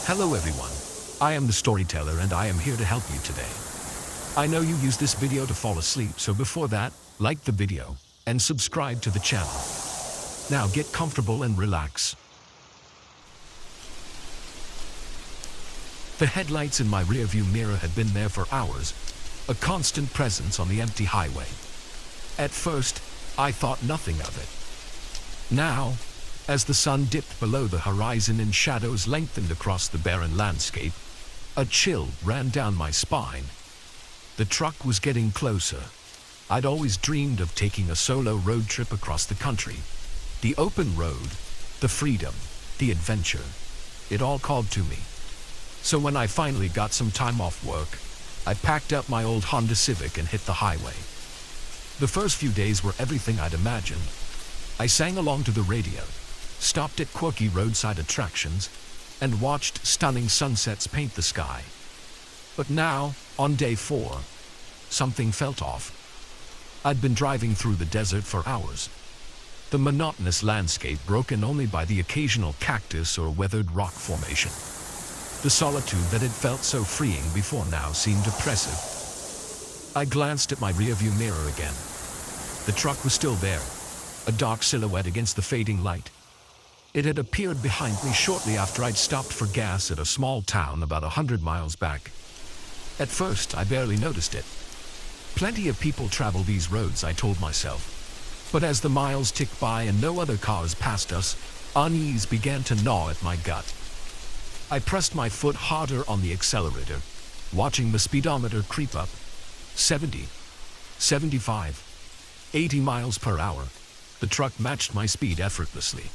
Hello everyone. I am the storyteller and I am here to help you today. I know you use this video to fall asleep, so before that, like the video and subscribe to the channel. Now get comfortable and relax. The headlights in my rearview mirror had been there for hours, a constant presence on the empty highway. At first, I thought nothing of it. Now, as the sun dipped below the horizon and shadows lengthened across the barren landscape, a chill ran down my spine. The truck was getting closer. I'd always dreamed of taking a solo road trip across the country. The open road, the freedom, the adventure. It all called to me. So when I finally got some time off work, I packed up my old Honda Civic and hit the highway. The first few days were everything I'd imagined. I sang along to the radio, stopped at quirky roadside attractions, and watched stunning sunsets paint the sky. But now, on day 4, something felt off. I'd been driving through the desert for hours. The monotonous landscape broken only by the occasional cactus or weathered rock formation. The solitude that had felt so freeing before now seemed oppressive. I glanced at my rearview mirror again. The truck was still there, a dark silhouette against the fading light. It had appeared behind me shortly after I'd stopped for gas at a small town about 100 miles back. At first, I barely noticed it. Plenty of people travel these roads, I told myself. But as the miles ticked by and no other cars passed us, unease began to gnaw at my gut. I pressed my foot harder on the accelerator, watching the speedometer creep up. 70, 75, 80 miles per hour. The truck matched my speed effortlessly,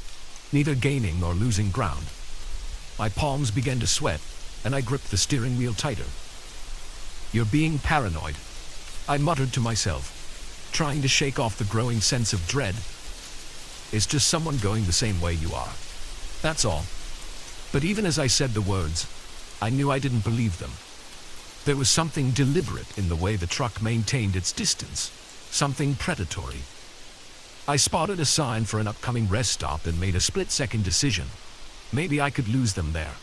neither gaining nor losing ground. My palms began to sweat, and I gripped the steering wheel tighter. "You're being paranoid," I muttered to myself, trying to shake off the growing sense of dread. "It's just someone going the same way you are. That's all." But even as I said the words, I knew I didn't believe them. There was something deliberate in the way the truck maintained its distance, something predatory. I spotted a sign for an upcoming rest stop and made a split-second decision. Maybe I could lose them there.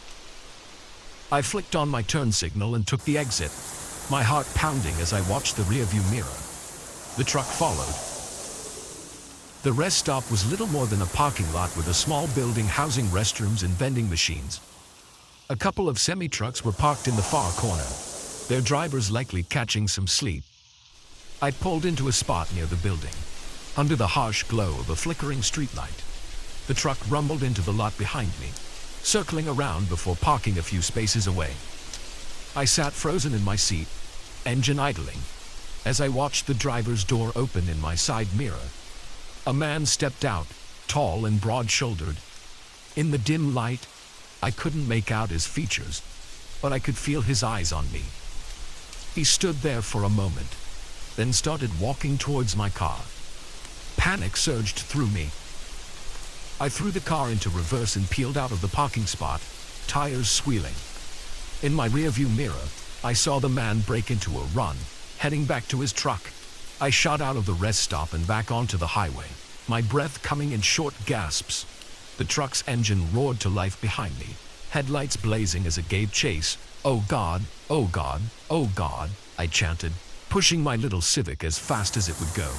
I flicked on my turn signal and took the exit, my heart pounding as I watched the rearview mirror. The truck followed. The rest stop was little more than a parking lot with a small building housing restrooms and vending machines. A couple of semi-trucks were parked in the far corner, their drivers likely catching some sleep. I pulled into a spot near the building, under the harsh glow of a flickering streetlight. The truck rumbled into the lot behind me, circling around before parking a few spaces away. I sat frozen in my seat, engine idling, as I watched the driver's door open in my side mirror. A man stepped out, tall and broad-shouldered. In the dim light, I couldn't make out his features, but I could feel his eyes on me. He stood there for a moment, then started walking towards my car. Panic surged through me. I threw the car into reverse and peeled out of the parking spot, tires squealing. In my rearview mirror, I saw the man break into a run, heading back to his truck. I shot out of the rest stop and back onto the highway, my breath coming in short gasps. The truck's engine roared to life behind me, headlights blazing as it gave chase. "Oh God, oh God, oh God," I chanted, pushing my little Civic as fast as it would go.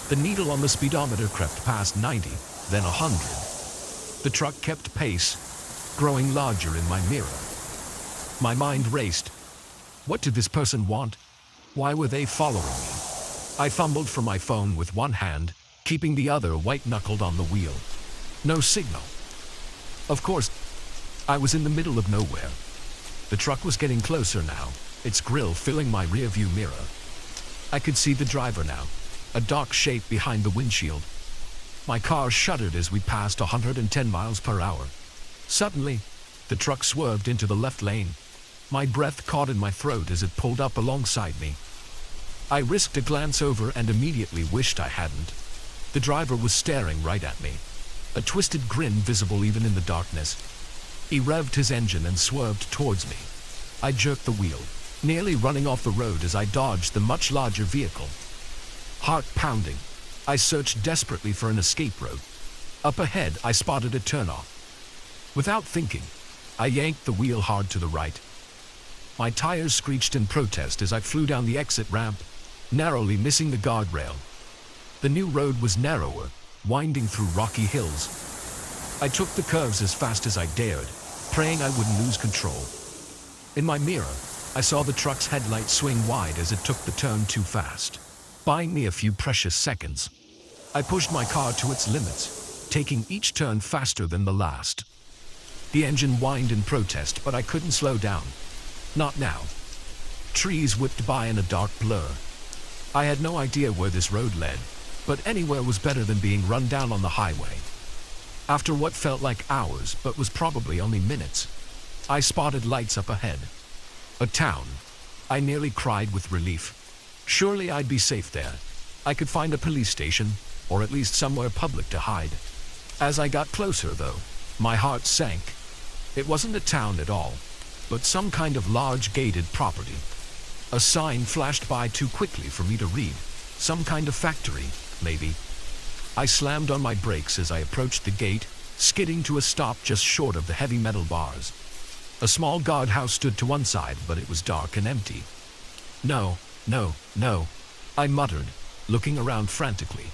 The needle on the speedometer crept past 90, then 100. The truck kept pace, growing larger in my mirror. My mind raced. What did this person want? Why were they following me? I fumbled for my phone with one hand, keeping the other white-knuckled on the wheel. No signal. Of course, I was in the middle of nowhere. The truck was getting closer now, its grille filling my rearview mirror. I could see the driver now, a dark shape behind the windshield. My car shuddered as we passed 110 miles per hour. Suddenly, the truck swerved into the left lane. My breath caught in my throat as it pulled up alongside me. I risked a glance over and immediately wished I hadn't. The driver was staring right at me, a twisted grin visible even in the darkness. He revved his engine and swerved towards me. I jerked the wheel, nearly running off the road as I dodged the much larger vehicle. Heart pounding, I searched desperately for an escape route. Up ahead, I spotted a turnoff. Without thinking, I yanked the wheel hard to the right. My tires screeched in protest as I flew down the exit ramp, narrowly missing the guardrail. The new road was narrower, winding through rocky hills. I took the curves as fast as I dared, praying I wouldn't lose control. In my mirror, I saw the truck's headlights swing wide as it took the turn too fast, buying me a few precious seconds. I pushed my car to its limits, taking each turn faster than the last. The engine whined in protest, but I couldn't slow down. Not now. Trees whipped by in a dark blur. I had no idea where this road led, but anywhere was better than being run down on the highway. After what felt like hours, but was probably only minutes, I spotted lights up ahead. A town. I nearly cried with relief. Surely I'd be safe there. I could find a police station, or at least somewhere public to hide. As I got closer, though, my heart sank. It wasn't a town at all, but some kind of large gated property. A sign flashed by too quickly for me to read. Some kind of factory, maybe. I slammed on my brakes as I approached the gate, skidding to a stop just short of the heavy metal bars. A small guardhouse stood to one side, but it was dark and empty. No, I muttered, looking around frantically.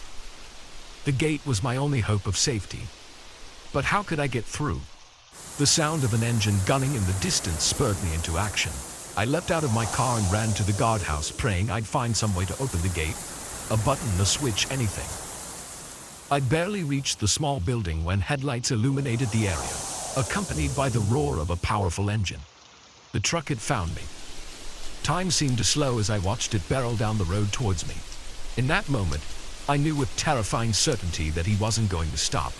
The gate was my only hope of safety. But how could I get through? The sound of an engine gunning in the distance spurred me into action. I leapt out of my car and ran to the guardhouse, praying I'd find some way to open the gate. A button, a switch, anything. I'd barely reached the small building when headlights illuminated the area, accompanied by the roar of a powerful engine. The truck had found me. Time seemed to slow as I watched it barrel down the road towards me. In that moment, I knew with terrifying certainty that he wasn't going to stop.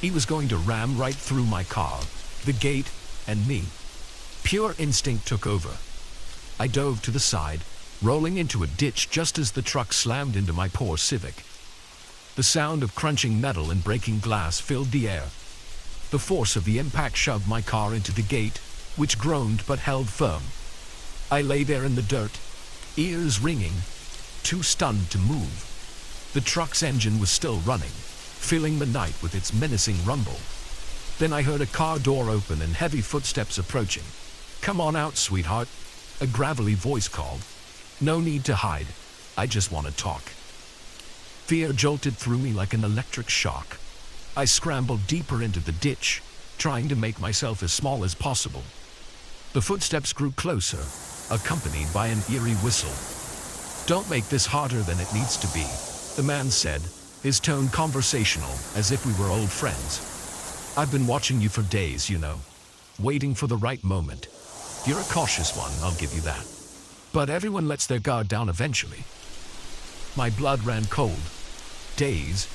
He was going to ram right through my car, the gate, and me. Pure instinct took over. I dove to the side, rolling into a ditch just as the truck slammed into my poor Civic. The sound of crunching metal and breaking glass filled the air. The force of the impact shoved my car into the gate, which groaned but held firm. I lay there in the dirt, ears ringing, too stunned to move. The truck's engine was still running, filling the night with its menacing rumble. Then I heard a car door open and heavy footsteps approaching. "Come on out, sweetheart," a gravelly voice called. "No need to hide. I just want to talk." Fear jolted through me like an electric shock. I scrambled deeper into the ditch, trying to make myself as small as possible. The footsteps grew closer, accompanied by an eerie whistle. "Don't make this harder than it needs to be," the man said, his tone conversational, as if we were old friends. "I've been watching you for days, waiting for the right moment. You're a cautious one, I'll give you that. But everyone lets their guard down eventually." My blood ran cold. Days.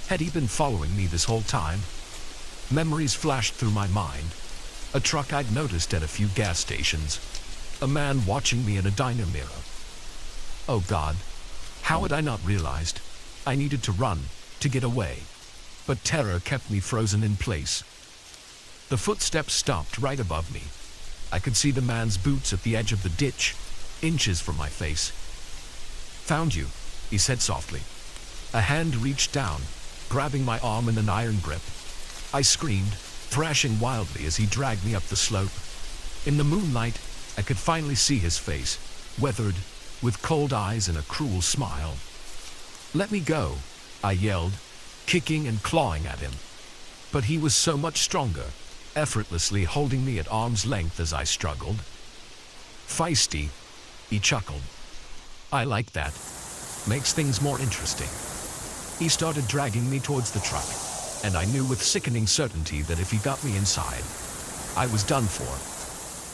Had he been following me this whole time? Memories flashed through my mind. A truck I'd noticed at a few gas stations. A man watching me in a diner mirror. Oh God, how had I not realized? I needed to run, to get away. But terror kept me frozen in place. The footsteps stopped right above me. I could see the man's boots at the edge of the ditch, inches from my face. "Found you," he said softly. A hand reached down, grabbing my arm in an iron grip. I screamed, thrashing wildly as he dragged me up the slope. In the moonlight, I could finally see his face, weathered, with cold eyes and a cruel smile. "Let me go," I yelled, kicking and clawing at him. But he was so much stronger, effortlessly holding me at arm's length as I struggled. "Feisty," he chuckled. "I like that. Makes things more interesting." He started dragging me towards the truck, and I knew with sickening certainty that if he got me inside, I was done for.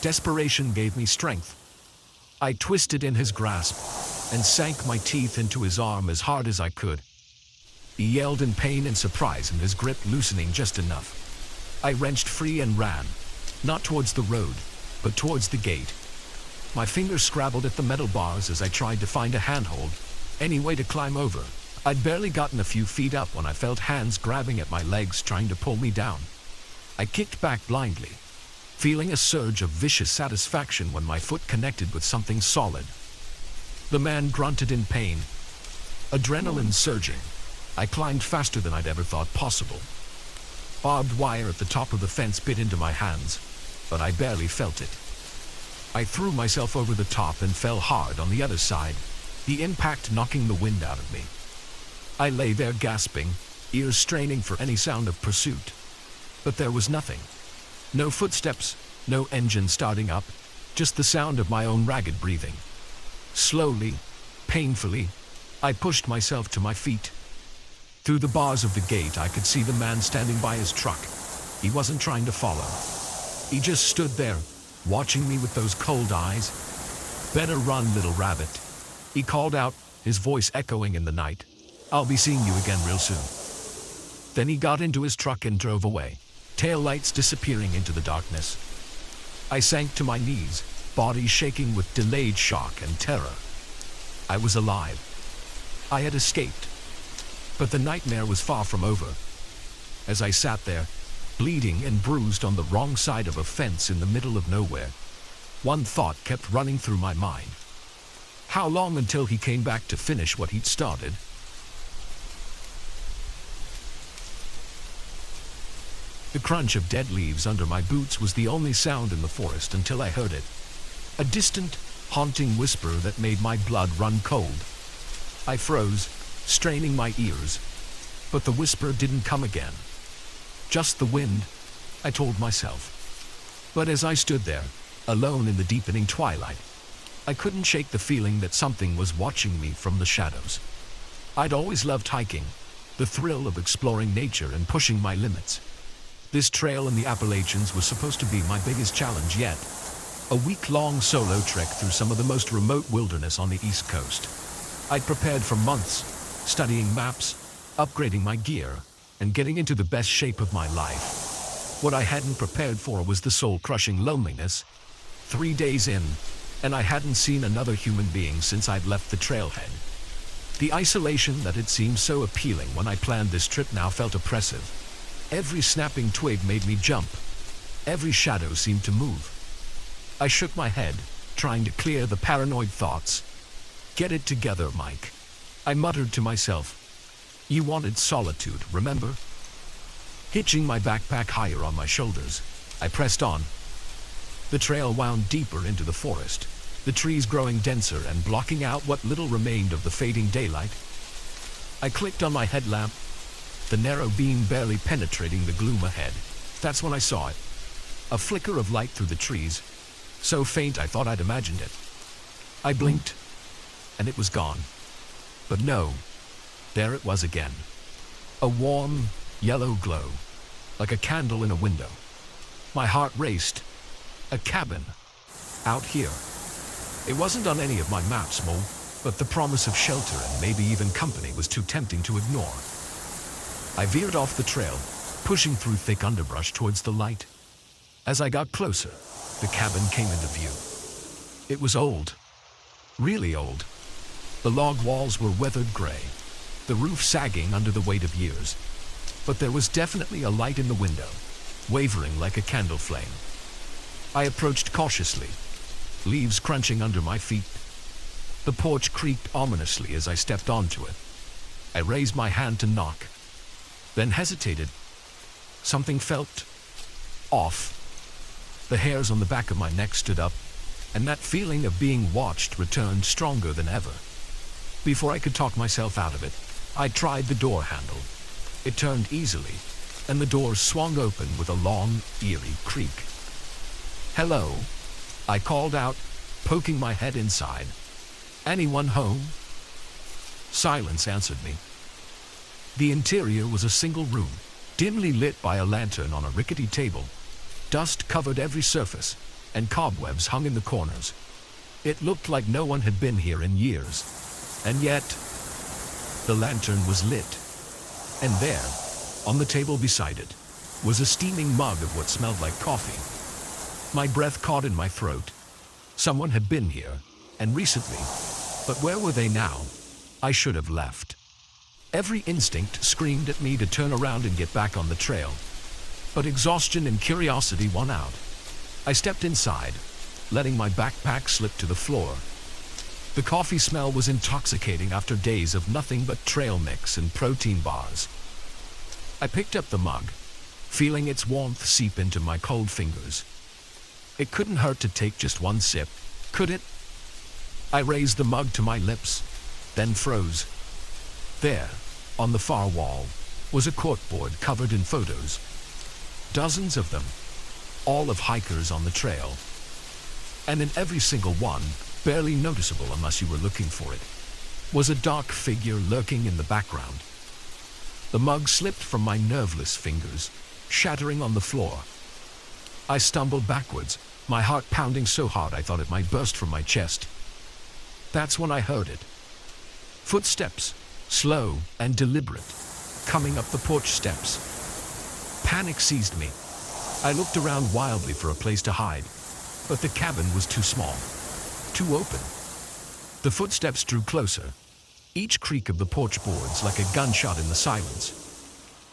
Desperation gave me strength. I twisted in his grasp and sank my teeth into his arm as hard as I could. He yelled in pain and surprise, and his grip loosening just enough. I wrenched free and ran, not towards the road, but towards the gate. My fingers scrabbled at the metal bars as I tried to find a handhold, any way to climb over. I'd barely gotten a few feet up when I felt hands grabbing at my legs trying to pull me down. I kicked back blindly, feeling a surge of vicious satisfaction when my foot connected with something solid. The man grunted in pain, adrenaline surging. I climbed faster than I'd ever thought possible. Barbed wire at the top of the fence bit into my hands. but I barely felt it. I threw myself over the top and fell hard on the other side, the impact knocking the wind out of me. I lay there gasping, ears straining for any sound of pursuit. But there was nothing. No footsteps, no engine starting up, just the sound of my own ragged breathing. Slowly, painfully, I pushed myself to my feet. Through the bars of the gate, I could see the man standing by his truck. He wasn't trying to follow. He just stood there, watching me with those cold eyes. "Better run, little rabbit," he called out, his voice echoing in the night. "I'll be seeing you again real soon." Then he got into his truck and drove away, taillights disappearing into the darkness. I sank to my knees, body shaking with delayed shock and terror. I was alive. I had escaped. But the nightmare was far from over. As I sat there, bleeding and bruised on the wrong side of a fence in the middle of nowhere, one thought kept running through my mind. How long until he came back to finish what he'd started? The crunch of dead leaves under my boots was the only sound in the forest until I heard it. A distant, haunting whisper that made my blood run cold. I froze, straining my ears, but the whisper didn't come again. Just the wind, I told myself. But as I stood there, alone in the deepening twilight, I couldn't shake the feeling that something was watching me from the shadows. I'd always loved hiking, the thrill of exploring nature and pushing my limits. This trail in the Appalachians was supposed to be my biggest challenge yet. A week-long solo trek through some of the most remote wilderness on the East Coast. I'd prepared for months, studying maps, upgrading my gear, and getting into the best shape of my life. What I hadn't prepared for was the soul-crushing loneliness. 3 days in, and I hadn't seen another human being since I'd left the trailhead. The isolation that had seemed so appealing when I planned this trip now felt oppressive. Every snapping twig made me jump. Every shadow seemed to move. I shook my head, trying to clear the paranoid thoughts. "Get it together, Mike," I muttered to myself. "You wanted solitude, remember?" Hitching my backpack higher on my shoulders, I pressed on. The trail wound deeper into the forest, the trees growing denser and blocking out what little remained of the fading daylight. I clicked on my headlamp, the narrow beam barely penetrating the gloom ahead. That's when I saw it. A flicker of light through the trees, so faint I thought I'd imagined it. I blinked, and it was gone. But no, there it was again. A warm, yellow glow, like a candle in a window. My heart raced. A cabin. Out here. It wasn't on any of my maps, Mo, but the promise of shelter and maybe even company was too tempting to ignore. I veered off the trail, pushing through thick underbrush towards the light. As I got closer, the cabin came into view. It was old. Really old. The log walls were weathered gray, the roof sagging under the weight of years. But there was definitely a light in the window, wavering like a candle flame. I approached cautiously, leaves crunching under my feet. The porch creaked ominously as I stepped onto it. I raised my hand to knock, then hesitated. Something felt off. The hairs on the back of my neck stood up, and that feeling of being watched returned stronger than ever. Before I could talk myself out of it, I tried the door handle. It turned easily, and the door swung open with a long, eerie creak. "Hello," I called out, poking my head inside. "Anyone home?" Silence answered me. The interior was a single room, dimly lit by a lantern on a rickety table. Dust covered every surface, and cobwebs hung in the corners. It looked like no one had been here in years. And yet, the lantern was lit. And there, on the table beside it, was a steaming mug of what smelled like coffee. My breath caught in my throat. Someone had been here, and recently, but where were they now? I should have left. Every instinct screamed at me to turn around and get back on the trail. But exhaustion and curiosity won out. I stepped inside, letting my backpack slip to the floor. The coffee smell was intoxicating after days of nothing but trail mix and protein bars. I picked up the mug, feeling its warmth seep into my cold fingers. It couldn't hurt to take just one sip, could it? I raised the mug to my lips, then froze. There, on the far wall, was a corkboard covered in photos. Dozens of them, all of hikers on the trail. And in every single one, barely noticeable unless you were looking for it, was a dark figure lurking in the background. The mug slipped from my nerveless fingers, shattering on the floor. I stumbled backwards, my heart pounding so hard I thought it might burst from my chest. That's when I heard it. Footsteps, slow and deliberate, coming up the porch steps. Panic seized me. I looked around wildly for a place to hide, but the cabin was too small, too open. The footsteps drew closer, each creak of the porch boards like a gunshot in the silence.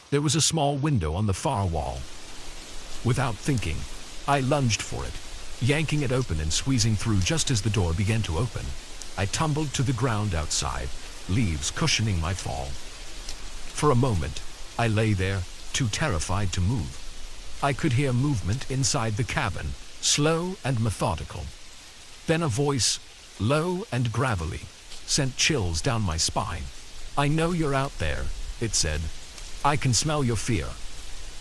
There was a small window on the far wall. Without thinking, I lunged for it, yanking it open and squeezing through just as the door began to open. I tumbled to the ground outside, leaves cushioning my fall. For a moment, I lay there, too terrified to move. I could hear movement inside the cabin, slow and methodical. Then a voice, low and gravelly, sent chills down my spine. "I know you're out there," it said. "I can smell your fear."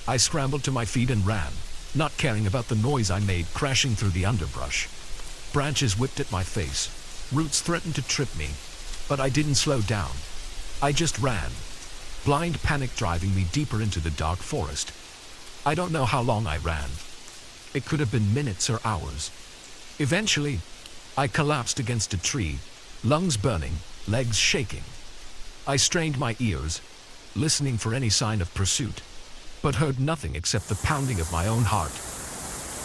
I scrambled to my feet and ran, not caring about the noise I made crashing through the underbrush. Branches whipped at my face. Roots threatened to trip me, but I didn't slow down. I just ran, blind panic driving me deeper into the dark forest. I don't know how long I ran. It could have been minutes or hours. Eventually, I collapsed against a tree, lungs burning, legs shaking. I strained my ears, listening for any sign of pursuit, but heard nothing except the pounding of my own heart.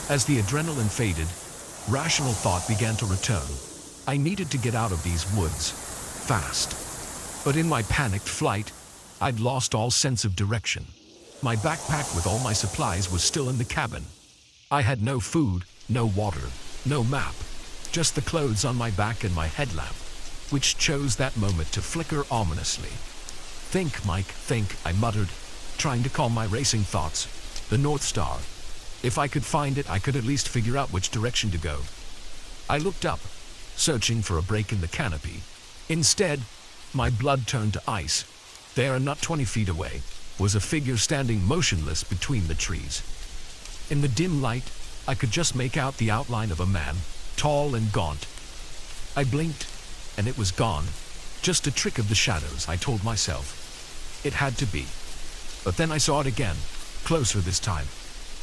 As the adrenaline faded, rational thought began to return. I needed to get out of these woods, fast. But in my panicked flight, I'd lost all sense of direction. My backpack with all my supplies was still in the cabin. I had no food, no water, no map, just the clothes on my back and my headlamp, which chose that moment to flicker ominously. "Think, Mike, think," I muttered, trying to calm my racing thoughts. The North Star. If I could find it, I could at least figure out which direction to go. I looked up, searching for a break in the canopy. Instead, my blood turned to ice. There, not 20 feet away, was a figure standing motionless between the trees. In the dim light, I could just make out the outline of a man, tall and gaunt. I blinked, and it was gone. Just a trick of the shadows, I told myself. It had to be. But then I saw it again, closer this time.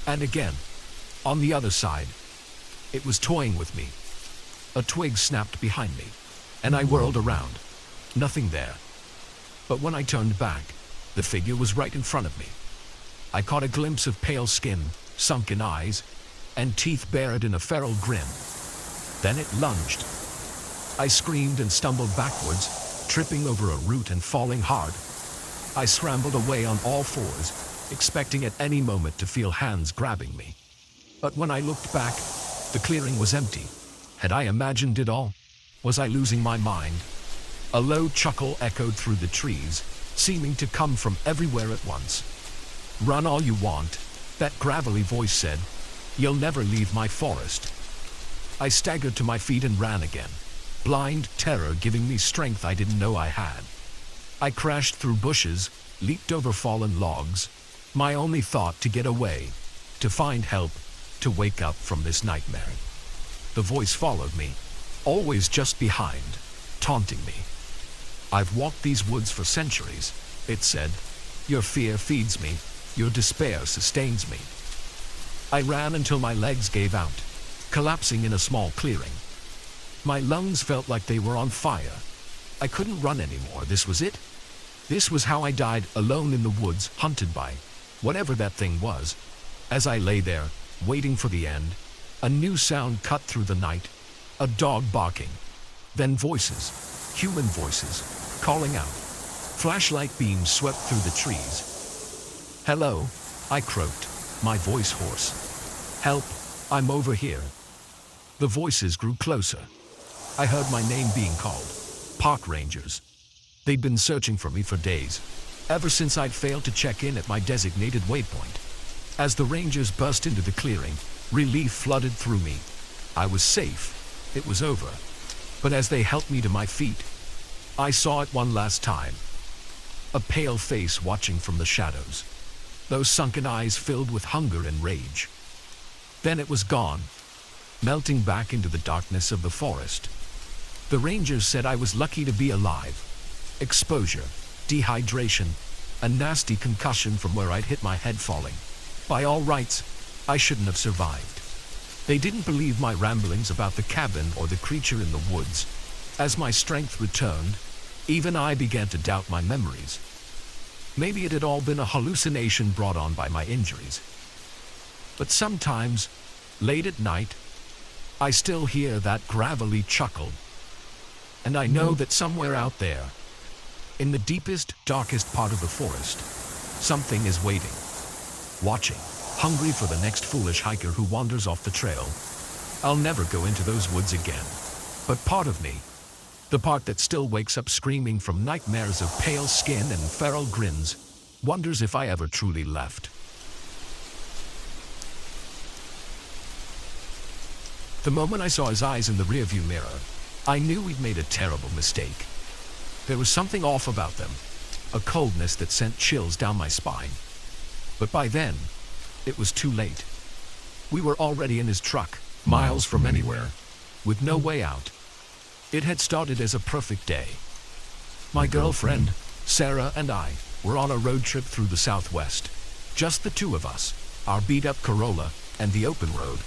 And again, on the other side. It was toying with me. A twig snapped behind me, and I whirled around. Nothing there. But when I turned back, the figure was right in front of me. I caught a glimpse of pale skin, sunken eyes, and teeth bared in a feral grin. Then it lunged. I screamed and stumbled backwards, tripping over a root and falling hard. I scrambled away on all fours, expecting at any moment to feel hands grabbing me. But when I looked back, the clearing was empty. Had I imagined it all? Was I losing my mind? A low chuckle echoed through the trees, seeming to come from everywhere at once. "Run all you want," that gravelly voice said. "You'll never leave my forest." I staggered to my feet and ran again, blind terror giving me strength I didn't know I had. I crashed through bushes, leaped over fallen logs, my only thought to get away, to find help, to wake up from this nightmare. The voice followed me, always just behind, taunting me. "I've walked these woods for centuries," it said. "Your fear feeds me, your despair sustains me." I ran until my legs gave out, collapsing in a small clearing. My lungs felt like they were on fire. I couldn't run anymore. This was it. This was how I died, alone in the woods, hunted by whatever that thing was. As I lay there, waiting for the end, a new sound cut through the night. A dog barking. Then voices, human voices, calling out. Flashlight beams swept through the trees. "Hello," I croaked, my voice hoarse. "Help, I'm over here." The voices grew closer. I heard my name being called. Park rangers. They'd been searching for me for days, ever since I'd failed to check in at my designated waypoint. As the rangers burst into the clearing, Relief flooded through me. I was safe. It was over. But as they helped me to my feet, I saw it one last time. A pale face watching from the shadows. Those sunken eyes filled with hunger and rage. Then it was gone, melting back into the darkness of the forest. The rangers said I was lucky to be alive. Exposure, dehydration, a nasty concussion from where I'd hit my head falling. By all rights, I shouldn't have survived. They didn't believe my ramblings about the cabin or the creature in the woods. As my strength returned, even I began to doubt my memories. Maybe it had all been a hallucination brought on by my injuries. But sometimes, late at night, I still hear that gravelly chuckle. And I know that somewhere out there, in the deepest, darkest part of the forest, something is waiting, watching, hungry for the next foolish hiker who wanders off the trail. I'll never go into those woods again. But part of me, the part that still wakes up screaming from nightmares of pale skin and feral grins, wonders if I ever truly left. The moment I saw his eyes in the rearview mirror, I knew we'd made a terrible mistake. There was something off about them, a coldness that sent chills down my spine. But by then, it was too late. We were already in his truck, miles from anywhere, with no way out. It had started as a perfect day. My girlfriend, Sarah, and I were on a road trip through the Southwest. Just the two of us, our beat-up Corolla, and the open road.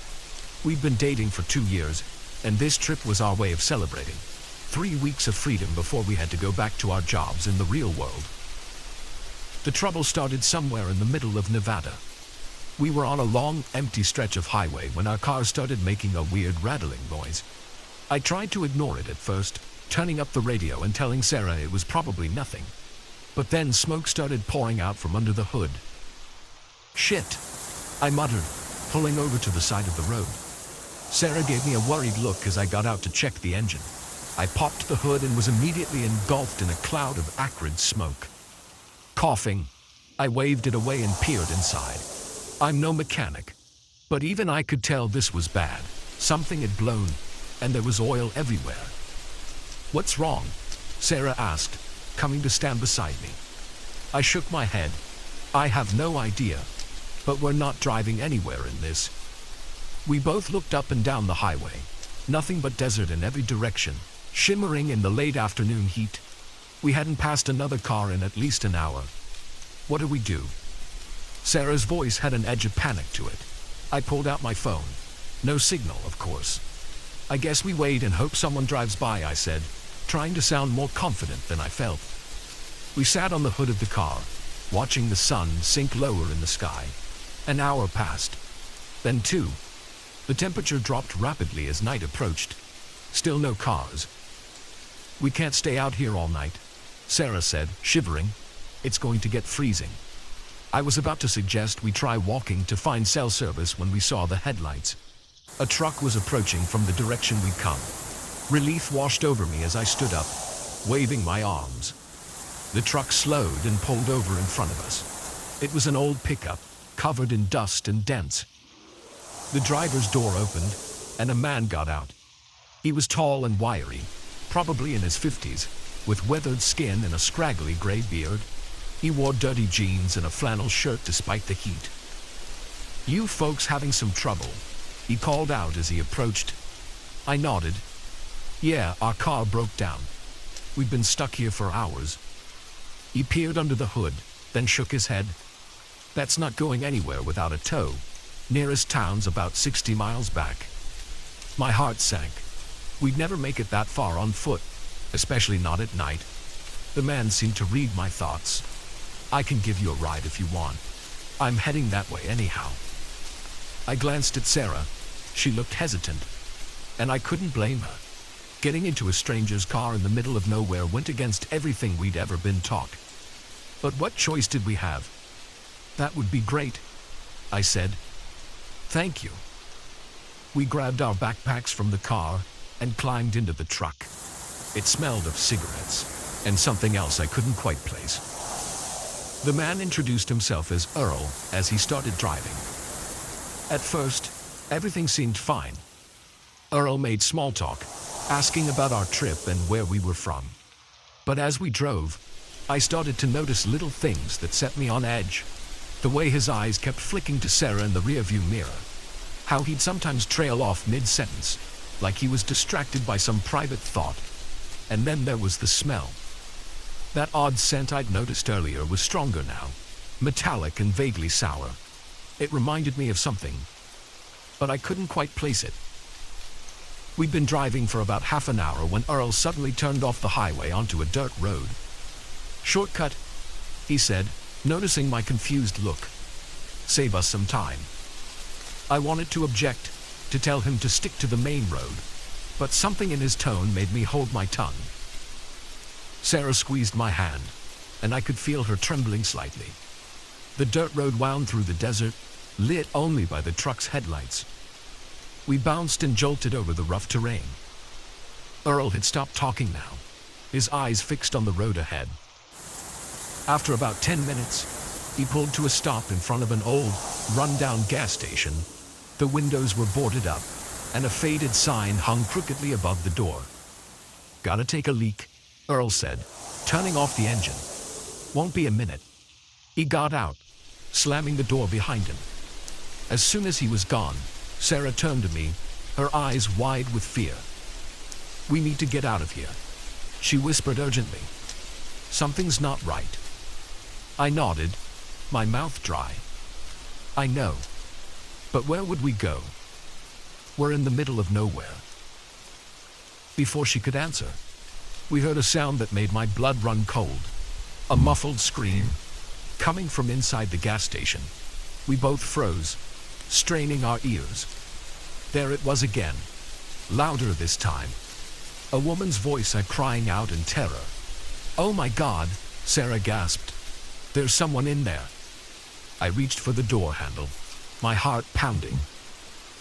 We'd been dating for 2 years, and this trip was our way of celebrating. 3 weeks of freedom before we had to go back to our jobs in the real world. The trouble started somewhere in the middle of Nevada. We were on a long, empty stretch of highway when our car started making a weird rattling noise. I tried to ignore it at first, turning up the radio and telling Sarah it was probably nothing. But then smoke started pouring out from under the hood. "Shit," I muttered, pulling over to the side of the road. Sarah gave me a worried look as I got out to check the engine. I popped the hood and was immediately engulfed in a cloud of acrid smoke. Coughing, I waved it away and peered inside. I'm no mechanic, but even I could tell this was bad. Something had blown, and there was oil everywhere. "What's wrong?" Sarah asked, coming to stand beside me. I shook my head. "I have no idea, but we're not driving anywhere in this." We both looked up and down the highway. Nothing but desert in every direction, shimmering in the late afternoon heat. We hadn't passed another car in at least an hour. "What do we do?" Sarah's voice had an edge of panic to it. I pulled out my phone. No signal, of course. "I guess we wait and hope someone drives by," I said, trying to sound more confident than I felt. We sat on the hood of the car, watching the sun sink lower in the sky. An hour passed. Then 2. The temperature dropped rapidly as night approached. Still no cars. "We can't stay out here all night," Sarah said, shivering. "It's going to get freezing." I was about to suggest we try walking to find cell service when we saw the headlights. A truck was approaching from the direction we'd come. Relief washed over me as I stood up, waving my arms. The truck slowed and pulled over in front of us. It was an old pickup, covered in dust and dents. The driver's door opened, and a man got out. He was tall and wiry, probably in his 50s, with weathered skin and a scraggly gray beard. He wore dirty jeans and a flannel shirt despite the heat. "You folks having some trouble?" he called out as he approached. I nodded. "Yeah, our car broke down. We've been stuck here for hours." He peered under the hood, then shook his head. "That's not going anywhere without a tow. Nearest town's about 60 miles back." My heart sank. We'd never make it that far on foot, especially not at night. The man seemed to read my thoughts. "I can give you a ride if you want. I'm heading that way anyhow." I glanced at Sarah. She looked hesitant, and I couldn't blame her. Getting into a stranger's car in the middle of nowhere went against everything we'd ever been taught. But what choice did we have? "That would be great," I said. "Thank you." We grabbed our backpacks from the car and climbed into the truck. It smelled of cigarettes and something else I couldn't quite place. The man introduced himself as Earl as he started driving. At first, Everything seemed fine. Earl made small talk, asking about our trip and where we were from. But as we drove, I started to notice little things that set me on edge. The way his eyes kept flicking to Sarah in the rearview mirror. How he'd sometimes trail off mid-sentence, like he was distracted by some private thought. And then there was the smell. That odd scent I'd noticed earlier was stronger now, metallic and vaguely sour. It reminded me of something, but I couldn't quite place it. We'd been driving for about half an hour when Earl suddenly turned off the highway onto a dirt road. "Shortcut," he said, noticing my confused look. "Save us some time." I wanted to object, to tell him to stick to the main road, but something in his tone made me hold my tongue. Sarah squeezed my hand, and I could feel her trembling slightly. The dirt road wound through the desert, lit only by the truck's headlights. We bounced and jolted over the rough terrain. Earl had stopped talking now, his eyes fixed on the road ahead. After about 10 minutes, he pulled to a stop in front of an old, run-down gas station. The windows were boarded up, and a faded sign hung crookedly above the door. "Gotta take a leak," Earl said, turning off the engine. "Won't be a minute." He got out, slamming the door behind him. As soon as he was gone, Sarah turned to me, her eyes wide with fear. "We need to get out of here," she whispered urgently. "Something's not right." I nodded, my mouth dry. "I know. But where would we go? We're in the middle of nowhere." Before she could answer, we heard a sound that made my blood run cold. A muffled scream, coming from inside the gas station. We both froze, straining our ears. There it was again, louder this time. A woman's voice crying out in terror. "Oh my God," Sarah gasped. "There's someone in there." I reached for the door handle, my heart pounding.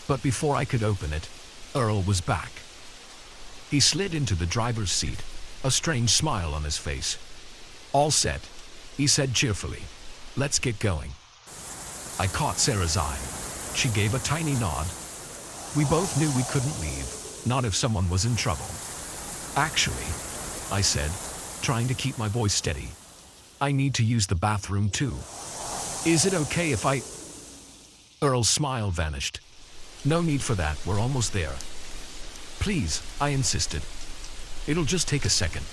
But before I could open it, Earl was back. He slid into the driver's seat, a strange smile on his face. "All set," he said cheerfully. "Let's get going." I caught Sarah's eye. She gave a tiny nod. We both knew we couldn't leave, not if someone was in trouble. "Actually," I said, trying to keep my voice steady, "I need to use the bathroom too. Is it okay if I—" Earl's smile vanished. "No need for that, we're almost there." "Please," I insisted. "It'll just take a second."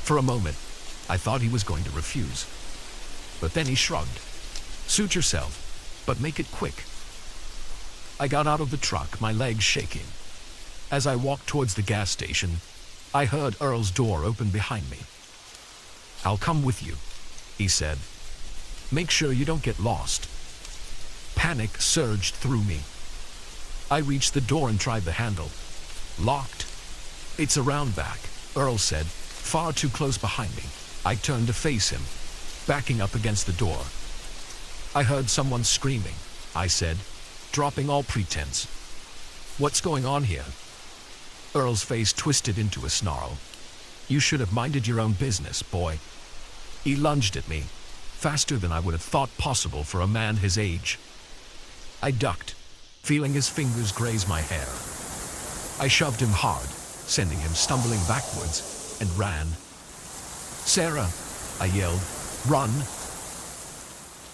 For a moment, I thought he was going to refuse. But then he shrugged. "Suit yourself, but make it quick." I got out of the truck, my legs shaking. As I walked towards the gas station, I heard Earl's door open behind me. "I'll come with you," he said. "Make sure you don't get lost." Panic surged through me. I reached the door and tried the handle. Locked. "It's around back," Earl said, far too close behind me. I turned to face him, backing up against the door. "I heard someone screaming," I said, dropping all pretense. "What's going on here?" Earl's face twisted into a snarl. "You should have minded your own business, boy." He lunged at me, faster than I would have thought possible for a man his age. I ducked, feeling his fingers graze my hair. I shoved him hard, sending him stumbling backwards, and ran. "Sarah," I yelled, "run!"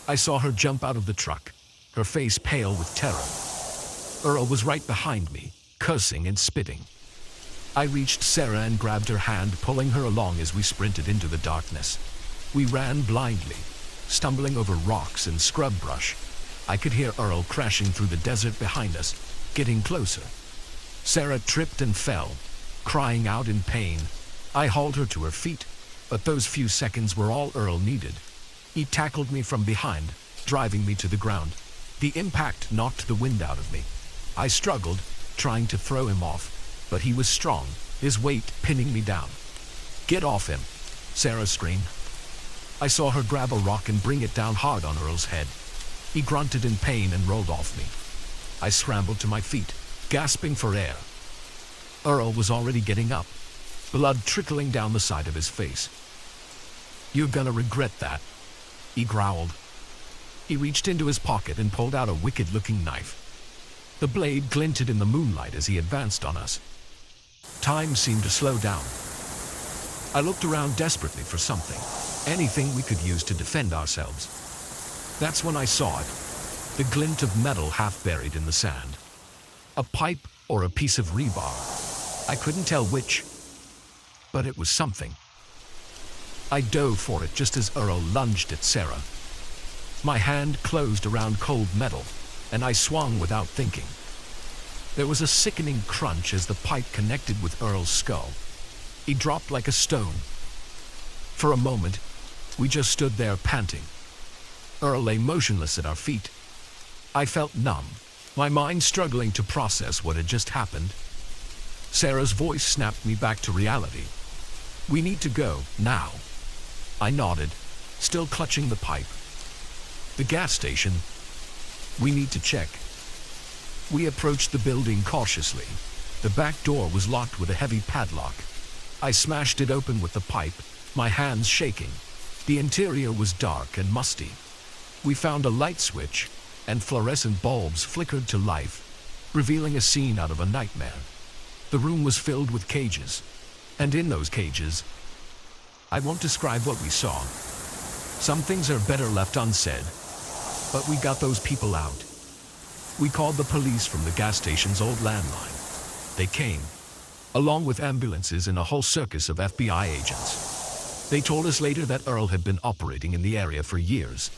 I saw her jump out of the truck, her face pale with terror. Earl was right behind me, cursing and spitting. I reached Sarah and grabbed her hand, pulling her along as we sprinted into the darkness. We ran blindly, stumbling over rocks and scrub brush. I could hear Earl crashing through the desert behind us, getting closer. Sarah tripped and fell, crying out in pain. I hauled her to her feet, but those few seconds were all Earl needed. He tackled me from behind, driving me to the ground. The impact knocked the wind out of me. I struggled, trying to throw him off, but he was strong, his weight pinning me down. "Get off him," Sarah screamed. I saw her grab a rock and bring it down hard on Earl's head. He grunted in pain and rolled off me. I scrambled to my feet, gasping for air. Earl was already getting up, blood trickling down the side of his face. "You're gonna regret that," he growled. He reached into his pocket and pulled out a wicked-looking knife. The blade glinted in the moonlight as he advanced on us. Time seemed to slow down. I looked around desperately for something, anything we could use to defend ourselves. That's when I saw it, the glint of metal half buried in the sand. A pipe or a piece of rebar. I couldn't tell which, but it was something. I dove for it just as Earl lunged at Sarah. My hand closed around cold metal, and I swung without thinking. There was a sickening crunch as the pipe connected with Earl's skull. He dropped like a stone. For a moment, we just stood there panting. Earl lay motionless at our feet. I felt numb, my mind struggling to process what had just happened. Sarah's voice snapped me back to reality. "We need to go, now." I nodded, still clutching the pipe. "The gas station. We need to check." We approached the building cautiously. The back door was locked with a heavy padlock. I smashed it open with the pipe, my hands shaking. The interior was dark and musty. We found a light switch, and fluorescent bulbs flickered to life, revealing a scene out of a nightmare. The room was filled with cages, and in those cages, I won't describe what we saw. Some things are better left unsaid, but we got those people out. We called the police from the gas station's old landline. They came, along with ambulances and a whole circus of FBI agents. They told us later that Earl had been operating in the area for years,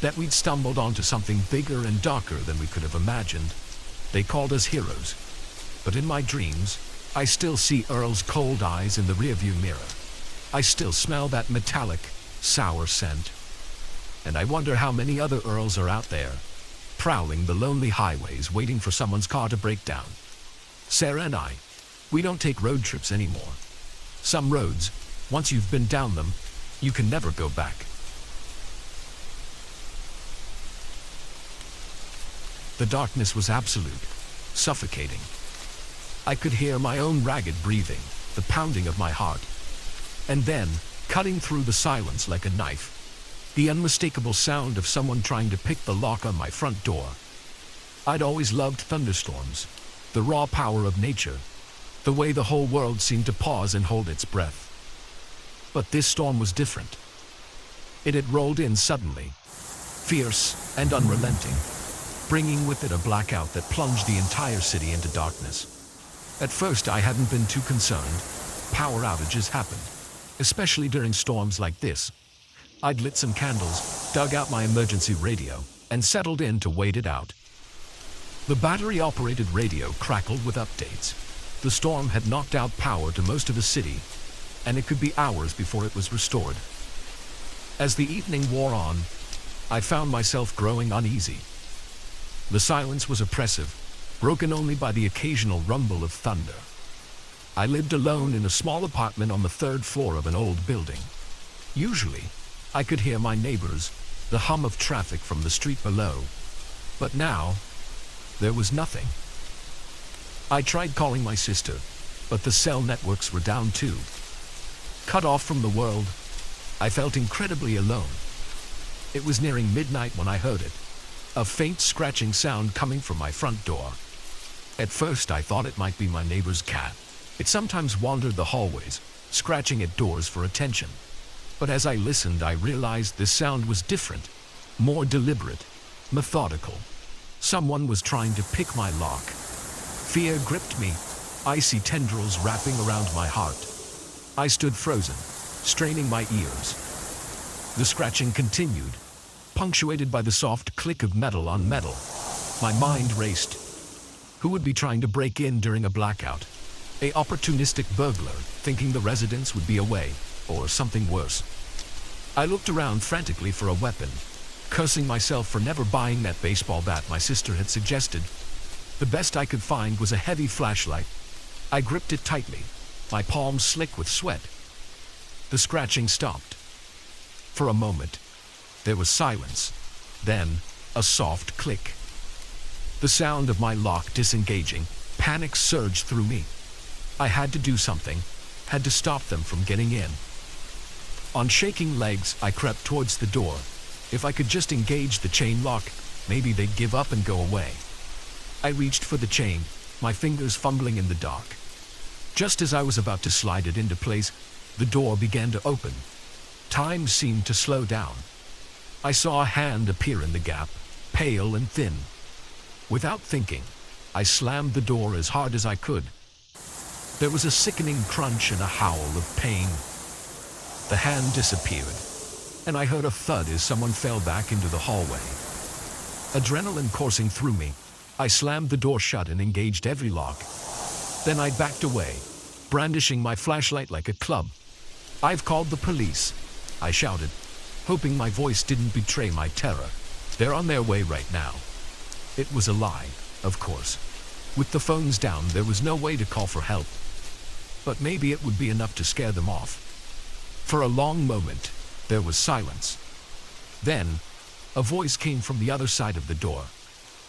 that we'd stumbled onto something bigger and darker than we could have imagined. They called us heroes. But in my dreams, I still see Earl's cold eyes in the rearview mirror. I still smell that metallic, sour scent. And I wonder how many other Earls are out there, prowling the lonely highways waiting for someone's car to break down. Sarah and I, we don't take road trips anymore. Some roads, once you've been down them, you can never go back. The darkness was absolute, suffocating. I could hear my own ragged breathing, the pounding of my heart. And then, cutting through the silence like a knife, the unmistakable sound of someone trying to pick the lock on my front door. I'd always loved thunderstorms, the raw power of nature, the way the whole world seemed to pause and hold its breath. But this storm was different. It had rolled in suddenly, fierce and unrelenting, bringing with it a blackout that plunged the entire city into darkness. At first, I hadn't been too concerned. Power outages happened, especially during storms like this. I'd lit some candles, dug out my emergency radio, and settled in to wait it out. The battery-operated radio crackled with updates. The storm had knocked out power to most of the city, and it could be hours before it was restored. As the evening wore on, I found myself growing uneasy. The silence was oppressive, broken only by the occasional rumble of thunder. I lived alone in a small apartment on the third floor of an old building. Usually, I could hear my neighbors, the hum of traffic from the street below. But now, there was nothing. I tried calling my sister, but the cell networks were down too. Cut off from the world, I felt incredibly alone. It was nearing midnight when I heard it, a faint scratching sound coming from my front door. At first, I thought it might be my neighbor's cat. It sometimes wandered the hallways, scratching at doors for attention. But as I listened, I realized this sound was different, more deliberate, methodical. Someone was trying to pick my lock. Fear gripped me, icy tendrils wrapping around my heart. I stood frozen, straining my ears. The scratching continued, punctuated by the soft click of metal on metal. My mind raced. Who would be trying to break in during a blackout? An opportunistic burglar, thinking the residents would be away, or something worse. I looked around frantically for a weapon, cursing myself for never buying that baseball bat my sister had suggested. The best I could find was a heavy flashlight. I gripped it tightly, my palms slick with sweat. The scratching stopped. For a moment, there was silence, then a soft click. The sound of my lock disengaging, panic surged through me. I had to do something, had to stop them from getting in. On shaking legs, I crept towards the door. If I could just engage the chain lock, maybe they'd give up and go away. I reached for the chain, my fingers fumbling in the dark. Just as I was about to slide it into place, the door began to open. Time seemed to slow down. I saw a hand appear in the gap, pale and thin. Without thinking, I slammed the door as hard as I could. There was a sickening crunch and a howl of pain. The hand disappeared, and I heard a thud as someone fell back into the hallway. Adrenaline coursing through me, I slammed the door shut and engaged every lock. Then I backed away, brandishing my flashlight like a club. "I've called the police," I shouted, hoping my voice didn't betray my terror. "They're on their way right now." It was a lie, of course. With the phones down, there was no way to call for help. But maybe it would be enough to scare them off. For a long moment, there was silence. Then, a voice came from the other side of the door.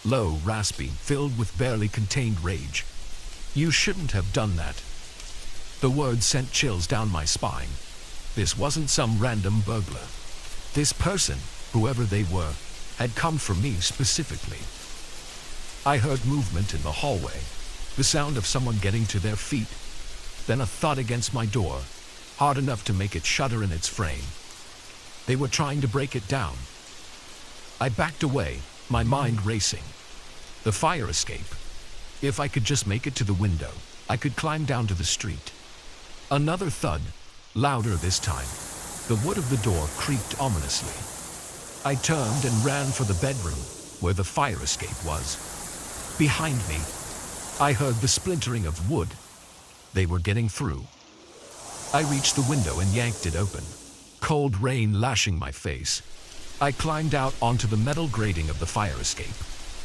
Low, raspy, filled with barely contained rage. "You shouldn't have done that." The words sent chills down my spine. This wasn't some random burglar. This person, whoever they were, had come for me specifically. I heard movement in the hallway, the sound of someone getting to their feet, then a thud against my door, hard enough to make it shudder in its frame. They were trying to break it down. I backed away, my mind racing. The fire escape. If I could just make it to the window, I could climb down to the street. Another thud, louder this time. The wood of the door creaked ominously. I turned and ran for the bedroom, where the fire escape was. Behind me, I heard the splintering of wood. They were getting through. I reached the window and yanked it open, cold rain lashing my face. I climbed out onto the metal grating of the fire escape,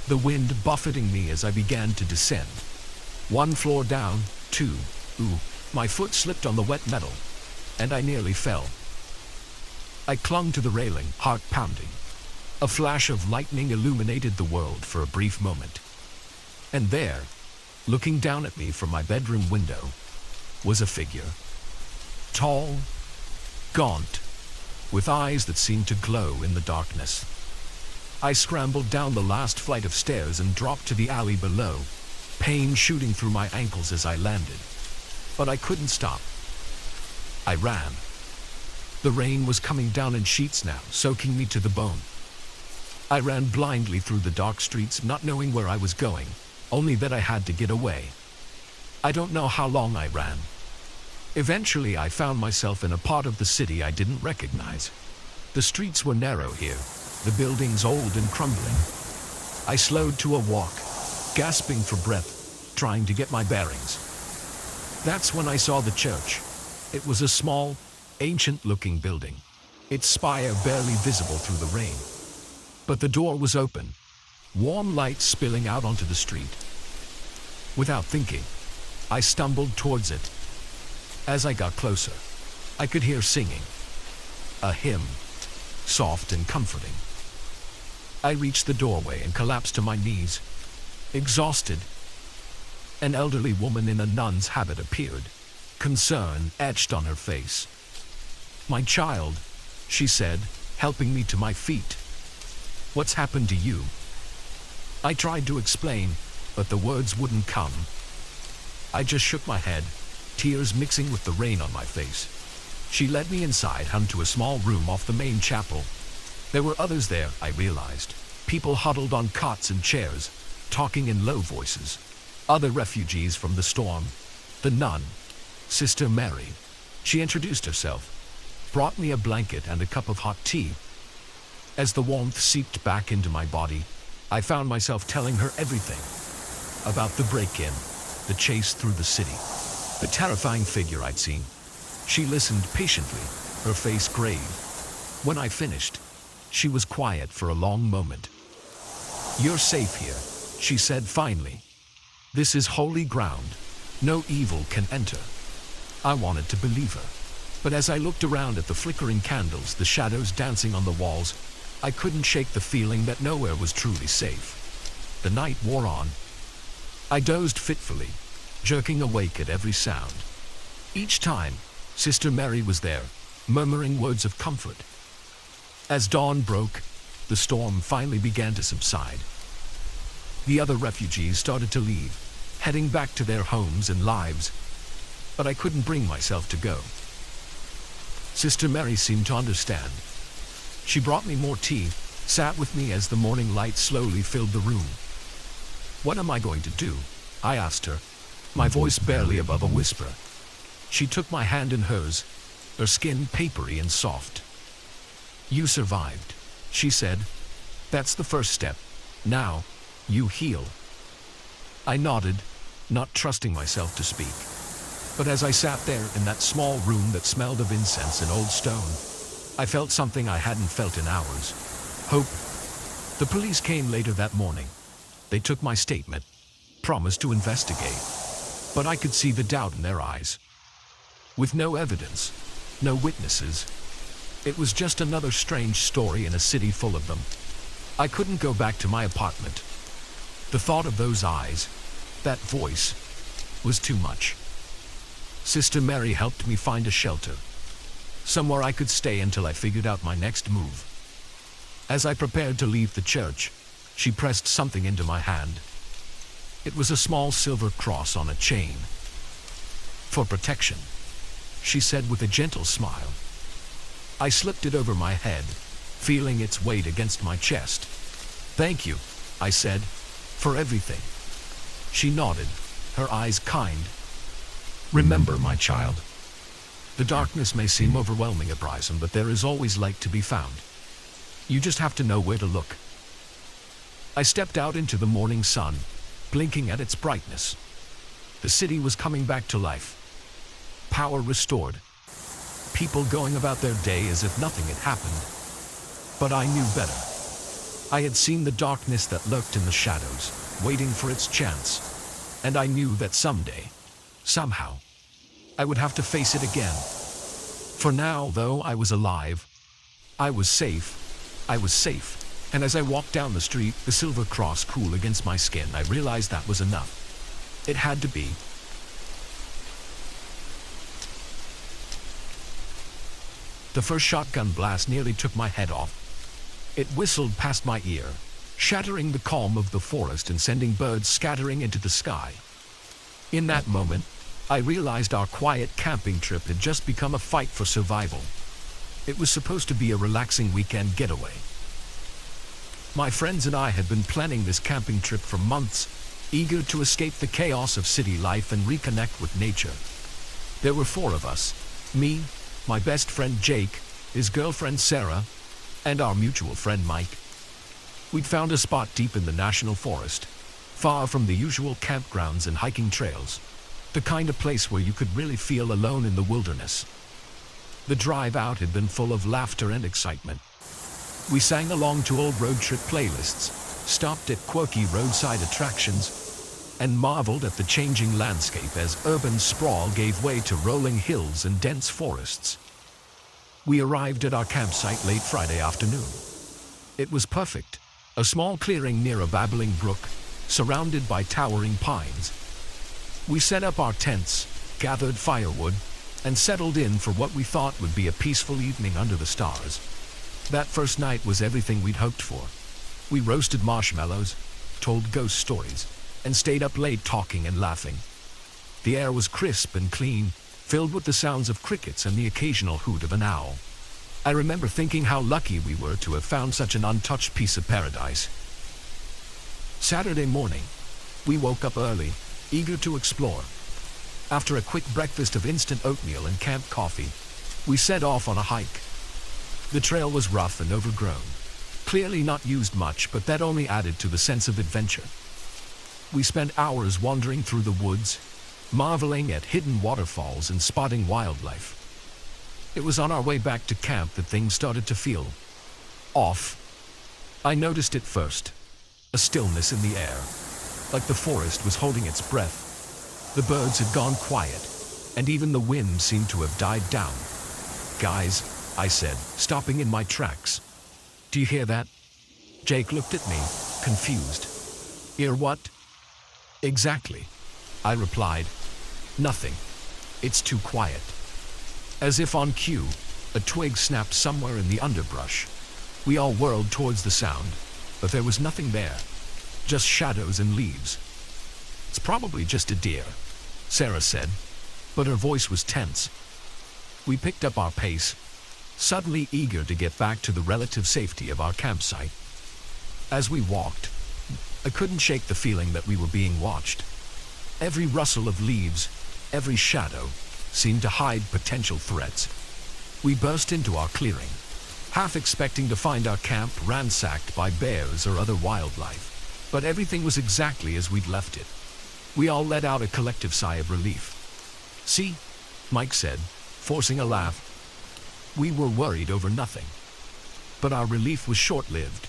the wind buffeting me as I began to descend. One floor down, two. Ooh, my foot slipped on the wet metal, and I nearly fell. I clung to the railing, heart pounding. A flash of lightning illuminated the world for a brief moment. And there, looking down at me from my bedroom window, was a figure. Tall, gaunt, with eyes that seemed to glow in the darkness. I scrambled down the last flight of stairs and dropped to the alley below, pain shooting through my ankles as I landed. But I couldn't stop. I ran. The rain was coming down in sheets now, soaking me to the bone. I ran blindly through the dark streets, not knowing where I was going, only that I had to get away. I don't know how long I ran. Eventually, I found myself in a part of the city I didn't recognize. The streets were narrow here, the buildings old and crumbling. I slowed to a walk, gasping for breath, trying to get my bearings. That's when I saw the church. It was a small, ancient-looking building, its spire barely visible through the rain. But the door was open, warm light spilling out onto the street. Without thinking, I stumbled towards it. As I got closer, I could hear singing. A hymn, soft and comforting. I reached the doorway and collapsed to my knees, exhausted. An elderly woman in a nun's habit appeared, concern etched on her face. "My child," she said, helping me to my feet. "What's happened to you?" I tried to explain, but the words wouldn't come. I just shook my head, tears mixing with the rain on my face. She led me inside and to a small room off the main chapel. There were others there, I realized. People huddled on cots and chairs, talking in low voices. Other refugees from the storm. The nun, Sister Mary. She introduced herself, brought me a blanket and a cup of hot tea. As the warmth seeped back into my body, I found myself telling her everything. About the break-in, the chase through the city, the terrifying figure I'd seen. She listened patiently, her face grave. When I finished, she was quiet for a long moment. "You're safe here," she said finally. "This is holy ground. No evil can enter." I wanted to believe her. But as I looked around at the flickering candles, the shadows dancing on the walls, I couldn't shake the feeling that nowhere was truly safe. The night wore on. I dozed fitfully, jerking awake at every sound. Each time, Sister Mary was there, murmuring words of comfort. As dawn broke, the storm finally began to subside. The other refugees started to leave, heading back to their homes and lives, but I couldn't bring myself to go. Sister Mary seemed to understand. She brought me more tea, sat with me as the morning light slowly filled the room. "What am I going to do?" I asked her, my voice barely above a whisper. She took my hand in hers, her skin papery and soft. "You survived," she said. "That's the first step. Now, you heal." I nodded, not trusting myself to speak. But as I sat there in that small room that smelled of incense and old stone, I felt something I hadn't felt in hours. Hope. The police came later that morning. They took my statement, promised to investigate, but I could see the doubt in their eyes. With no evidence, no witnesses, it was just another strange story in a city full of them. I couldn't go back to my apartment. The thought of those eyes, that voice, was too much. Sister Mary helped me find a shelter, somewhere I could stay until I figured out my next move. As I prepared to leave the church, she pressed something into my hand. It was a small silver cross on a chain. "For protection," she said with a gentle smile. I slipped it over my head, feeling its weight against my chest. "Thank you," I said, "for everything." She nodded, her eyes kind. "Remember, my child, the darkness may seem overwhelming at Bryson, but there is always light to be found. You just have to know where to look." I stepped out into the morning sun, blinking at its brightness. The city was coming back to life. Power restored. People going about their day as if nothing had happened. But I knew better. I had seen the darkness that lurked in the shadows, waiting for its chance. And I knew that someday, somehow, I would have to face it again. For now, though I was alive, I was safe. I was safe. And as I walked down the street, the silver cross cool against my skin, I realized that was enough. It had to be. The first shotgun blast nearly took my head off. It whistled past my ear, shattering the calm of the forest and sending birds scattering into the sky. In that moment, I realized our quiet camping trip had just become a fight for survival. It was supposed to be a relaxing weekend getaway. My friends and I had been planning this camping trip for months, eager to escape the chaos of city life and reconnect with nature. There were 4 of us: me, my best friend Jake, his girlfriend Sarah, and our mutual friend Mike. We'd found a spot deep in the national forest, far from the usual campgrounds and hiking trails, the kind of place where you could really feel alone in the wilderness. The drive out had been full of laughter and excitement. We sang along to old road trip playlists, stopped at quirky roadside attractions, and marveled at the changing landscape as urban sprawl gave way to rolling hills and dense forests. We arrived at our campsite late Friday afternoon. It was perfect, a small clearing near a babbling brook, surrounded by towering pines. We set up our tents, gathered firewood, and settled in for what we thought would be a peaceful evening under the stars. That first night was everything we'd hoped for. We roasted marshmallows, told ghost stories, and stayed up late talking and laughing. The air was crisp and clean, filled with the sounds of crickets and the occasional hoot of an owl. I remember thinking how lucky we were to have found such an untouched piece of paradise. Saturday morning, we woke up early, eager to explore. After a quick breakfast of instant oatmeal and camp coffee, we set off on a hike. The trail was rough and overgrown, clearly not used much, but that only added to the sense of adventure. We spent hours wandering through the woods, marveling at hidden waterfalls and spotting wildlife. It was on our way back to camp that things started to feel off. I noticed it first, a stillness in the air, like the forest was holding its breath. The birds had gone quiet, and even the wind seemed to have died down. "Guys," I said, stopping in my tracks. "Do you hear that?" Jake looked at me, confused. "Hear what?" "Exactly," I replied. "Nothing. It's too quiet." As if on cue, a twig snapped somewhere in the underbrush. We all whirled towards the sound, but there was nothing there. Just shadows and leaves. It's probably just a deer, Sarah said, but her voice was tense. We picked up our pace, suddenly eager to get back to the relative safety of our campsite. As we walked, I couldn't shake the feeling that we were being watched. Every rustle of leaves, every shadow, seemed to hide potential threats. We burst into our clearing, half expecting to find our camp ransacked by bears or other wildlife, but everything was exactly as we'd left it. We all let out a collective sigh of relief. "See," Mike said, forcing a laugh. We were worried over nothing, but our relief was short-lived.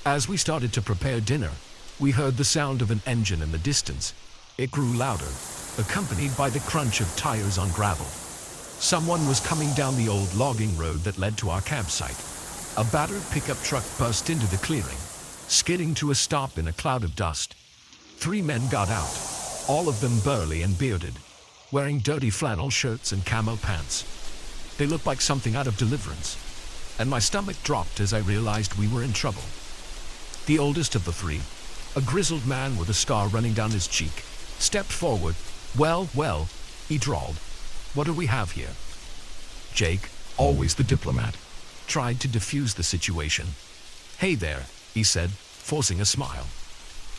As we started to prepare dinner, we heard the sound of an engine in the distance. It grew louder, accompanied by the crunch of tires on gravel. Someone was coming down the old logging road that led to our campsite. A battered pickup truck burst into the clearing, skidding to a stop in a cloud of dust. 3 men got out, all of them burly and bearded, wearing dirty flannel shirts and camo pants. They looked like something out of Deliverance, and my stomach dropped as I realized we were in trouble. The oldest of the 3, a grizzled man with a scar running down his cheek, stepped forward. Well, he drawled. "What do we have here?" Jake, always the diplomat, tried to defuse the situation. "Hey there," he said, forcing a smile.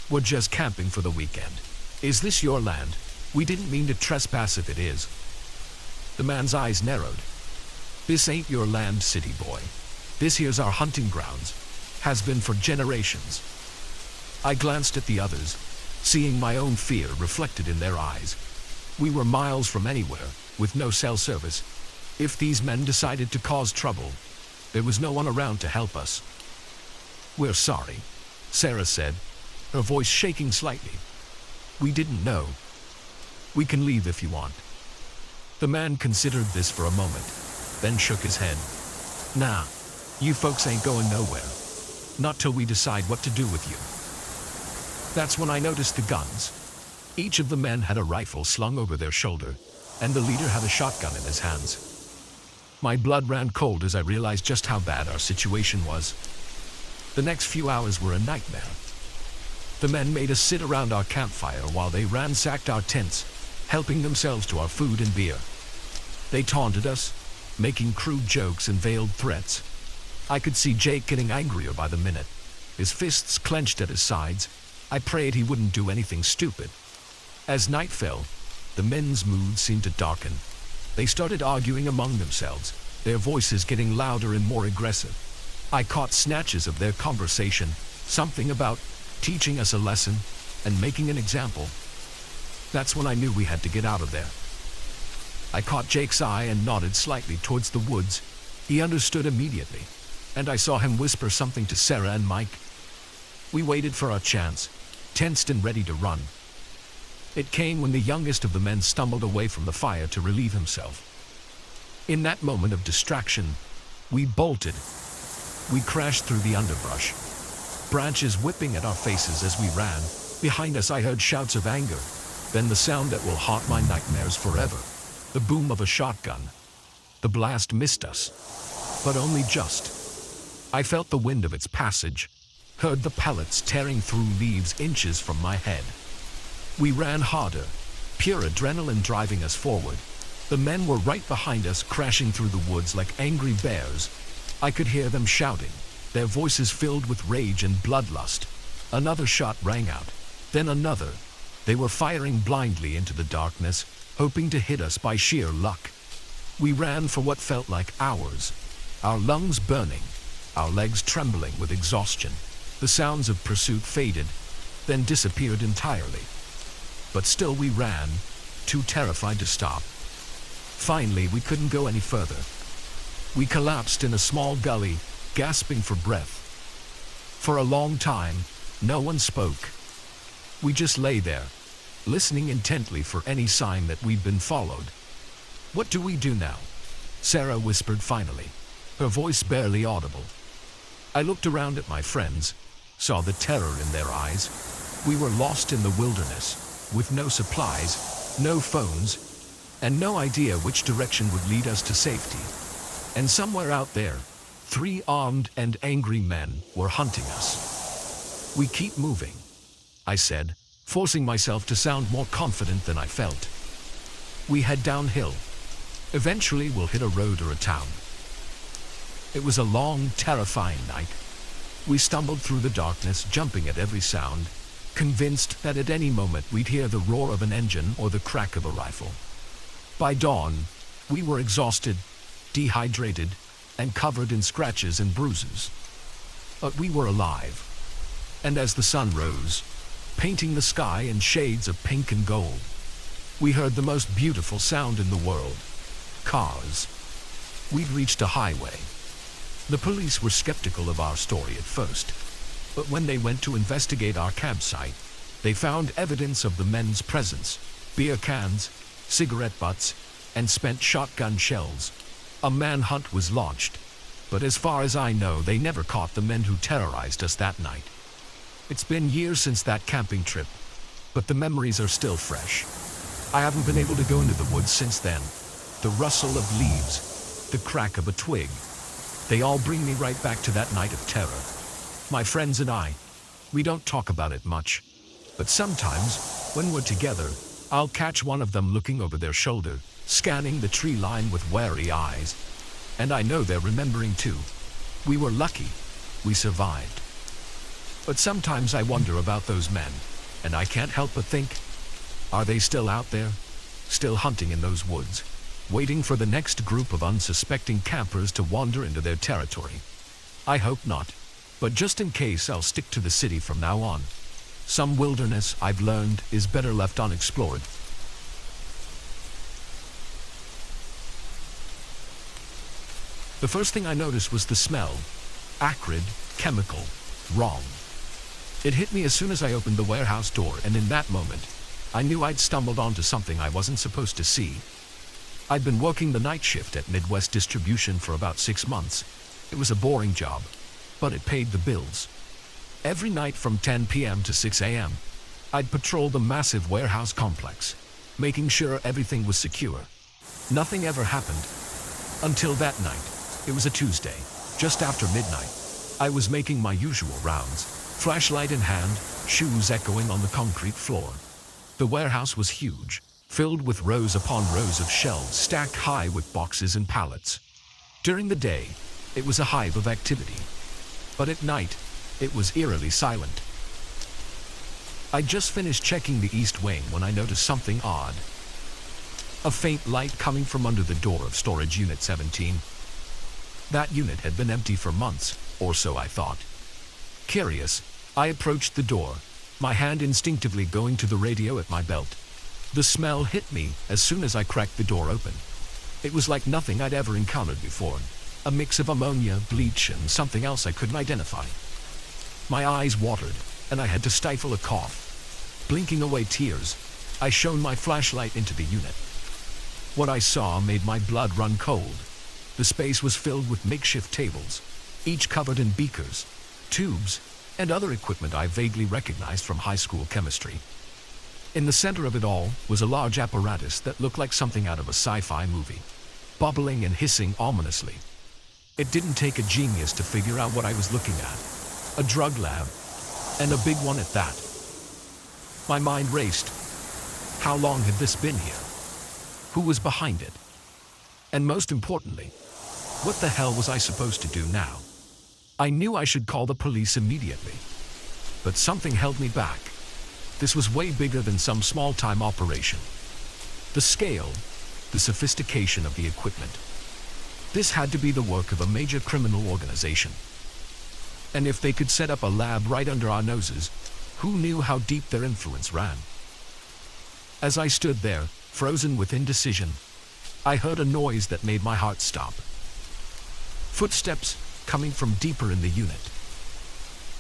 "We're just camping for the weekend. Is this your land? We didn't mean to trespass if it is." The man's eyes narrowed. "This ain't your land, city boy. This here's our hunting grounds. Has been for generations." I glanced at the others, seeing my own fear reflected in their eyes. We were miles from anywhere, with no cell service. If these men decided to cause trouble, there was no one around to help us. "We're sorry," Sarah said, her voice shaking slightly. "We didn't know. We can leave if you want." The man considered this for a moment, then shook his head. "Nah, you folks ain't going nowhere. Not till we decide what to do with you." That's when I noticed the guns. Each of the men had a rifle slung over their shoulder, and the leader had a shotgun in his hands. My blood ran cold as I realized just how bad our situation was. The next few hours were a nightmare. The men made us sit around our campfire while they ransacked our tents, helping themselves to our food and beer. They taunted us, making crude jokes and veiled threats. I could see Jake getting angrier by the minute, his fists clenched at his sides. I prayed he wouldn't do anything stupid. As night fell, the men's mood seemed to darken. They started arguing among themselves, their voices getting louder and more aggressive. I caught snatches of their conversation, something about teaching us a lesson and making an example. That's when I knew we had to get out of there. I caught Jake's eye and nodded slightly towards the woods. He understood immediately, and I saw him whisper something to Sarah and Mike. We waited for our chance, tensed and ready to run. It came when the youngest of the men stumbled away from the fire to relieve himself. In that moment of distraction, we bolted. We crashed through the underbrush, branches whipping at our faces as we ran. Behind us I heard shouts of anger, then the sound that will haunt my nightmares forever, the boom of a shotgun. The blast missed us, but only just. I felt the wind of its passage, heard the pellets tearing through leaves inches from my head. We ran harder, pure adrenaline driving us forward. The men were right behind us, crashing through the woods like angry bears. I could hear them shouting, their voices filled with rage and bloodlust. Another shot rang out, then another. They were firing blindly into the darkness, hoping to hit us by sheer luck. We ran for what felt like hours, our lungs burning, our legs trembling with exhaustion. The sounds of pursuit faded, then disappeared entirely. But still we ran, too terrified to stop. Finally, we couldn't go any further. We collapsed in a small gully, gasping for breath. For a long time, no one spoke. We just lay there, listening intently for any sign that we'd been followed. "What do we do now?" Sarah whispered finally, her voice barely audible. I looked around at my friends, saw the terror in their eyes. We were lost in the wilderness, with no supplies, no phones, and no idea which direction would lead us to safety. And somewhere out there, 3 armed and angry men were hunting us. We keep moving, I said, forcing myself to sound more confident than I felt. We head downhill. Eventually we'll hit a road or a town. It was a long, terrifying night. We stumbled through the darkness, jumping at every sound, convinced that at any moment we'd hear the roar of an engine or the crack of a rifle. By dawn, we were exhausted, dehydrated, and covered in scratches and bruises. But we were alive. And as the sun rose, painting the sky in shades of pink and gold, we heard the most beautiful sound in the world: cars. We'd reached a highway. The police were skeptical of our story at first, but when they went to investigate our campsite, they found evidence of the men's presence: beer cans, cigarette butts, and spent shotgun shells. A manhunt was launched, but as far as I know, they never caught the men who terrorized us that night. It's been years since that camping trip, but the memories are still fresh. I haven't been able to go into the woods since then. The rustle of leaves, the crack of a twig, they all bring me right back to that night of terror. My friends and I, we don't talk about it much, but sometimes, when we're together, I'll catch one of them looking over their shoulder, scanning the tree line with wary eyes. And I know they're remembering too. We were lucky. We survived. But sometimes I wonder about those men, and I can't help but think, are they still out there? Still hunting in those woods, waiting for the next group of unsuspecting campers to wander into their territory? I hope not, but just in case, I'll stick to the city from now on. Some wilderness, I've learned, is better left unexplored. The first thing I noticed was the smell. Acrid, chemical, wrong. It hit me as soon as I opened the warehouse door, and in that moment, I knew I'd stumbled onto something I wasn't supposed to see. I'd been working the night shift at Midwest Distribution for about 6 months. It was a boring job, but it paid the bills. Every night from 10 p.m. to 6 a.m., I'd patrol the massive warehouse complex, making sure everything was secure. Nothing ever happened. Until that night. It was a Tuesday, just after midnight. I was making my usual rounds, flashlight in hand, shoes echoing on the concrete floor. The warehouse was huge, filled with rows upon rows of shelves stacked high with boxes and pallets. During the day, it was a hive of activity. But at night, it was eerily silent. I'd just finished checking the east wing when I noticed something odd. A faint light coming from under the door of Storage Unit 17. That unit had been empty for months, or so I thought. Curious, I approached the door, my hand instinctively going to the radio at my belt. The smell hit me as soon as I cracked the door open. It was like nothing I'd ever encountered before. A mix of ammonia, bleach, and something else I couldn't identify. My eyes watered, and I had to stifle a cough. Blinking away tears, I shone my flashlight into the unit. What I saw made my blood run cold. The space was filled with makeshift tables, each covered in beakers, tubes, and other equipment I vaguely recognized from high school chemistry. In the center of it all was a large apparatus that looked like something out of a sci-fi movie, bubbling and hissing ominously. It didn't take a genius to figure out what I was looking at. A drug lab, and a big one at that. My mind raced. How long had this been here? Who was behind it? And most importantly, what the hell was I supposed to do now? I knew I should call the police immediately, but something held me back. This was way bigger than some small-time operation. The scale, the sophistication of the equipment. This had to be the work of a major criminal organization. And if they could set up a lab right under our noses, who knew how deep their influence ran? As I stood there, frozen with indecision, I heard a noise that made my heart stop. Footsteps coming from deeper in the unit.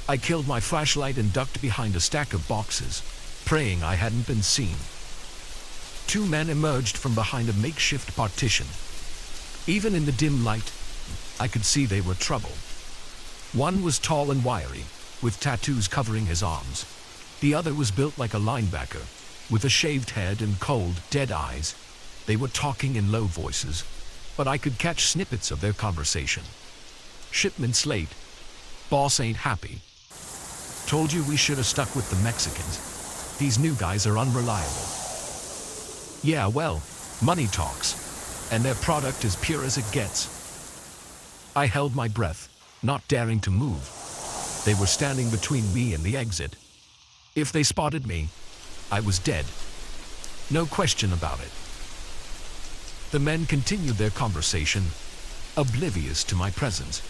I killed my flashlight and ducked behind a stack of boxes, praying I hadn't been seen. 2 men emerged from behind a makeshift partition. Even in the dim light, I could see they were trouble. One was tall and wiry, with tattoos covering his arms. The other was built like a linebacker, with a shaved head and cold, dead eyes. They were talking in low voices, but I could catch snippets of their conversation. Shipment's late. Boss ain't happy. Told you we should have stuck with the Mexicans. These new guys are unreliable. Yeah, well, money talks, and their product is pure as it gets. I held my breath, not daring to move. They were standing between me and the exit. If they spotted me, I was dead. No question about it. The men continued their conversation, oblivious to my presence.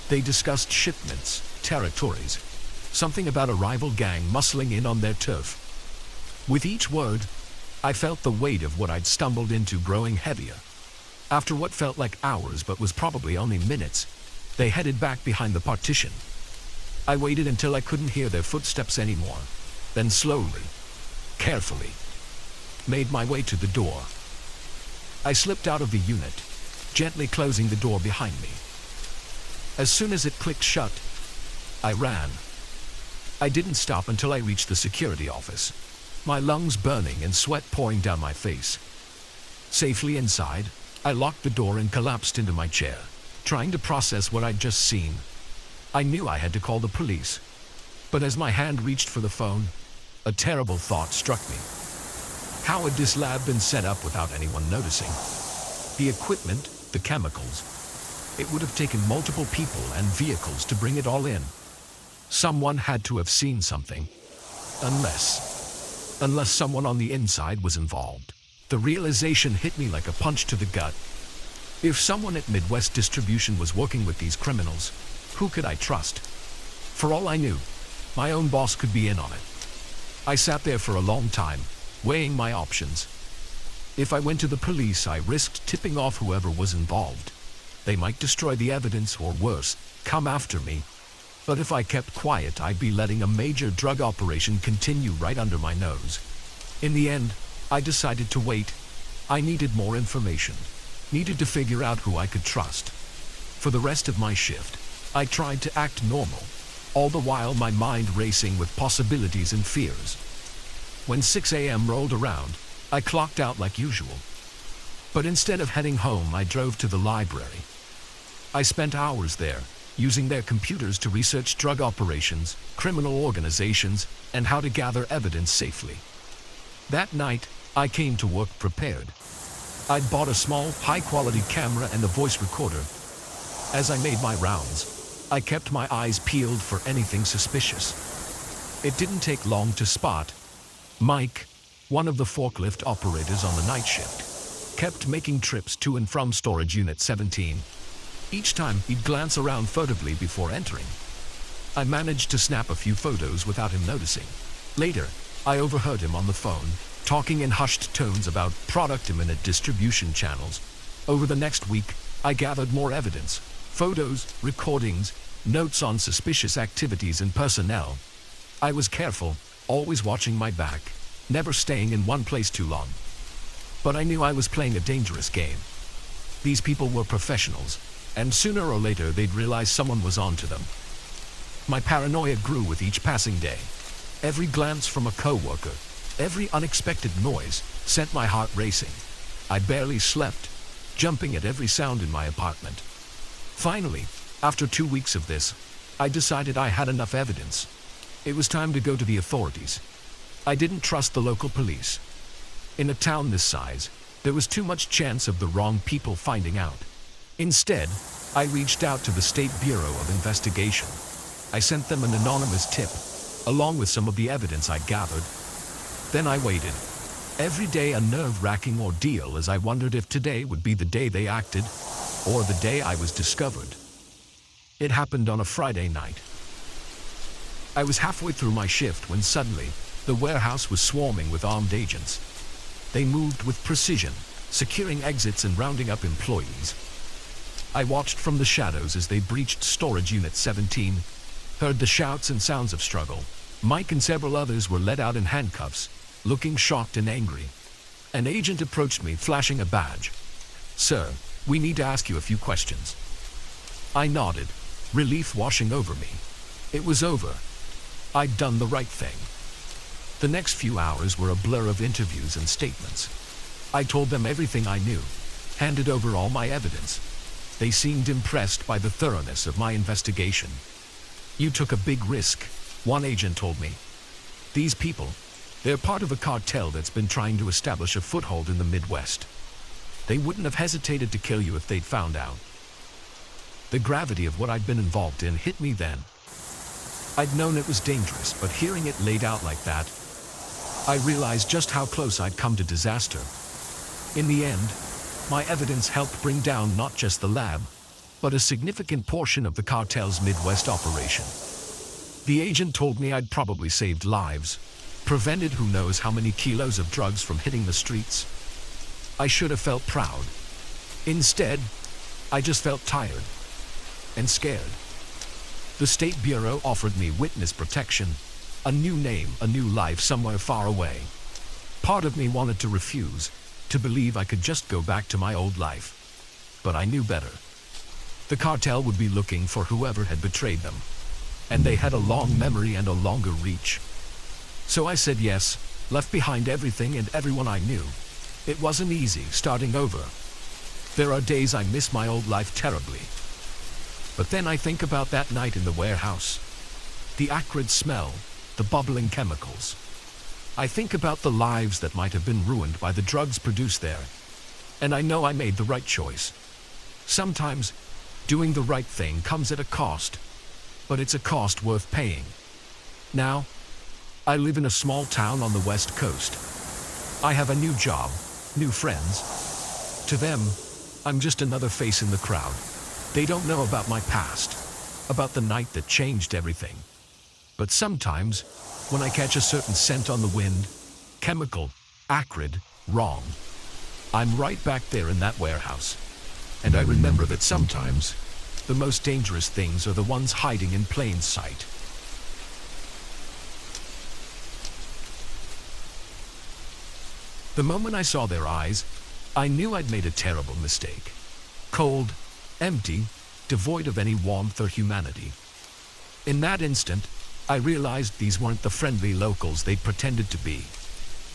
They discussed shipments, territories, something about a rival gang muscling in on their turf. With each word, I felt the weight of what I'd stumbled into growing heavier. After what felt like hours but was probably only minutes, they headed back behind the partition. I waited until I couldn't hear their footsteps anymore, then slowly, carefully, made my way to the door. I slipped out of the unit, gently closing the door behind me. As soon as it clicked shut, I ran. I didn't stop until I reached the security office, my lungs burning and sweat pouring down my face. Safely inside, I locked the door and collapsed into my chair, trying to process what I'd just seen. I knew I had to call the police, but as my hand reached for the phone, a terrible thought struck me. How had this lab been set up without anyone noticing? The equipment, the chemicals. It would have taken multiple people and vehicles to bring it all in. Someone had to have seen something. Unless someone on the inside was involved. The realization hit me like a punch to the gut. If someone at Midwest Distribution was working with these criminals, who could I trust? For all I knew, my own boss could be in on it. I sat there for a long time, weighing my options. If I went to the police, I risked tipping off whoever was involved. They might destroy the evidence or worse, come after me. But if I kept quiet, I'd be letting a major drug operation continue right under my nose. In the end, I decided to wait. I needed more information. Needed to figure out who I could trust. For the rest of my shift, I tried to act normal, all the while my mind racing with possibilities and fears. When 6 a.m. rolled around, I clocked out like usual. But instead of heading home, I drove to the library. I spent hours there, using their computers to research drug operations, criminal organizations, and how to gather evidence safely. That night, I came to work prepared. I'd bought a small, high-quality camera and a voice recorder. As I made my rounds, I kept my eyes peeled for anything suspicious. It didn't take long to spot. Mike, one of the forklift operators on the night shift, kept making trips to and from storage unit 17. Each time, he'd glance around furtively before entering. I managed to snap a few photos without him noticing. Later, I overheard him on the phone, talking in hushed tones about product imminent distribution channels. Over the next week, I gathered more evidence, photos, recordings, notes on suspicious activities and personnel. I was careful, always watching my back, never staying in one place too long. But I knew I was playing a dangerous game. These people were professionals, and sooner or later they'd realize someone was onto them. My paranoia grew with each passing day. Every glance from a coworker, every unexpected noise sent my heart racing. I barely slept, jumping at every sound in my apartment. Finally, after 2 weeks of this, I decided I had enough evidence. It was time to go to the authorities. I didn't trust the local police. In a town this size, there was too much chance of the wrong people finding out. Instead, I reached out to the State Bureau of Investigation. I sent them an anonymous tip, along with some of the evidence I'd gathered. Then I waited. Every day a nerve-wracking ordeal as I wondered if today would be the day they acted, or the day I was discovered. It happened on a Friday night. I was halfway through my shift when suddenly, the warehouse was swarming with armed agents. They moved with precision, securing exits and rounding up employees. I watched from the shadows as they breached storage unit 17, heard the shouts and sounds of struggle. Mike and several others were led out in handcuffs, looking shocked and angry. An agent approached me, flashing a badge. "Sir, we need to ask you a few questions." I nodded, relief washing over me. It was over. I'd done the right thing. The next few hours were a blur of interviews and statements. I told them everything I knew, handed over all my evidence. They seemed impressed by the thoroughness of my investigation. "You took a big risk," One agent told me. These people, they're part of a cartel that's been trying to establish a foothold in the Midwest. They wouldn't have hesitated to kill you if they'd found out. The gravity of what I'd been involved in hit me then. I'd known it was dangerous, but hearing it laid out like that, I realized just how close I'd come to disaster. In the end, my evidence helped bring down not just the lab, but a significant portion of the cartel's Midwest operation. The agent told me I'd probably saved lives, prevented who knows how many kilos of drugs from hitting the streets. I should have felt proud. Instead, I just felt tired and scared. The State Bureau offered me witness protection, a new name, a new life somewhere far away. Part of me wanted to refuse, to believe I could just go back to my old life. But I knew better. The cartel would be looking for whoever had betrayed them, and they had a long memory and a longer reach. So I said yes, left behind everything and everyone I knew. It wasn't easy starting over. There are days I miss my old life terribly. But then I think about that night in the warehouse. The acrid smell, the bubbling chemicals. I think about the lives that might have been ruined by the drugs produced there. And I know I made the right choice. Sometimes, doing the right thing comes at a cost, but it's a cost worth paying. Now, I live in a small town on the West Coast. I have a new job, new friends. To them, I'm just another face in the crowd. They don't know about my past, about the night that changed everything. But sometimes, when I catch a certain scent on the wind, chemical, acrid, wrong, I'm right back there in that warehouse. And I remember that sometimes, the most dangerous things are the ones hiding in plain sight. The moment I saw their eyes, I knew I'd made a terrible mistake. Cold, empty, devoid of any warmth or humanity. In that instant, I realized these weren't the friendly locals they'd pretended to be.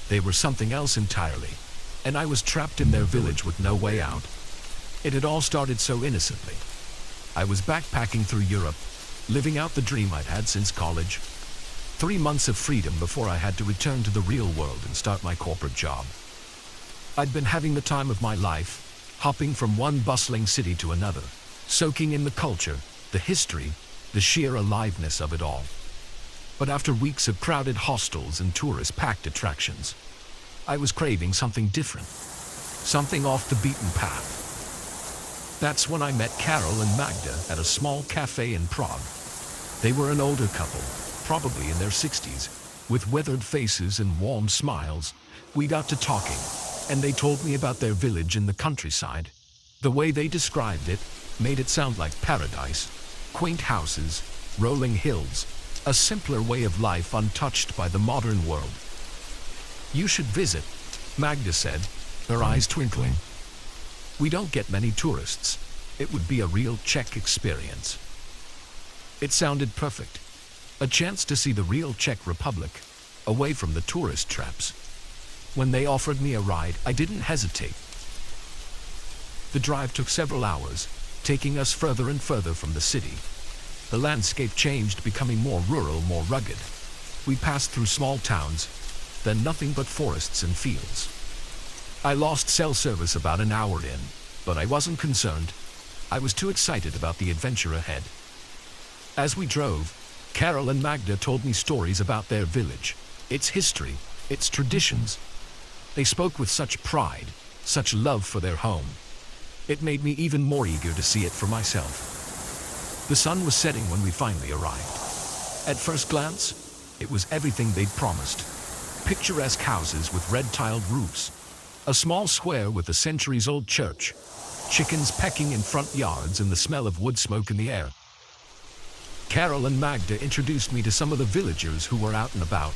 They were something else entirely, and I was trapped in their village with no way out. It had all started so innocently. I was backpacking through Europe, living out the dream I'd had since college. 3 months of freedom before I had to return to the real world and start my corporate job. I'd been having the time of my life, hopping from one bustling city to another, soaking in the culture, the history, the sheer aliveness of it all. But after weeks of crowded hostels and tourist-packed attractions, I was craving something different, something off the beaten path. That's when I met Carol and Magda at a small cafe in Prague. They were an older couple, probably in their 60s, with weathered faces and warm smiles. We got to talking, and they told me about their village in the countryside. The way they described it made it sound like paradise. Quaint houses, rolling hills, a simpler way of life untouched by the modern world. You should visit, Magda said, her eyes twinkling. We don't get many tourists. It would be a real Czech experience. It sounded perfect. A chance to see the real Czech Republic, away from the tourist traps. When they offered me a ride, I didn't hesitate. The drive took several hours, taking us further and further from the city. The landscape changed, becoming more rural, more rugged. We passed through small towns, then nothing but forests and fields. I lost cell service about an hour in, but I wasn't concerned. I was too excited about the adventure ahead. As we drove, Carol and Magda told me stories about their village, its history, its traditions. They spoke with such pride, such love for their home. It made me even more eager to see it for myself. The sun was setting when we finally arrived. At first glance, it was everything they'd promised. Picturesque houses with red-tiled roofs, a small square with a centuries-old church, chickens pecking in front yards and the smell of wood smoke in the air. Carol and Magda introduced me to some of the villagers who were out and about.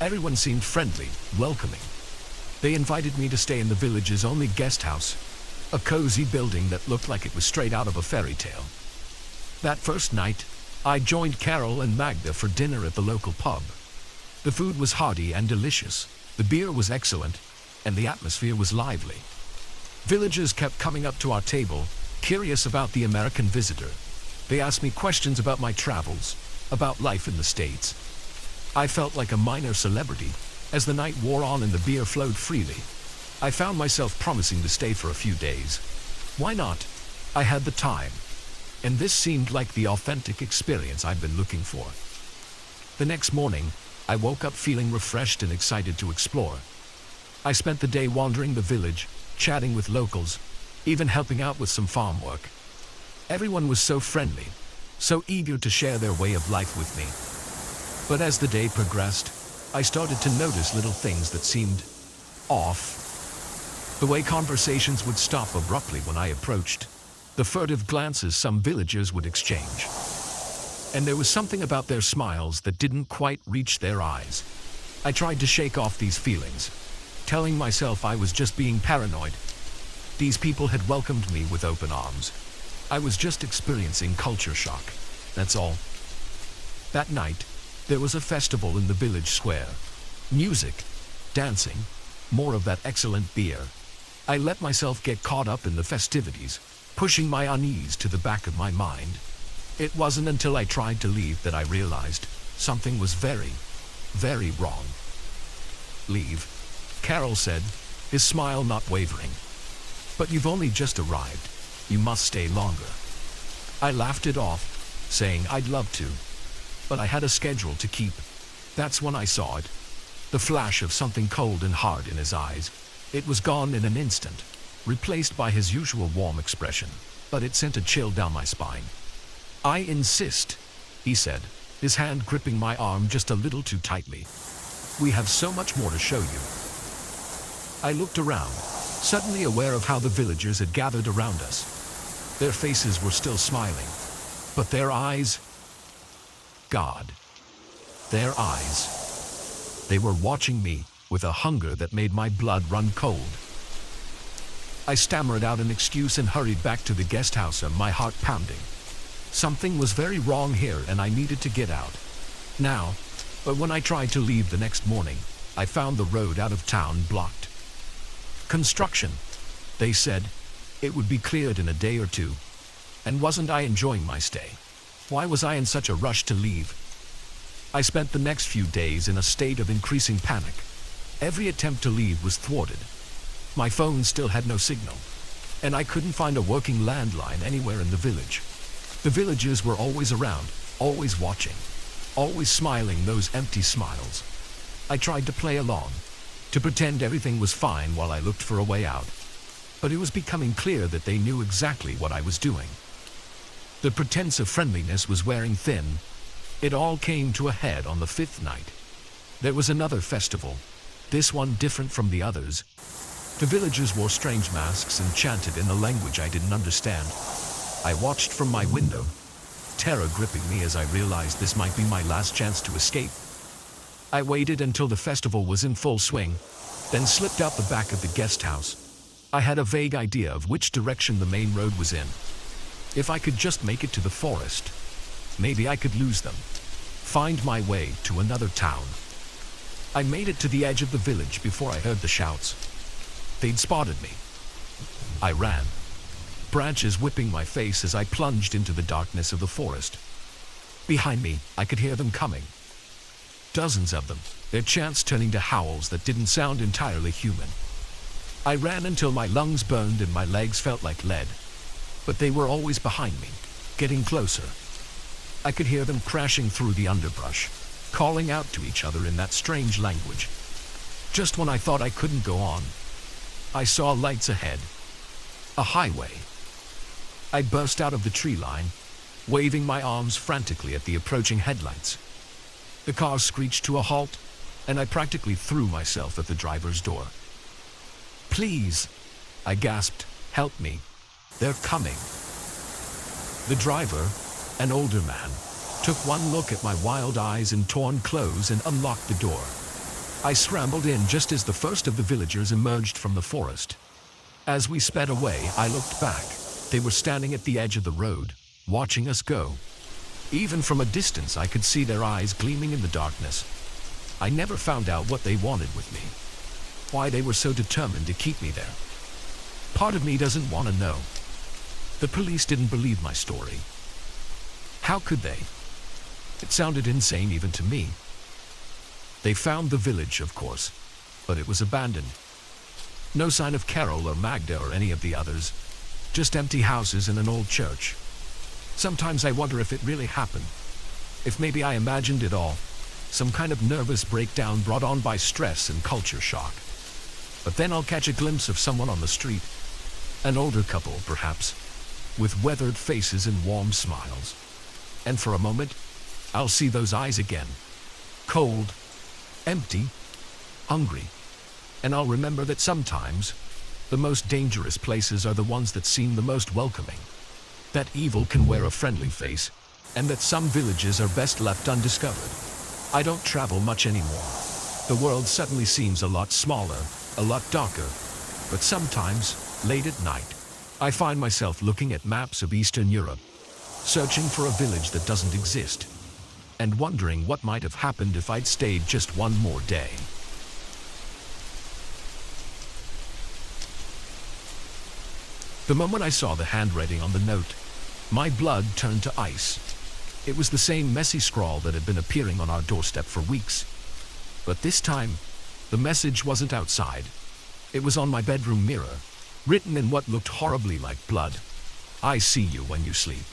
Everyone seemed friendly, welcoming. They invited me to stay in the village's only guest house, a cozy building that looked like it was straight out of a fairy tale. That first night, I joined Carol and Magda for dinner at the local pub. The food was hearty and delicious, the beer was excellent, and the atmosphere was lively. Villagers kept coming up to our table, curious about the American visitor. They asked me questions about my travels, about life in the States. I felt like a minor celebrity. As the night wore on and the beer flowed freely, I found myself promising to stay for a few days. Why not? I had the time. And this seemed like the authentic experience I'd been looking for. The next morning, I woke up feeling refreshed and excited to explore. I spent the day wandering the village, chatting with locals, even helping out with some farm work. Everyone was so friendly, so eager to share their way of life with me. But as the day progressed, I started to notice little things that seemed off. The way conversations would stop abruptly when I approached, the furtive glances some villagers would exchange. And there was something about their smiles that didn't quite reach their eyes. I tried to shake off these feelings, telling myself I was just being paranoid. These people had welcomed me with open arms. I was just experiencing culture shock, that's all. That night, there was a festival in the village square. Music, dancing, more of that excellent beer. I let myself get caught up in the festivities, pushing my unease to the back of my mind. It wasn't until I tried to leave that I realized something was very, very wrong. Leave, Carol said, his smile not wavering. But you've only just arrived. You must stay longer. I laughed it off, saying I'd love to, but I had a schedule to keep. That's when I saw it. The flash of something cold and hard in his eyes. It was gone in an instant, replaced by his usual warm expression, but it sent a chill down my spine. I insist, he said, his hand gripping my arm just a little too tightly. We have so much more to show you. I looked around, suddenly aware of how the villagers had gathered around us. Their faces were still smiling, but their eyes... God. Their eyes. They were watching me with a hunger that made my blood run cold. I stammered out an excuse and hurried back to the guest house, my heart pounding. Something was very wrong here and I needed to get out. Now, but when I tried to leave the next morning, I found the road out of town blocked. Construction, they said. It would be cleared in a day or two. And wasn't I enjoying my stay? Why was I in such a rush to leave? I spent the next few days in a state of increasing panic. Every attempt to leave was thwarted. My phone still had no signal, and I couldn't find a working landline anywhere in the village. The villagers were always around, always watching, always smiling those empty smiles. I tried to play along, to pretend everything was fine while I looked for a way out. But it was becoming clear that they knew exactly what I was doing. The pretense of friendliness was wearing thin. It all came to a head on the 5th night. There was another festival, this one different from the others. The villagers wore strange masks and chanted in a language I didn't understand. I watched from my window, terror gripping me as I realized this might be my last chance to escape. I waited until the festival was in full swing, then slipped out the back of the guest house. I had a vague idea of which direction the main road was in. If I could just make it to the forest, maybe I could lose them, find my way to another town. I made it to the edge of the village before I heard the shouts. They'd spotted me. I ran, branches whipping my face as I plunged into the darkness of the forest. Behind me, I could hear them coming. Dozens of them, their chants turning to howls that didn't sound entirely human. I ran until my lungs burned and my legs felt like lead. But they were always behind me, getting closer. I could hear them crashing through the underbrush, calling out to each other in that strange language. Just when I thought I couldn't go on, I saw lights ahead. A highway. I burst out of the tree line, waving my arms frantically at the approaching headlights. The car screeched to a halt, and I practically threw myself at the driver's door. Please, I gasped, help me. They're coming. The driver, an older man, took one look at my wild eyes and torn clothes and unlocked the door. I scrambled in just as the first of the villagers emerged from the forest. As we sped away, I looked back. They were standing at the edge of the road, watching us go. Even from a distance, I could see their eyes gleaming in the darkness. I never found out what they wanted with me, why they were so determined to keep me there. Part of me doesn't want to know. The police didn't believe my story. How could they? It sounded insane even to me. They found the village, of course, but it was abandoned. No sign of Carol or Magda or any of the others, just empty houses and an old church. Sometimes I wonder if it really happened, if maybe I imagined it all, some kind of nervous breakdown brought on by stress and culture shock. But then I'll catch a glimpse of someone on the street, an older couple perhaps, with weathered faces and warm smiles. And for a moment, I'll see those eyes again, cold, empty, hungry. And I'll remember that sometimes, the most dangerous places are the ones that seem the most welcoming. That evil can wear a friendly face, and that some villages are best left undiscovered. I don't travel much anymore. The world suddenly seems a lot smaller, a lot darker. But sometimes, late at night, I find myself looking at maps of Eastern Europe, searching for a village that doesn't exist, and wondering what might have happened if I'd stayed just one more day. The moment I saw the handwriting on the note, my blood turned to ice. It was the same messy scrawl that had been appearing on our doorstep for weeks. But this time, the message wasn't outside. It was on my bedroom mirror, written in what looked horribly like blood. I see you when you sleep.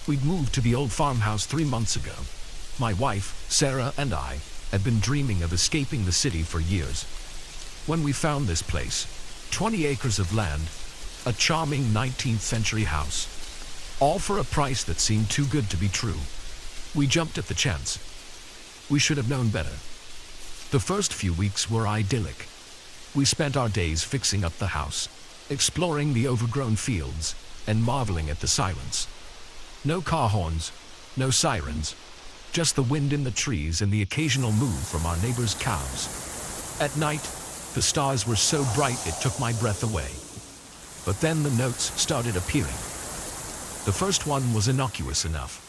We'd moved to the old farmhouse 3 months ago. My wife, Sarah, and I had been dreaming of escaping the city for years. When we found this place, 20 acres of land, a charming 19th century house, all for a price that seemed too good to be true, we jumped at the chance. We should have known better. The first few weeks were idyllic. We spent our days fixing up the house, exploring the overgrown fields, and marveling at the silence. No car horns, no sirens, just the wind in the trees and the occasional moo from our neighbors' cows. At night, the stars were so bright it took my breath away. But then the notes started appearing. The first one was innocuous enough.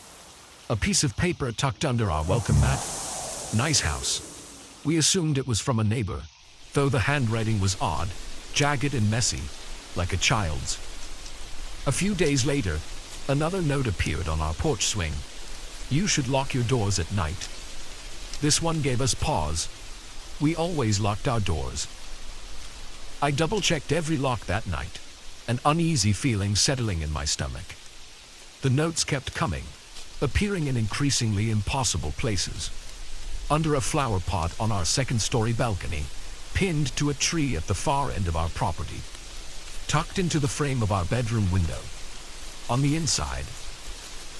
A piece of paper tucked under our welcome mat. Nice house. We assumed it was from a neighbor, though the handwriting was odd, jagged and messy, like a child's. A few days later, another note appeared on our porch swing. You should lock your doors at night. This one gave us pause. We always locked our doors. I double-checked every lock that night, an uneasy feeling settling in my stomach. The notes kept coming, appearing in increasingly impossible places. Under a flower pot on our second-story balcony, pinned to a tree at the far end of our property, tucked into the frame of our bedroom window. On the inside,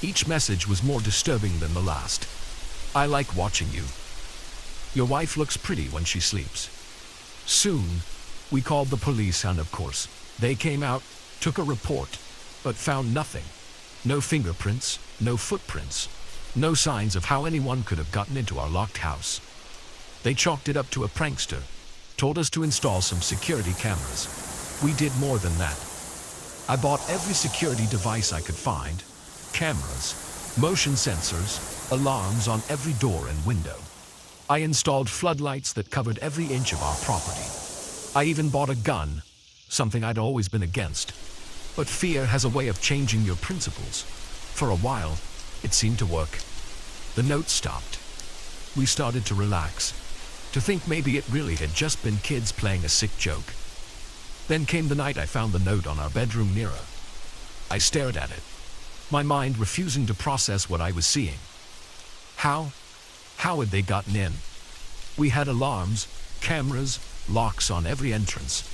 each message was more disturbing than the last. I like watching you. Your wife looks pretty when she sleeps. Soon, we called the police and of course, they came out, took a report, but found nothing. No fingerprints, no footprints, no signs of how anyone could have gotten into our locked house. They chalked it up to a prankster, told us to install some security cameras. We did more than that. I bought every security device I could find, cameras, motion sensors, alarms on every door and window. I installed floodlights that covered every inch of our property. I even bought a gun, something I'd always been against. But fear has a way of changing your principles. For a while, it seemed to work. The note stopped. We started to relax, to think maybe it really had just been kids playing a sick joke. Then came the night I found the note on our bedroom mirror. I stared at it, my mind refusing to process what I was seeing. How had they gotten in? We had alarms, cameras, locks on every entrance.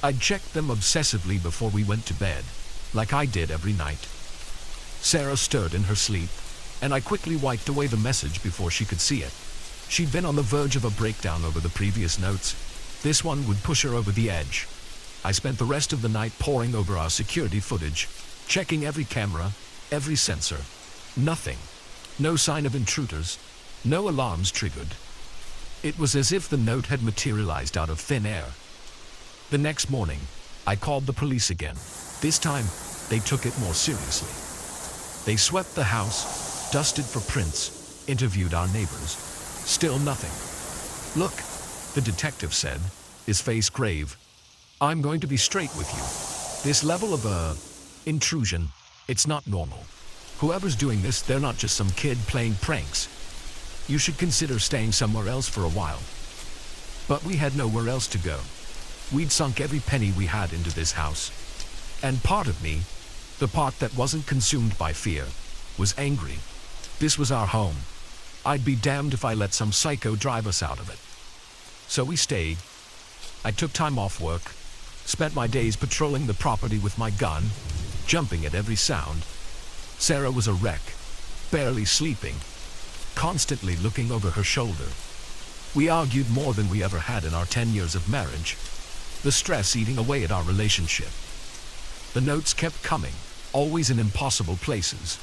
I'd checked them obsessively before we went to bed, like I did every night. Sarah stirred in her sleep, and I quickly wiped away the message before she could see it. She'd been on the verge of a breakdown over the previous notes. This one would push her over the edge. I spent the rest of the night poring over our security footage, checking every camera, every sensor. Nothing. No sign of intruders. No alarms triggered. It was as if the note had materialized out of thin air. The next morning, I called the police again. This time, they took it more seriously. They swept the house, dusted for prints, interviewed our neighbors. Still nothing. Look, the detective said, his face grave. I'm going to be straight with you. This level of, intrusion, it's not normal. Whoever's doing this, they're not just some kid playing pranks. You should consider staying somewhere else for a while. But we had nowhere else to go. We'd sunk every penny we had into this house. And part of me, the part that wasn't consumed by fear, was angry. This was our home. I'd be damned if I let some psycho drive us out of it. So we stayed. I took time off work, spent my days patrolling the property with my gun, jumping at every sound. Sarah was a wreck, barely sleeping, constantly looking over her shoulder. We argued more than we ever had in our 10 years of marriage, the stress eating away at our relationship. The notes kept coming, always in impossible places.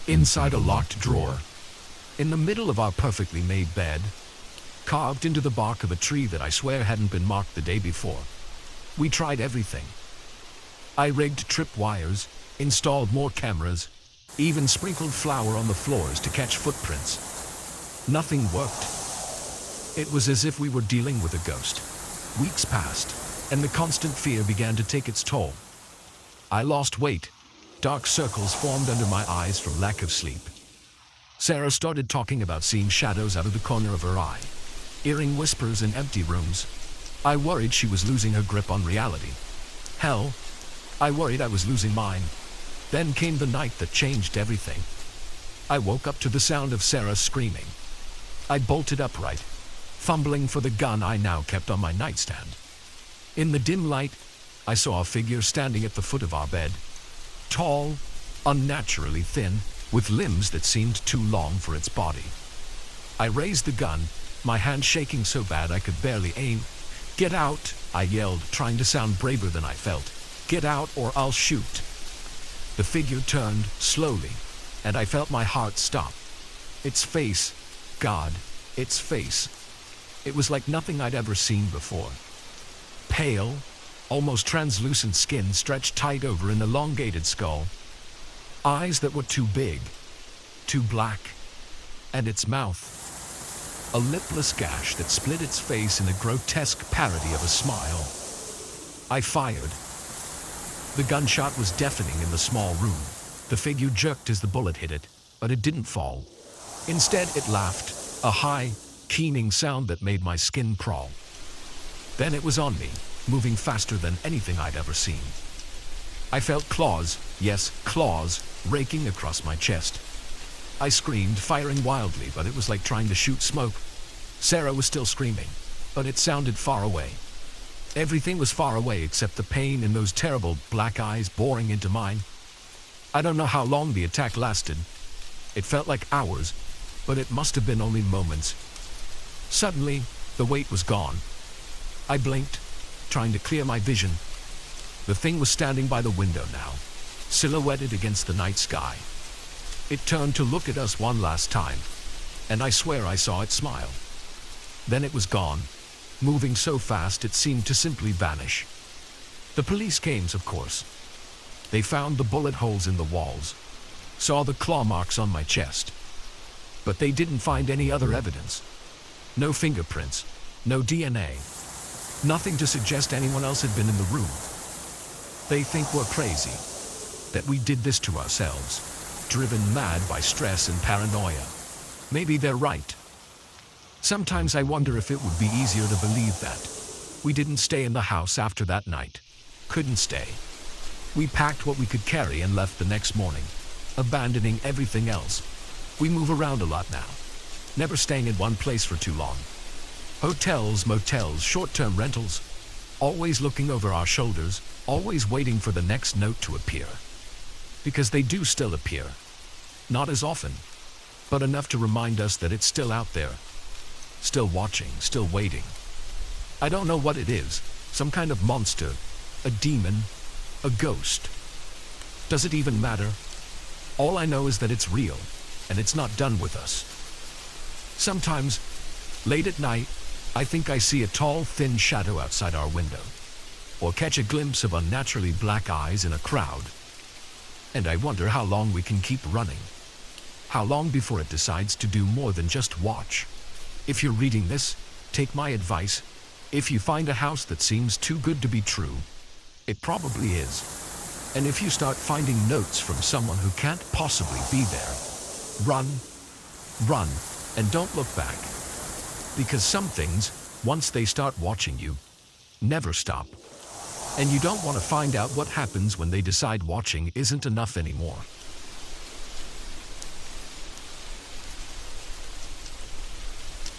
Inside a locked drawer, in the middle of our perfectly made bed, carved into the bark of a tree that I swear hadn't been marked the day before. We tried everything. I rigged tripwires, installed more cameras, even sprinkled flour on the floors to catch footprints. Nothing worked. It was as if we were dealing with a ghost. Weeks passed, and the constant fear began to take its toll. I lost weight. Dark circles formed under my eyes from lack of sleep. Sarah started talking about seeing shadows out of the corner of her eye, hearing whispers in empty rooms. I worried she was losing her grip on reality. Hell, I worried I was losing mine. Then came the night that changed everything. I woke up to the sound of Sarah screaming. I bolted upright, fumbling for the gun I now kept on my nightstand. In the dim light, I saw a figure standing at the foot of our bed. Tall, unnaturally thin, with limbs that seemed too long for its body. I raised the gun, my hand shaking so bad I could barely aim. "Get out," I yelled, trying to sound braver than I felt. "Get out or I'll shoot." The figure turned, slowly, and I felt my heart stop. Its face, God, its face. It was like nothing I'd ever seen before. Pale, almost translucent skin stretched tight over an elongated skull. Eyes that were too big, too black, and its mouth, a lipless gash that split its face in a grotesque parody of a smile. I fired. The gunshot was deafening in the small room. The figure jerked as the bullet hit it, but it didn't fall. Instead, it laughed, a high, keening sound that made my skin crawl. Then it was on me, moving faster than anything I'd ever seen. I felt claws, yes, claws, raking across my chest. I screamed, firing wildly, but it was like trying to shoot smoke. Sarah was still screaming, but it sounded far away. Everything was far away except the pain in those terrible black eyes boring into mine. I don't know how long the attack lasted. It felt like hours, but it must have been only moments. Suddenly, the weight was gone. I blinked, trying to clear my vision. The thing was standing by the window now, silhouetted against the night sky. It turned to look at us one last time, and I swear I saw it smile. Then it was gone, moving so fast it seemed to simply vanish. The police came, of course. They found the bullet holes in the walls, saw the claw marks on my chest. But they didn't find any other evidence. No fingerprints, no DNA. Nothing to suggest anyone else had been in the room. They think we're crazy, that we did this to ourselves, driven mad by stress and paranoia. Maybe they're right. Sometimes I wonder if it would be easier to believe that. We didn't stay in the house after that night. Couldn't stay. We packed what we could carry and left the next morning, abandoning everything else. We move around a lot now, never staying in one place for too long. Hotels, motels, short-term rentals, always looking over our shoulders, always waiting for the next note to appear. Because they do still appear. Not as often, but enough to remind us that it's still out there. Still watching, still waiting. I don't know what it is, some kind of monster, a demon, a ghost. Does it even matter? All I know is that it's real, and it's not done with us. Sometimes, late at night, I think I see a tall, thin shadow outside our window, or catch a glimpse of unnaturally black eyes in a crowd. And I wonder how long we can keep running. How long before it decides to do more than just watch. If you're reading this, take my advice. If you find a house that seems too good to be true, it probably is. And if you start finding notes from someone who can't possibly be there, run, run. And don't look back. Because some things, once they start watching you, never stop. And you don't want to find out what happens when they decide watching isn't enough anymore.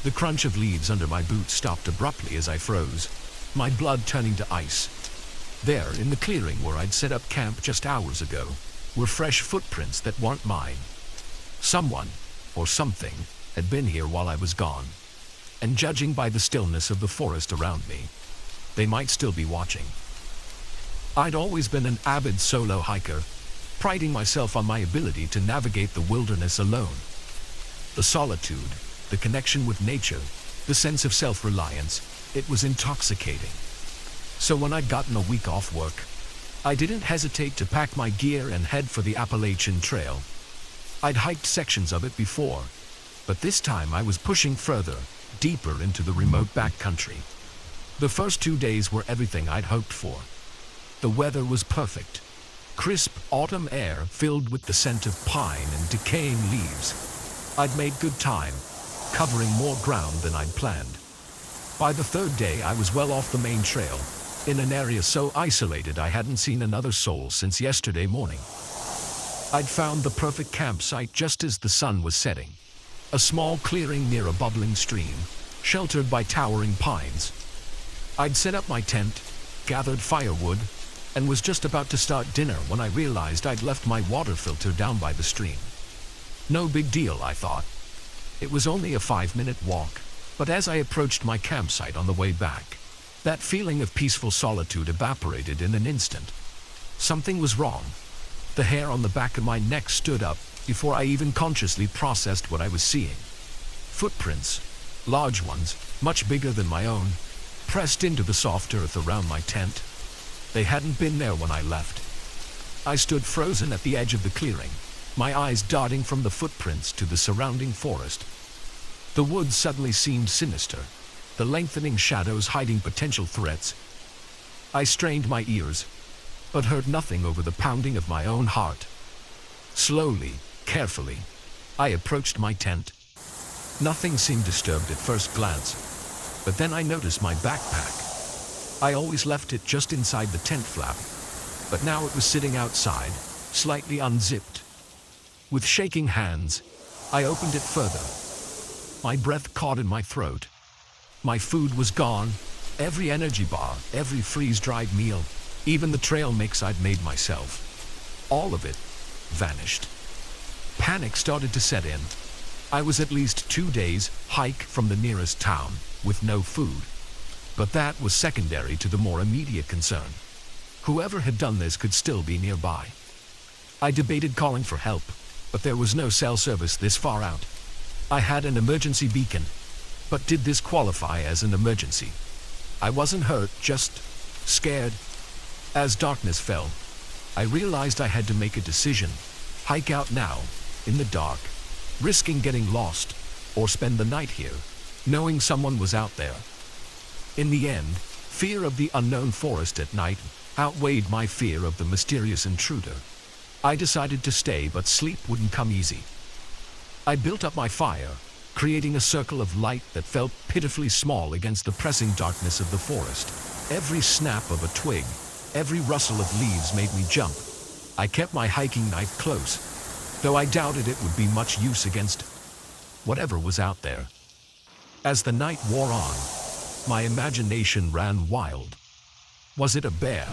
The crunch of leaves under my boots stopped abruptly as I froze, my blood turning to ice. There, in the clearing where I'd set up camp just hours ago, were fresh footprints that weren't mine. Someone, or something, had been here while I was gone. And judging by the stillness of the forest around me, they might still be watching. I'd always been an avid solo hiker, priding myself on my ability to navigate the wilderness alone. The solitude, the connection with nature, the sense of self-reliance, it was intoxicating. So when I'd gotten a week off work, I didn't hesitate to pack my gear and head for the Appalachian Trail. I'd hiked sections of it before, but this time I was pushing further, deeper into the remote backcountry. The first 2 days were everything I'd hoped for. The weather was perfect. Crisp autumn air filled with the scent of pine and decaying leaves. I'd made good time, covering more ground than I'd planned. By the third day, I was well off the main trail, in an area so isolated I hadn't seen another soul since yesterday morning. I'd found the perfect campsite just as the sun was setting. A small clearing near a bubbling stream, sheltered by towering pines. I'd set up my tent, gathered firewood, and was just about to start dinner when I realized I'd left my water filter down by the stream. No big deal, I thought. It was only a 5-minute walk, but as I approached my campsite on the way back, that feeling of peaceful solitude evaporated in an instant. Something was wrong. The hair on the back of my neck stood up before I even consciously processed what I was seeing. Footprints, large ones, much bigger than my own, pressed into the soft earth around my tent. They hadn't been there when I left. I stood frozen at the edge of the clearing, my eyes darting from the footprints to the surrounding forest. The woods suddenly seemed sinister, the lengthening shadows hiding potential threats. I strained my ears, but heard nothing over the pounding of my own heart. Slowly, carefully, I approached my tent. Nothing seemed disturbed at first glance, but then I noticed my backpack. I always left it just inside the tent flap, but now it was sitting outside, slightly unzipped. With shaking hands, I opened it further. My breath caught in my throat. My food was gone, every energy bar, every freeze-dried meal, even the trail mix I'd made myself. All of it vanished. Panic started to set in. I was at least 2 days' hike from the nearest town, with no food. But that was secondary to the more immediate concern. Whoever had done this could still be nearby. I debated calling for help, but there was no cell service this far out. I had an emergency beacon, but did this qualify as an emergency? I wasn't hurt, just scared. As darkness fell, I realized I had to make a decision. Hike out now, in the dark, risking getting lost, or spend the night here, knowing someone was out there. In the end, fear of the unknown forest at night outweighed my fear of the mysterious intruder. I decided to stay, but sleep wouldn't come easy. I built up my fire, creating a circle of light that felt pitifully small against the pressing darkness of the forest. Every snap of a twig, every rustle of leaves made me jump. I kept my hiking knife close, though I doubted it would be much use against whatever was out there. As the night wore on, my imagination ran wild. Was it a bear,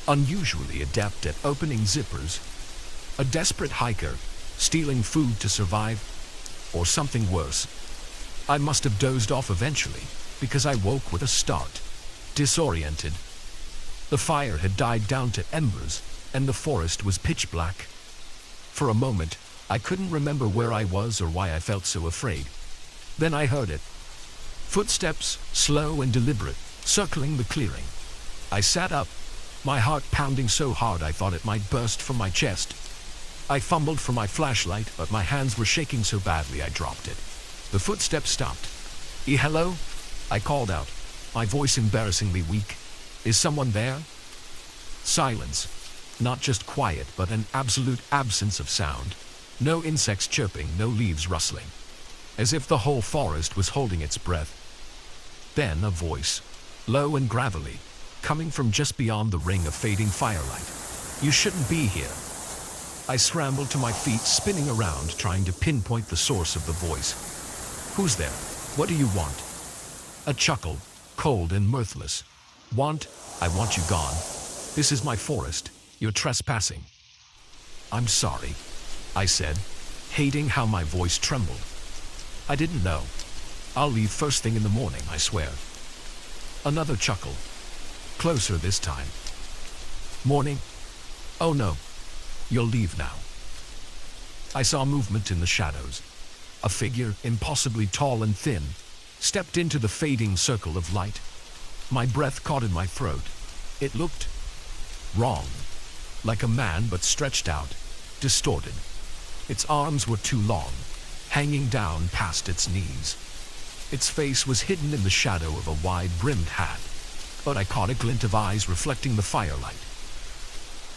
unusually adept at opening zippers? A desperate hiker, stealing food to survive? Or something worse? I must have dozed off eventually, because I woke with a start, disoriented. The fire had died down to embers, and the forest was pitch black. For a moment, I couldn't remember where I was or why I felt so afraid. Then I heard it. Footsteps, slow and deliberate, circling the clearing. I sat up, my heart pounding so hard I thought it might burst from my chest. I fumbled for my flashlight, but my hands were shaking so badly I dropped it. The footsteps stopped. Hello? I called out, my voice embarrassingly weak. Is someone there? Silence. Not just quiet, but an absolute absence of sound. No insects chirping, no leaves rustling. as if the whole forest was holding its breath. Then a voice, low and gravelly, coming from just beyond the ring of fading firelight. "You shouldn't be here." I scrambled to my feet, spinning around, trying to pinpoint the source of the voice. "Who's there? What do you want?" A chuckle, cold and mirthless. I want you gone. This is my forest. You're trespassing." "I'm sorry," I said, hating how my voice trembled. "I didn't know. I'll leave first thing in the morning, I swear." Another chuckle. Closer this time. "Morning? Oh no. You'll leave now." I saw movement in the shadows. A figure, impossibly tall and thin, stepped into the fading circle of light. My breath caught in my throat. It looked wrong. Like a man, but stretched out, distorted. Its arms were too long, hanging down past its knees. Its face was hidden in the shadow of a wide-brimmed hat, but I caught a glint of eyes reflecting the firelight.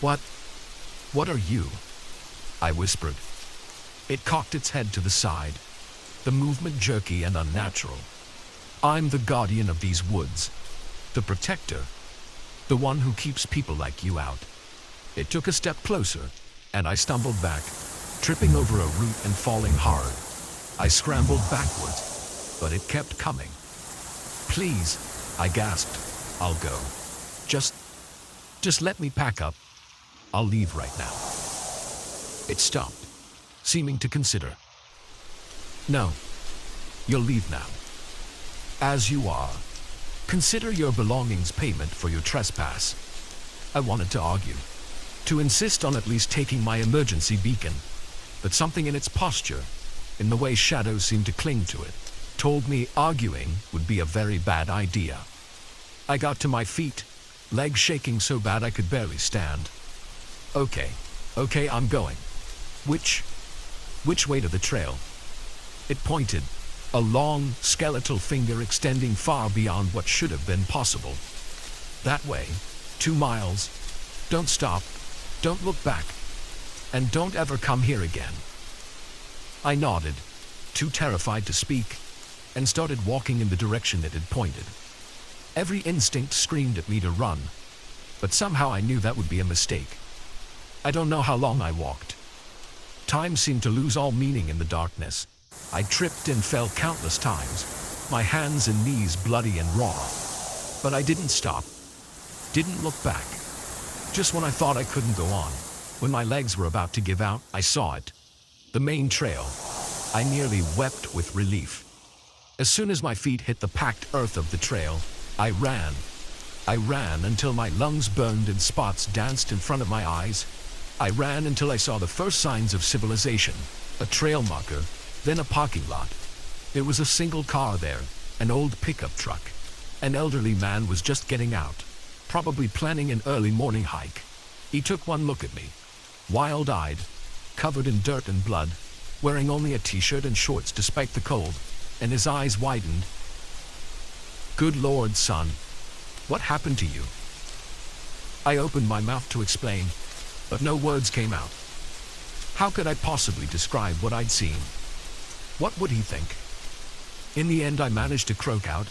What are you?" I whispered. It cocked its head to the side, the movement jerky and unnatural. "I'm the guardian of these woods, the protector, the one who keeps people like you out." It took a step closer, and I stumbled back, tripping over a root and falling hard. I scrambled backwards, but it kept coming. "Please," I gasped. "I'll go. Just let me pack up. I'll leave right now." It stopped, seeming to consider. "No, you'll leave now. As you are. Consider your belongings payment for your trespass." I wanted to argue, to insist on at least taking my emergency beacon, but something in its posture, in the way shadows seemed to cling to it, told me arguing would be a very bad idea. I got to my feet, legs shaking so bad I could barely stand. Okay, I'm going." Which way to the trail?" It pointed, a long, skeletal finger extending far beyond what should have been possible. "That way. 2 miles. Don't stop. Don't look back. And don't ever come here again." I nodded, too terrified to speak, and started walking in the direction it had pointed. Every instinct screamed at me to run, but somehow I knew that would be a mistake. I don't know how long I walked. Time seemed to lose all meaning in the darkness. I tripped and fell countless times, my hands and knees bloody and raw. But I didn't stop, didn't look back. Just when I thought I couldn't go on, when my legs were about to give out, I saw it. The main trail. I nearly wept with relief. As soon as my feet hit the packed earth of the trail, I ran. I ran until my lungs burned and spots danced in front of my eyes. I ran until I saw the first signs of civilization, a trail marker, then a parking lot. There was a single car there, an old pickup truck. An elderly man was just getting out, probably planning an early morning hike. He took one look at me, wild-eyed, covered in dirt and blood, wearing only a t-shirt and shorts despite the cold, and his eyes widened. "Good Lord, son, what happened to you?" I opened my mouth to explain, but no words came out. How could I possibly describe what I'd seen? What would he think? In the end, I managed to croak out,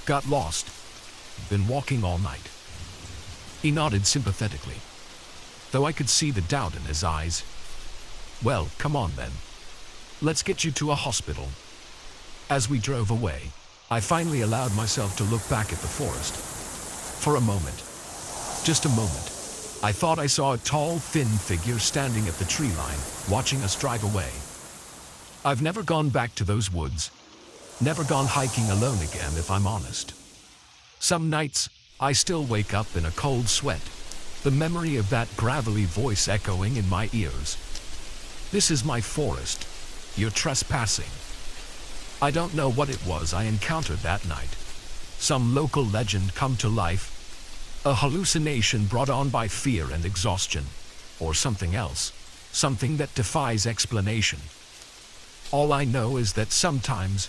"Got lost. Been walking all night." He nodded sympathetically, though I could see the doubt in his eyes. "Well, come on then. Let's get you to a hospital." As we drove away, I finally allowed myself to look back at the forest. For a moment, just a moment, I thought I saw a tall, thin figure standing at the tree line, watching us drive away. I've never gone back to those woods, never gone hiking alone again, if I'm honest. Some nights, I still wake up in a cold sweat, the memory of that gravelly voice echoing in my ears. "This is my forest. You're trespassing." I don't know what it was I encountered that night. Some local legend come to life, a hallucination brought on by fear and exhaustion, or something else, something that defies explanation. All I know is that sometimes,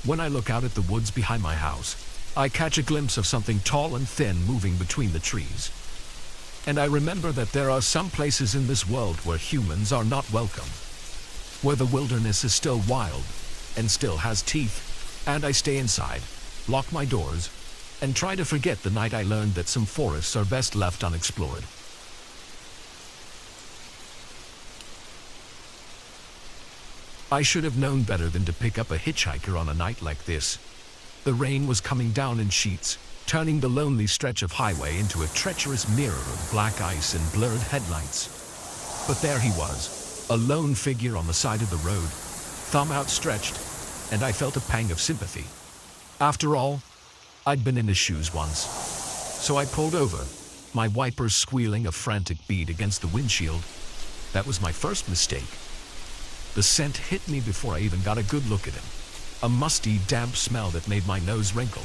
when I look out at the woods behind my house, I catch a glimpse of something tall and thin moving between the trees. And I remember that there are some places in this world where humans are not welcome. where the wilderness is still wild and still has teeth, and I stay inside, lock my doors, and try to forget the night I learned that some forests are best left unexplored. I should have known better than to pick up a hitchhiker on a night like this. The rain was coming down in sheets, turning the lonely stretch of highway into a treacherous mirror of black ice and blurred headlights. But there he was, a lone figure on the side of the road, thumb outstretched, and I felt a pang of sympathy. After all, I'd been in his shoes once. So I pulled over, my wipers squealing a frantic beat against the windshield. That was my first mistake. The scent hit me before I even got a good look at him. A musty, damp smell that made my nose wrinkle.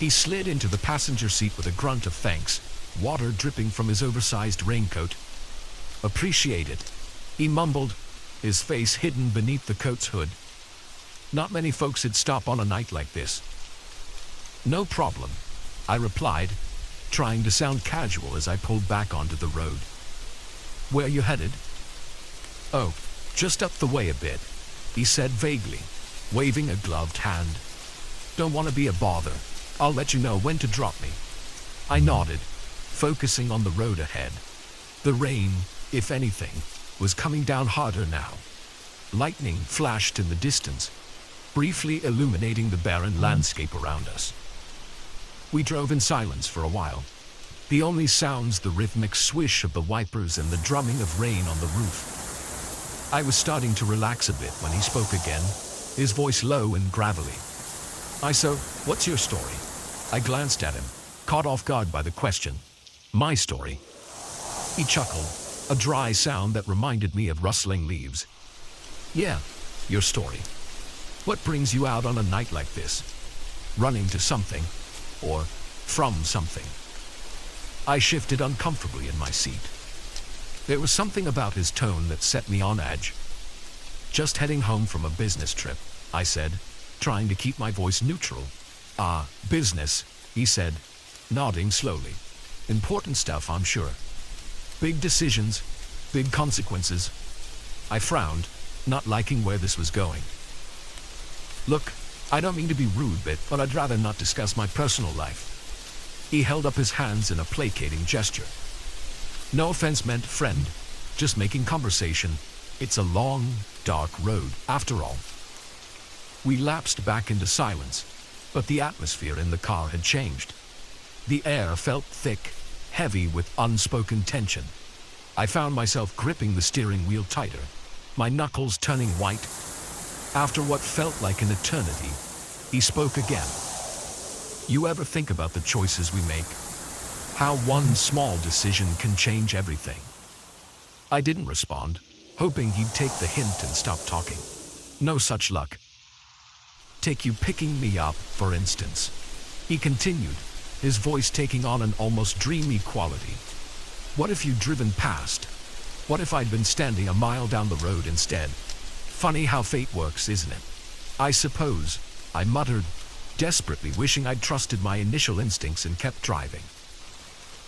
He slid into the passenger seat with a grunt of thanks, water dripping from his oversized raincoat. "Appreciate it," he mumbled, his face hidden beneath the coat's hood. Not many folks would stop on a night like this. "No problem," I replied, trying to sound casual as I pulled back onto the road. "Where you headed?" "Oh, just up the way a bit," he said vaguely, waving a gloved hand. "Don't want to be a bother. I'll let you know when to drop me." I nodded, focusing on the road ahead. The rain, if anything, was coming down harder now. Lightning flashed in the distance, briefly illuminating the barren landscape around us. We drove in silence for a while. The only sounds the rhythmic swish of the wipers and the drumming of rain on the roof. I was starting to relax a bit when he spoke again, his voice low and gravelly. "So, what's your story?" I glanced at him, caught off guard by the question. "My story?" He chuckled, a dry sound that reminded me of rustling leaves. "Yeah, your story. What brings you out on a night like this? Running to something, or from something?" I shifted uncomfortably in my seat. There was something about his tone that set me on edge. "Just heading home from a business trip," I said, trying to keep my voice neutral. "Ah, business," he said, nodding slowly. "Important stuff, I'm sure. Big decisions, big consequences." I frowned, not liking where this was going. "Look, I don't mean to be rude, but I'd rather not discuss my personal life." He held up his hands in a placating gesture. "No offense meant, friend. Just making conversation. It's a long, dark road, after all." We lapsed back into silence, but the atmosphere in the car had changed. The air felt thick, heavy with unspoken tension. I found myself gripping the steering wheel tighter, my knuckles turning white. After what felt like an eternity, he spoke again. "You ever think about the choices we make? How one small decision can change everything?" I didn't respond, hoping he'd take the hint and stop talking. No such luck. "Take you picking me up, for instance," he continued, his voice taking on an almost dreamy quality. "What if you'd driven past? What if I'd been standing a mile down the road instead? Funny how fate works, isn't it?" "I suppose," I muttered, desperately wishing I'd trusted my initial instincts and kept driving.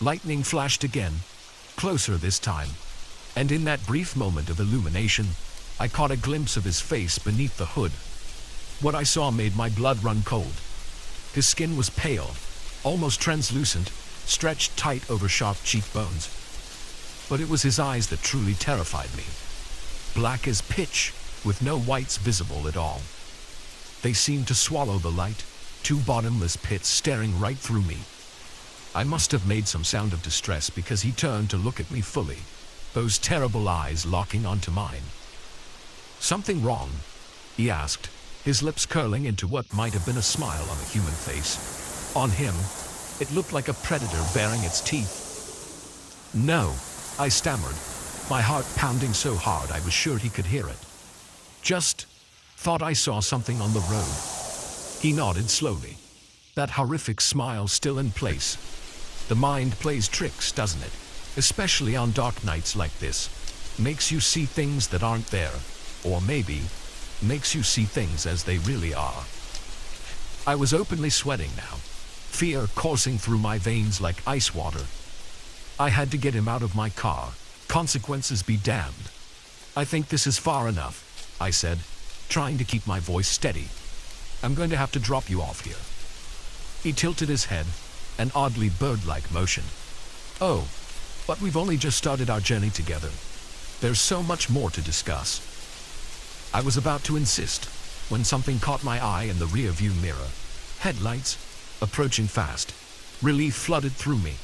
Lightning flashed again, closer this time, and in that brief moment of illumination, I caught a glimpse of his face beneath the hood. What I saw made my blood run cold. His skin was pale, almost translucent, stretched tight over sharp cheekbones. But it was his eyes that truly terrified me. Black as pitch, with no whites visible at all. They seemed to swallow the light, two bottomless pits staring right through me. I must have made some sound of distress because he turned to look at me fully, those terrible eyes locking onto mine. "Something wrong?" he asked, his lips curling into what might have been a smile on a human face. On him, it looked like a predator baring its teeth. "No," I stammered, my heart pounding so hard I was sure he could hear it. "Just thought I saw something on the road." He nodded slowly, that horrific smile still in place. The mind plays tricks, doesn't it? Especially on dark nights like this. Makes you see things that aren't there, or maybe makes you see things as they really are. I was openly sweating now, fear coursing through my veins like ice water. I had to get him out of my car, consequences be damned. "I think this is far enough," I said, trying to keep my voice steady. "I'm going to have to drop you off here." He tilted his head, an oddly bird-like motion. "Oh, but we've only just started our journey together. There's so much more to discuss." I was about to insist when something caught my eye in the rear-view mirror. Headlights, approaching fast. Relief flooded through me.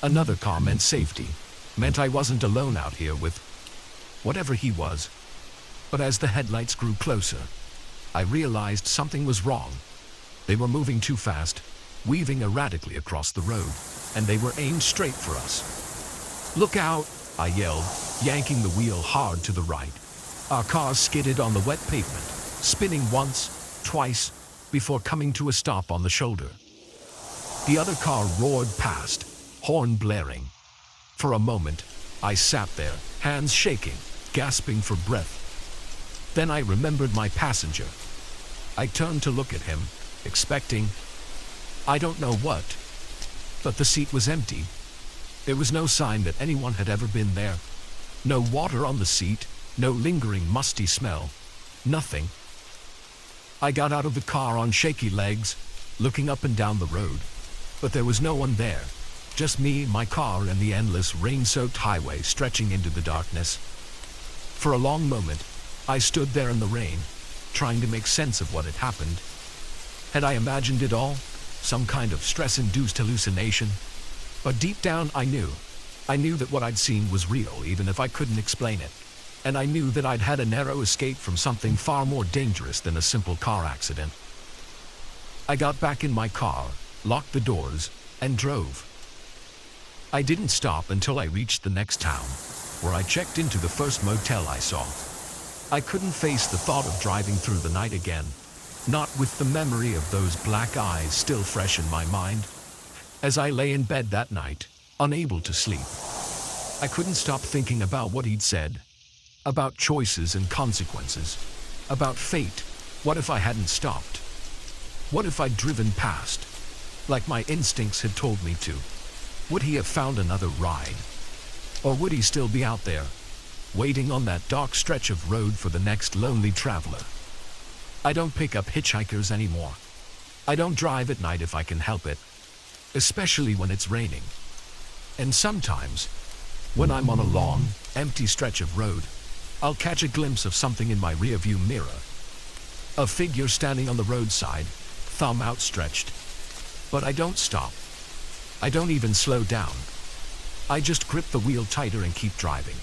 Another car meant safety, meant I wasn't alone out here with whatever he was. But as the headlights grew closer, I realized something was wrong. They were moving too fast, weaving erratically across the road, and they were aimed straight for us. "Look out!" I yelled, yanking the wheel hard to the right. Our car skidded on the wet pavement, spinning once, twice, before coming to a stop on the shoulder. The other car roared past, horn blaring. For a moment, I sat there, hands shaking, gasping for breath. Then I remembered my passenger. I turned to look at him, expecting, I don't know what, but the seat was empty. There was no sign that anyone had ever been there. No water on the seat, no lingering musty smell, nothing. I got out of the car on shaky legs, looking up and down the road, but there was no one there. Just me, my car, and the endless rain-soaked highway stretching into the darkness. For a long moment, I stood there in the rain, trying to make sense of what had happened. Had I imagined it all? Some kind of stress-induced hallucination? But deep down, I knew that what I'd seen was real, even if I couldn't explain it. And I knew that I'd had a narrow escape from something far more dangerous than a simple car accident. I got back in my car, locked the doors, and drove. I didn't stop until I reached the next town, where I checked into the first motel I saw. I couldn't face the thought of driving through the night again, not with the memory of those black eyes still fresh in my mind. As I lay in bed that night, unable to sleep, I couldn't stop thinking about what he'd said, about choices and consequences, about fate. What if I hadn't stopped? What if I'd driven past, like my instincts had told me to? Would he have found another ride? Or would he still be out there, waiting on that dark stretch of road for the next lonely traveler? I don't pick up hitchhikers anymore. I don't drive at night if I can help it, especially when it's raining. And sometimes, when I'm on a long, empty stretch of road, I'll catch a glimpse of something in my rearview mirror. A figure standing on the roadside, thumb outstretched. But I don't stop. I don't even slow down. I just grip the wheel tighter and keep driving,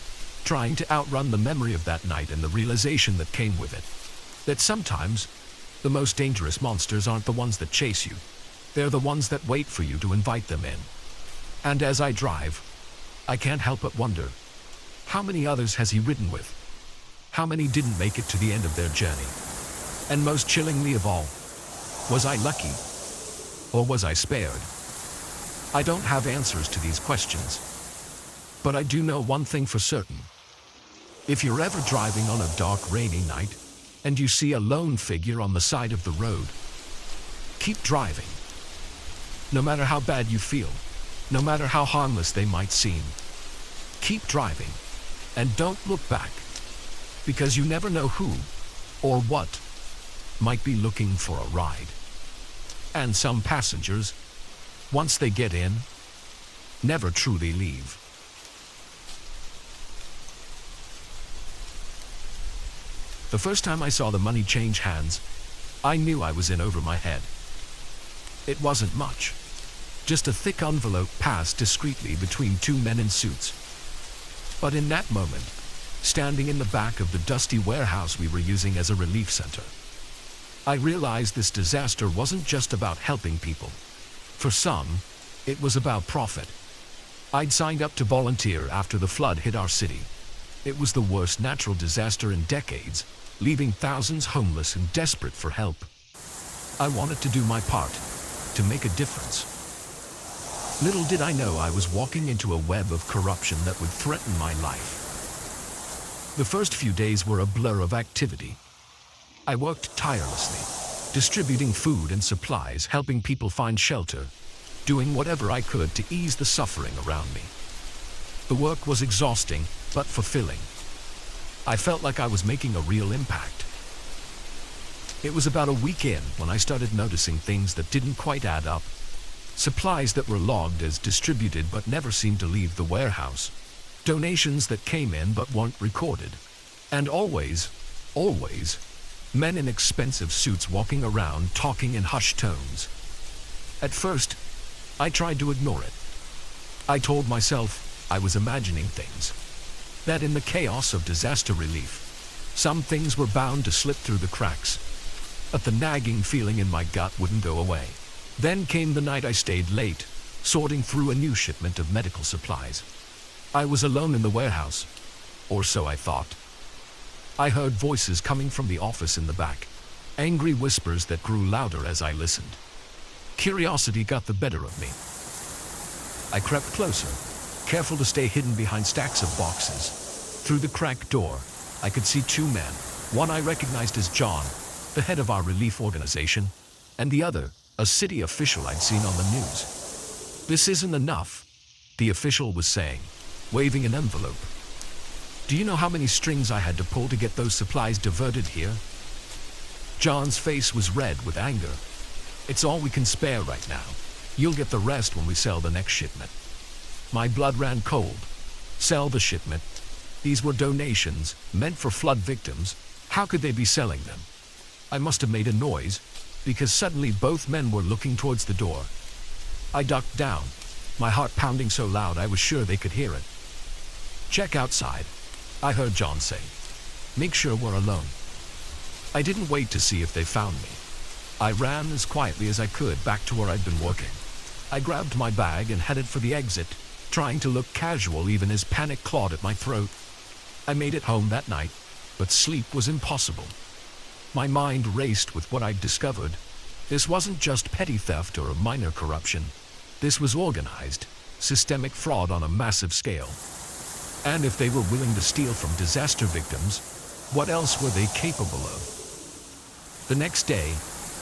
trying to outrun the memory of that night and the realization that came with it. That sometimes, the most dangerous monsters aren't the ones that chase you. They're the ones that wait for you to invite them in. And as I drive, I can't help but wonder, how many others has he ridden with? How many didn't make it to the end of their journey? And most chillingly of all, was I lucky? Or was I spared? I don't have answers to these questions. But I do know one thing for certain. If you're ever driving on a dark, rainy night, and you see a lone figure on the side of the road, keep driving. No matter how bad you feel, no matter how harmless they might seem, keep driving, and don't look back. Because you never know who, or what, might be looking for a ride. And some passengers, once they get in, never truly leave. The first time I saw the money change hands, I knew I was in over my head. It wasn't much. Just a thick envelope passed discreetly between two men in suits. But in that moment, standing in the back of the dusty warehouse we were using as a relief center, I realized this disaster wasn't just about helping people. For some, it was about profit. I'd signed up to volunteer after the flood hit our city. It was the worst natural disaster in decades, leaving thousands homeless and desperate for help. I wanted to do my part, to make a difference. Little did I know I was walking into a web of corruption that would threaten my life. The first few days were a blur of activity. I worked tirelessly, distributing food and supplies, helping people find shelter, doing whatever I could to ease the suffering around me. The work was exhausting, but fulfilling. I felt like I was making a real impact. It was about a week in when I started noticing things that didn't quite add up. Supplies that were logged as distributed but never seemed to leave the warehouse. Donations that came in but weren't recorded. And always, men in expensive suits walking around talking in hushed tones. At first, I tried to ignore it. I told myself I was imagining things. That in the chaos of disaster relief, some things were bound to slip through the cracks. But the nagging feeling in my gut wouldn't go away. Then came the night I stayed late, sorting through a new shipment of medical supplies. I was alone in the warehouse, or so I thought. I heard voices coming from the office in the back, angry whispers that grew louder as I listened. Curiosity got the better of me. I crept closer, careful to stay hidden behind stacks of boxes. Through the cracked door, I could see two men. One I recognized as John, the head of our relief organization, and the other, a city official I'd seen on the news. "This isn't enough," the official was saying, waving an envelope. "Do you know how many strings I had to pull to get those supplies diverted here?" John's face was red with anger. "It's all we can spare right now. You'll get the rest when we sell the next shipment." My blood ran cold. Sell the shipment? These were donations, meant for flood victims. How could they be selling them? I must have made a noise, because suddenly both men were looking towards the door. I ducked down, my heart pounding so loud I was sure they could hear it. "Check outside," I heard John say. "Make sure we're alone." I didn't wait to see if they found me. I ran as quietly as I could back to where I'd been working. I grabbed my bag and headed for the exit, trying to look casual even as panic clawed at my throat. I made it home that night, but sleep was impossible. My mind raced with what I'd discovered. This wasn't just petty theft or a minor corruption. This was organized, systemic fraud on a massive scale. And if they were willing to steal from disaster victims, what else were they capable of? The next day,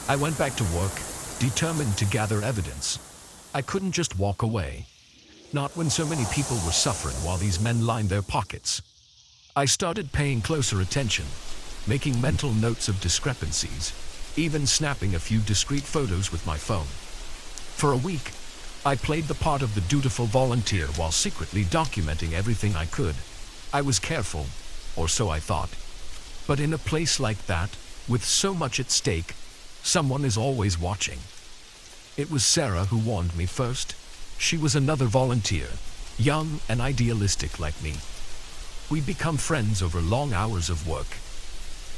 I went back to work, determined to gather evidence. I couldn't just walk away. Not when so many people were suffering while these men lined their pockets. I started paying closer attention, making mental notes of discrepancies, even snapping a few discreet photos with my phone. For a week, I played the part of the dutiful volunteer while secretly documenting everything I could. I was careful, or so I thought. But in a place like that, with so much at stake, someone is always watching. It was Sarah who warned me first. She was another volunteer, young and idealistic like me. We'd become friends over long hours of work.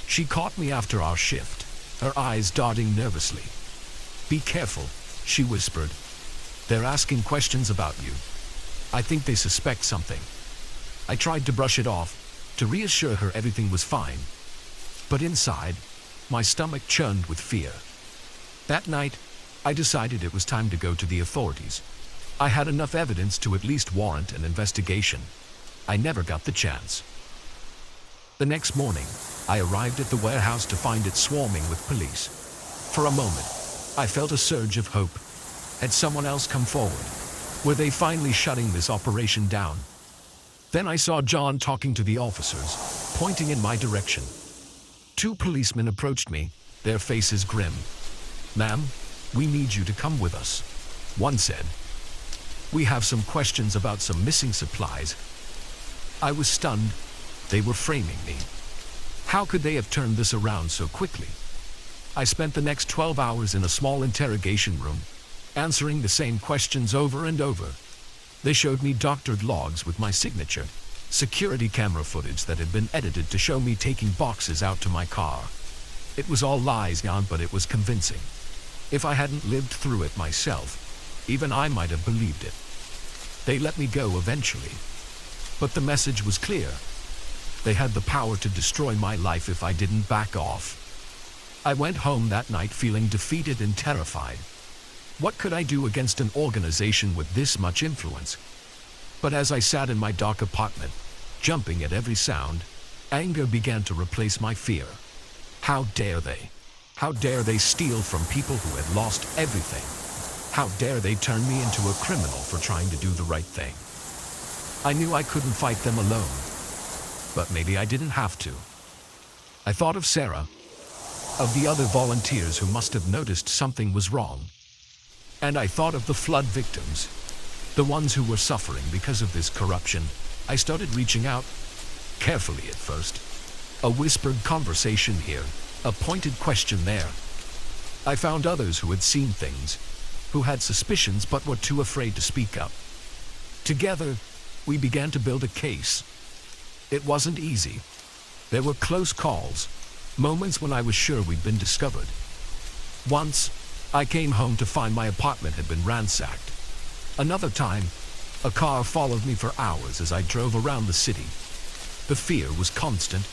She caught me after our shift, her eyes darting nervously. "Be careful," she whispered. "They're asking questions about you. I think they suspect something." I tried to brush it off, to reassure her everything was fine. But inside, my stomach churned with fear. That night, I decided it was time to go to the authorities. I had enough evidence to at least warrant an investigation. I never got the chance. The next morning, I arrived at the warehouse to find it swarming with police. For a moment, I felt a surge of hope. Had someone else come forward? Were they finally shutting this operation down? Then I saw John talking to the officers, pointing in my direction. Two policemen approached me, their faces grim. "Ma'am, we need you to come with us," one said. "We have some questions about some missing supplies." I was stunned. They were framing me. How could they have turned this around so quickly? I spent the next 12 hours in a small interrogation room, answering the same questions over and over. They showed me doctored logs with my signature, security camera footage that had been edited to show me taking boxes out to my car. It was all lies, but it was convincing. If I hadn't lived through it myself, even I might have believed it. They let me go eventually. But the message was clear. They had the power to destroy my life if I didn't back off. I went home that night feeling defeated and terrified. What could I do against an organization with this much influence? But as I sat in my dark apartment, jumping at every sound, anger began to replace my fear. How dare they? How dare they steal from people who had lost everything? How dare they turn me into a criminal for trying to do the right thing? I knew I couldn't fight them alone. but maybe I didn't have to. I thought of Sarah, of the other volunteers who must have noticed something was wrong. And I thought of the flood victims, the ones who were suffering because of this corruption. I started reaching out, carefully at first. A whispered conversation here, a pointed question there. I found others who had seen things, who had suspicions but were too afraid to speak up. Together, we began to build a case. It wasn't easy. There were close calls, moments when I was sure we'd been discovered. Once, I came home to find my apartment had been ransacked. Another time, a car followed me for hours as I drove around the city. The fear was constant,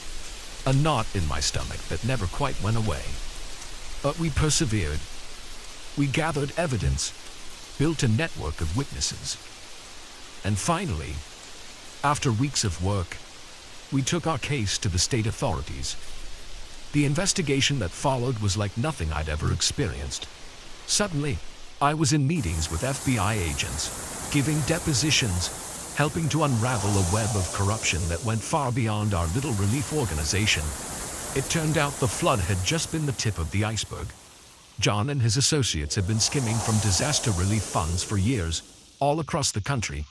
a knot in my stomach that never quite went away. But we persevered. We gathered evidence, built a network of witnesses. And finally, after weeks of work, we took our case to the state authorities. The investigation that followed was like nothing I'd ever experienced. Suddenly, I was in meetings with FBI agents, giving depositions, helping to unravel a web of corruption that went far beyond our little relief organization. It turned out the flood had just been the tip of the iceberg. John and his associates had been skimming from disaster relief funds for years, all across the country.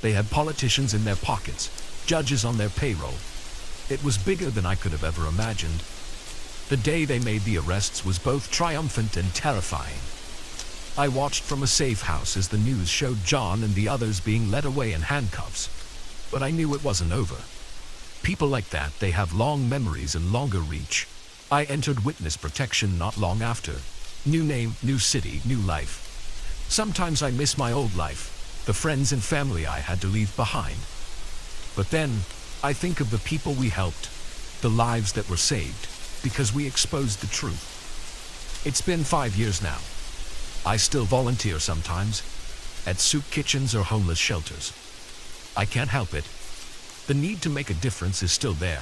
They had politicians in their pockets, judges on their payroll. It was bigger than I could have ever imagined. The day they made the arrests was both triumphant and terrifying. I watched from a safe house as the news showed John and the others being led away in handcuffs. But I knew it wasn't over. People like that, they have long memories and longer reach. I entered witness protection not long after. New name, new city, new life. Sometimes I miss my old life, the friends and family I had to leave behind. But then, I think of the people we helped, the lives that were saved, because we exposed the truth. It's been 5 years now. I still volunteer sometimes, at soup kitchens or homeless shelters. I can't help it. The need to make a difference is still there.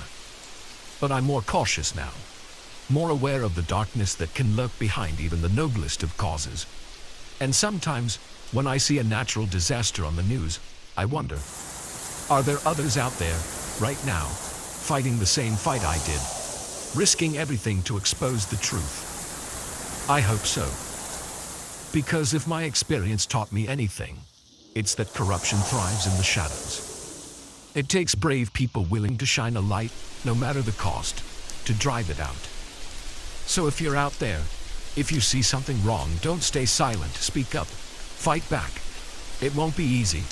But I'm more cautious now, more aware of the darkness that can lurk behind even the noblest of causes. And sometimes, when I see a natural disaster on the news, I wonder, are there others out there, right now, fighting the same fight I did, risking everything to expose the truth? I hope so. Because if my experience taught me anything, it's that corruption thrives in the shadows. It takes brave people willing to shine a light, no matter the cost, to drive it out. So if you're out there, if you see something wrong, don't stay silent, speak up, fight back. It won't be easy.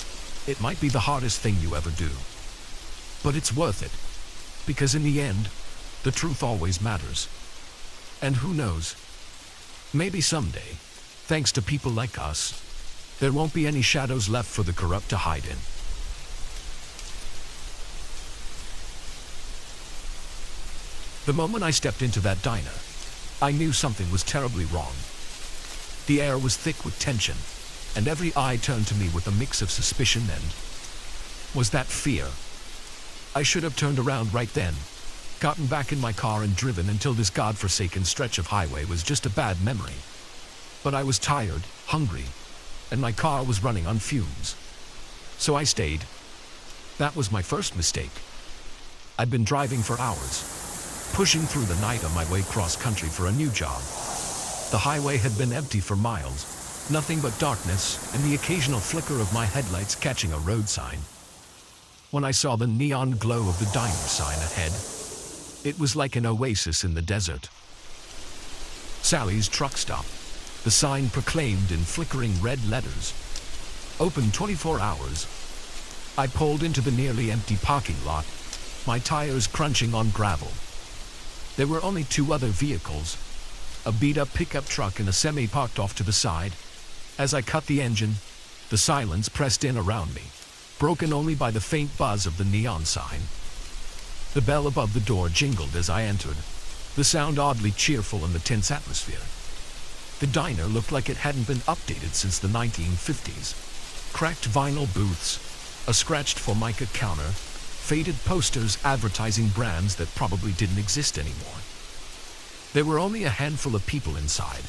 It might be the hardest thing you ever do. But it's worth it, because in the end, the truth always matters. And who knows, maybe someday, thanks to people like us, there won't be any shadows left for the corrupt to hide in. The moment I stepped into that diner, I knew something was terribly wrong. The air was thick with tension, and every eye turned to me with a mix of suspicion and... was that fear? I should have turned around right then, gotten back in my car and driven until this godforsaken stretch of highway was just a bad memory. But I was tired, hungry, and my car was running on fumes. So I stayed. That was my first mistake. I'd been driving for hours, pushing through the night on my way cross-country for a new job. The highway had been empty for miles, nothing but darkness and the occasional flicker of my headlights catching a road sign. When I saw the neon glow of the diner sign ahead, it was like an oasis in the desert. Sally's Truck Stop. The sign proclaimed in flickering red letters, open 24 hours. I pulled into the nearly empty parking lot, my tires crunching on gravel. There were only 2 other vehicles, a beat-up pickup truck and a semi parked off to the side. As I cut the engine, the silence pressed in around me, broken only by the faint buzz of the neon sign. The bell above the door jingled as I entered, the sound oddly cheerful in the tense atmosphere. The diner looked like it hadn't been updated since the 1950s. Cracked vinyl booths, a scratched Formica counter, faded posters advertising brands that probably didn't exist anymore. There were only a handful of people inside.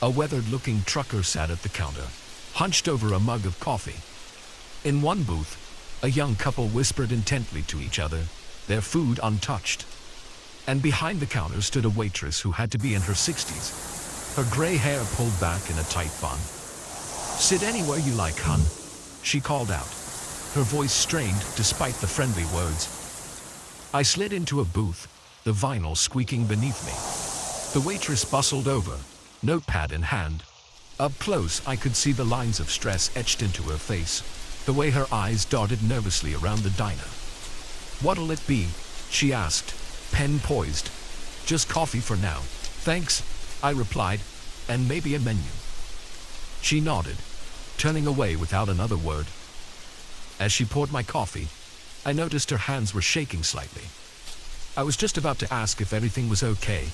A weathered-looking trucker sat at the counter, hunched over a mug of coffee. In one booth, a young couple whispered intently to each other, their food untouched. And behind the counter stood a waitress who had to be in her 60s, her gray hair pulled back in a tight bun. "Sit anywhere you like, hun," she called out, her voice strained despite the friendly words. I slid into a booth, the vinyl squeaking beneath me. The waitress bustled over, notepad in hand. Up close, I could see the lines of stress etched into her face, the way her eyes darted nervously around the diner. "What'll it be?" she asked, pen poised. "Just coffee for now, thanks," I replied, "and maybe a menu." She nodded, turning away without another word. As she poured my coffee, I noticed her hands were shaking slightly. I was just about to ask if everything was okay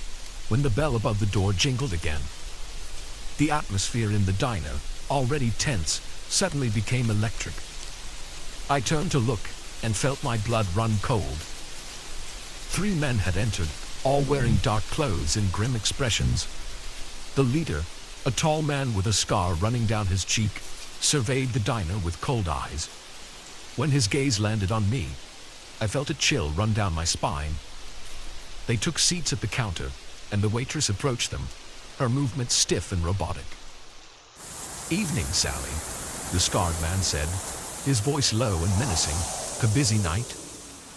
when the bell above the door jingled again. The atmosphere in the diner, already tense, suddenly became electric. I turned to look and felt my blood run cold. 3 men had entered, all wearing dark clothes and grim expressions. The leader, a tall man with a scar running down his cheek, surveyed the diner with cold eyes. When his gaze landed on me, I felt a chill run down my spine. They took seats at the counter, and the waitress approached them, her movements stiff and robotic. "Evening, Sally," the scarred man said, his voice low and menacing. "A busy night?"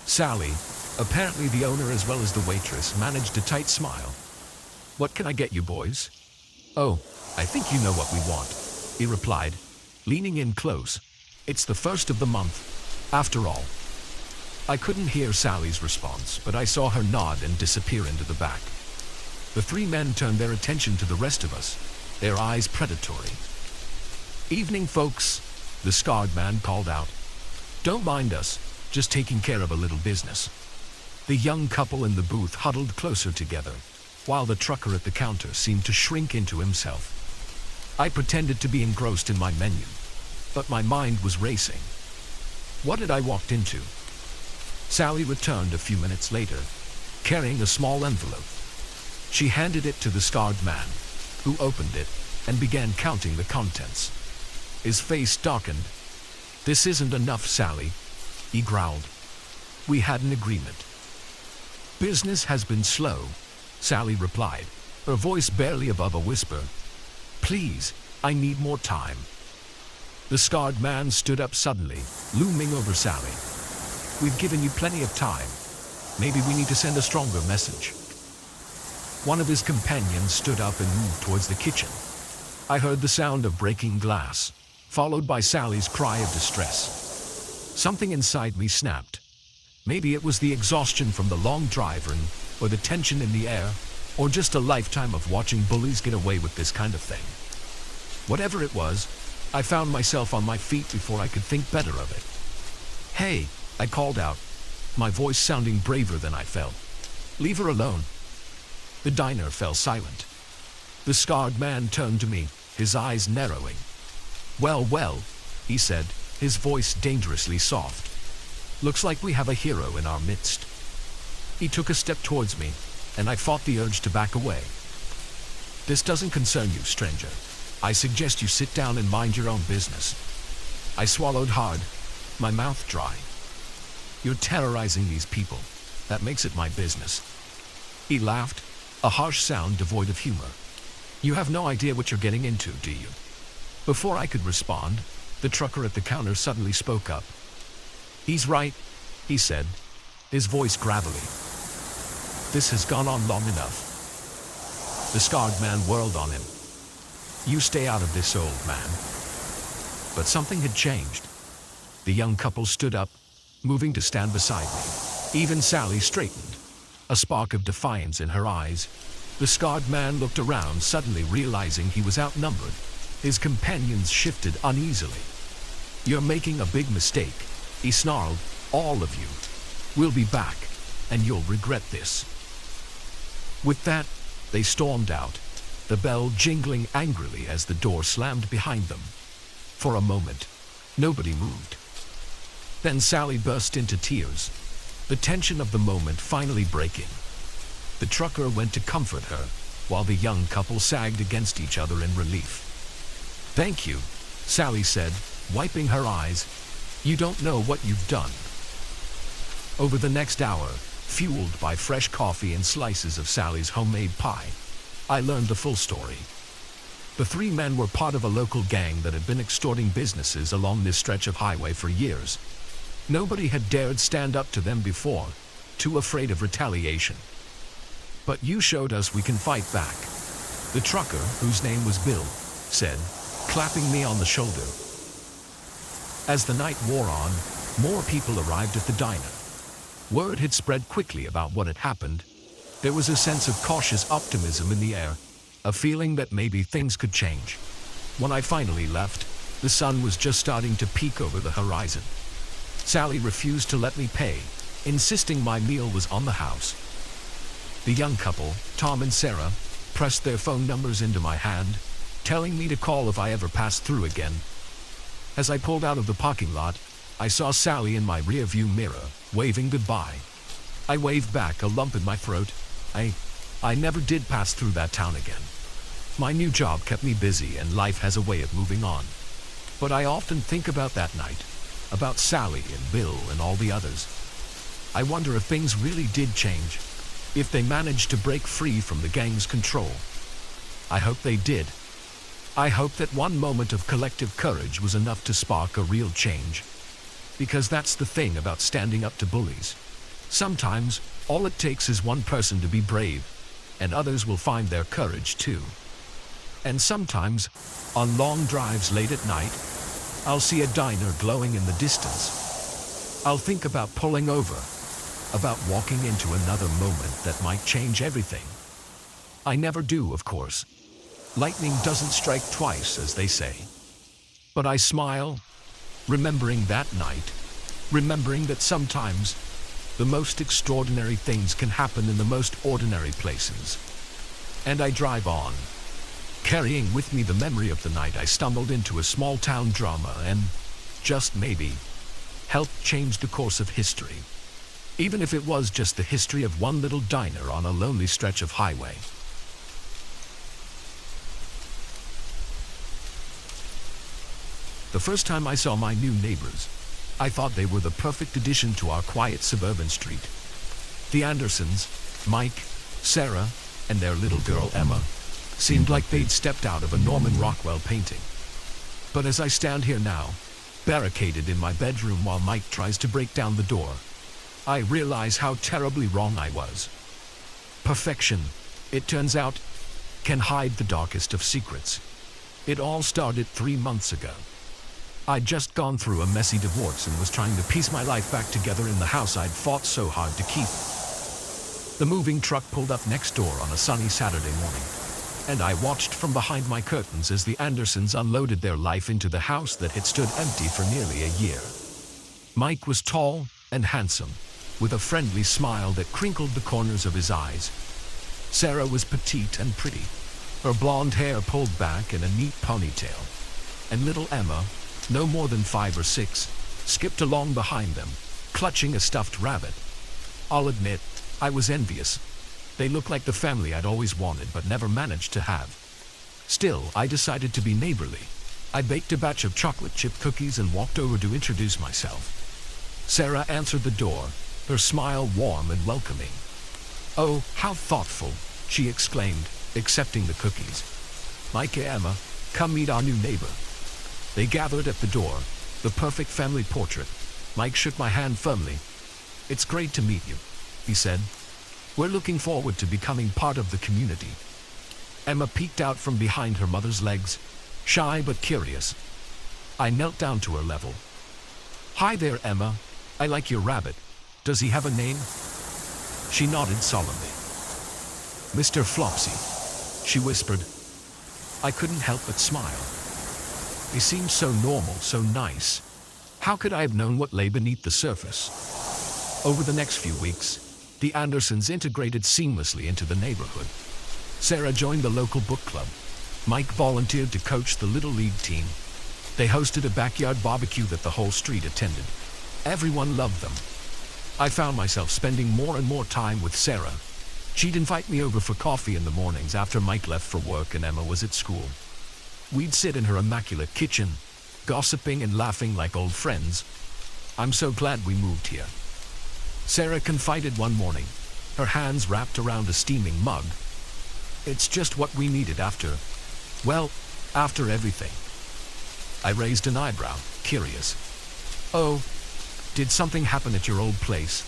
Sally, apparently the owner as well as the waitress, managed a tight smile. "What can I get you boys?" "Oh, I think you know what we want," he replied, leaning in close. "It's the first of the month, after all." I couldn't hear Sally's response, but I saw her nod and disappear into the back. The 3 men turned their attention to the rest of us, their eyes predatory. "Evening, folks," the scarred man called out. "Don't mind us, just taking care of a little business." The young couple in the booth huddled closer together, while the trucker at the counter seemed to shrink into himself. I pretended to be engrossed in my menu, but my mind was racing. What had I walked into? Sally returned a few minutes later, carrying a small envelope. She handed it to the scarred man, who opened it and began counting the contents. His face darkened. "This isn't enough, Sally," he growled. "We had an agreement." "Business has been slow," Sally replied, her voice barely above a whisper. "Please, I need more time." The scarred man stood up suddenly, looming over Sally. "We've given you plenty of time. Maybe we need to send a stronger message." One of his companions stood up and moved towards the kitchen. I heard the sound of breaking glass, followed by Sally's cry of distress. Something inside me snapped. Maybe it was the exhaustion from the long drive or the tension in the air, or just a lifetime of watching bullies get away with this kind of thing. Whatever it was, I found myself on my feet before I could think better of it. "Hey," I called out, my voice sounding braver than I felt. "Leave her alone." The diner fell silent. The scarred man turned to me, his eyes narrowing. Well, he said, his voice dangerously soft. "Looks like we have a hero in our midst." He took a step towards me, and I fought the urge to back away. "This doesn't concern you, stranger. I suggest you sit down and mind your own business." I swallowed hard, my mouth dry. "You're terrorizing these people. That makes it my business." He laughed, a harsh sound devoid of humor. "You have no idea what you're getting into, do you?" Before I could respond, the trucker at the counter suddenly spoke up. "He's right," he said, his voice gravelly. "This has gone on long enough." The scarred man whirled on him. "You stay out of this, old man." But something had changed. The young couple stood up, moving to stand beside me. Even Sally straightened, a spark of defiance in her eyes. The scarred man looked around, suddenly realizing he was outnumbered. His companions shifted uneasily. "You're making a big mistake," he snarled. "All of you. We'll be back, and you'll regret this." With that, they stormed out, the bell jingling angrily as the door slammed behind them. For a moment, nobody moved. Then Sally burst into tears, the tension of the moment finally breaking. The trucker went to comfort her, while the young couple sagged against each other in relief. "Thank you," Sally said, wiping her eyes. "You don't know what you've done." Over the next hour, fueled by fresh coffee and slices of Sally's homemade pie, I learned the full story. The three men were part of a local gang that had been extorting businesses along this stretch of highway for years. Nobody had dared stand up to them before, too afraid of retaliation. But you showed us we can fight back, the trucker, whose name was Bill, said, clapping me on the shoulder. As the night wore on, more people arrived at the diner. Word had spread quickly about what had happened. There was a sense of cautious optimism in the air, a feeling that maybe things could change. When I finally left, the sun was just starting to peek over the horizon. Sally refused to let me pay, insisting my meal was on the house. The young couple, Tom and Sarah, pressed their phone numbers into my hand, telling me to call if I ever passed through again. As I pulled out of the parking lot, I saw Sally in my rearview mirror, waving goodbye. I waved back, a lump in my throat. I never did pass through that town again. My new job kept me busy and life has a way of moving on. But I often think about that night, about Sally and Bill and all the others. I wonder if things really did change, if they managed to break free from the gang's control. I hope they did. I hope that one moment of collective courage was enough to spark a real change. Because that's the thing about standing up to bullies. Sometimes, all it takes is one person to be brave, and others will find their courage too. And sometimes, on long drives late at night, I'll see a diner glowing in the distance. I'll think about pulling over, about walking into another moment that might change everything. I never do, of course. Lightning doesn't strike twice, as they say. But I smile, remembering that night, remembering that sometimes the most extraordinary things can happen in the most ordinary places. And I drive on, carrying with me the memory of the night I stumbled into a small-town drama and, just maybe, helped change the course of history. Even if it was just the history of one little diner on a lonely stretch of highway. The first time I saw my new neighbors, I thought they were the perfect addition to our quiet suburban street. The Andersons, Mike, Sarah, and their little girl Emma, seemed like they'd stepped out of a Norman Rockwell painting. But as I stand here now, barricaded in my bedroom while Mike tries to break down the door, I realize how terribly wrong I was. Perfection, it turns out, can hide the darkest of secrets. It all started 3 months ago. I'd just gone through a messy divorce and was trying to piece my life back together in the house I'd fought so hard to keep. The moving truck pulled up next door on a sunny Saturday morning, and I watched from behind my curtains as the Andersons unloaded their life into the house that had stood empty for nearly a year. Mike was tall and handsome, with a friendly smile that crinkled the corners of his eyes. Sarah was petite and pretty, her blonde hair pulled back in a neat ponytail, and little Emma, no more than 5 or 6, skipped along behind them, clutching a stuffed rabbit. I'll admit, I was envious. They looked like the family I'd always wanted but never managed to have. Still, I decided to be neighborly. I baked a batch of chocolate chip cookies and walked over to introduce myself. Sarah answered the door, her smile warm and welcoming. "Oh, how thoughtful," she exclaimed, accepting the cookies. "Mike and Emma, come meet our new neighbor." They gathered at the door, the perfect family portrait. Mike shook my hand firmly. "It's great to meet you," he said. "We're looking forward to becoming part of the community." Emma peeked out from behind her mother's legs, shy but curious. I knelt down to her level. "Hi there, Emma. I like your rabbit. Does he have a name?" She nodded solemnly. "Mr. Flopsy," she whispered. I couldn't help but smile. He seemed so normal, so nice. How could I have known what lay beneath the surface? Over the next few weeks, the Andersons integrated seamlessly into the neighborhood. Sarah joined the local book club. Mike volunteered to coach the Little League team. They hosted a backyard barbecue that the whole street attended. Everyone loved them. I found myself spending more and more time with Sarah. She'd invite me over for coffee in the mornings after Mike left for work and Emma was at school. We'd sit in her immaculate kitchen, gossiping and laughing like old friends. I'm so glad we moved here. Sarah confided one morning, her hands wrapped around a steaming mug. It's just what we needed after everything. I raised an eyebrow, curious. Oh, did something happen at your old place?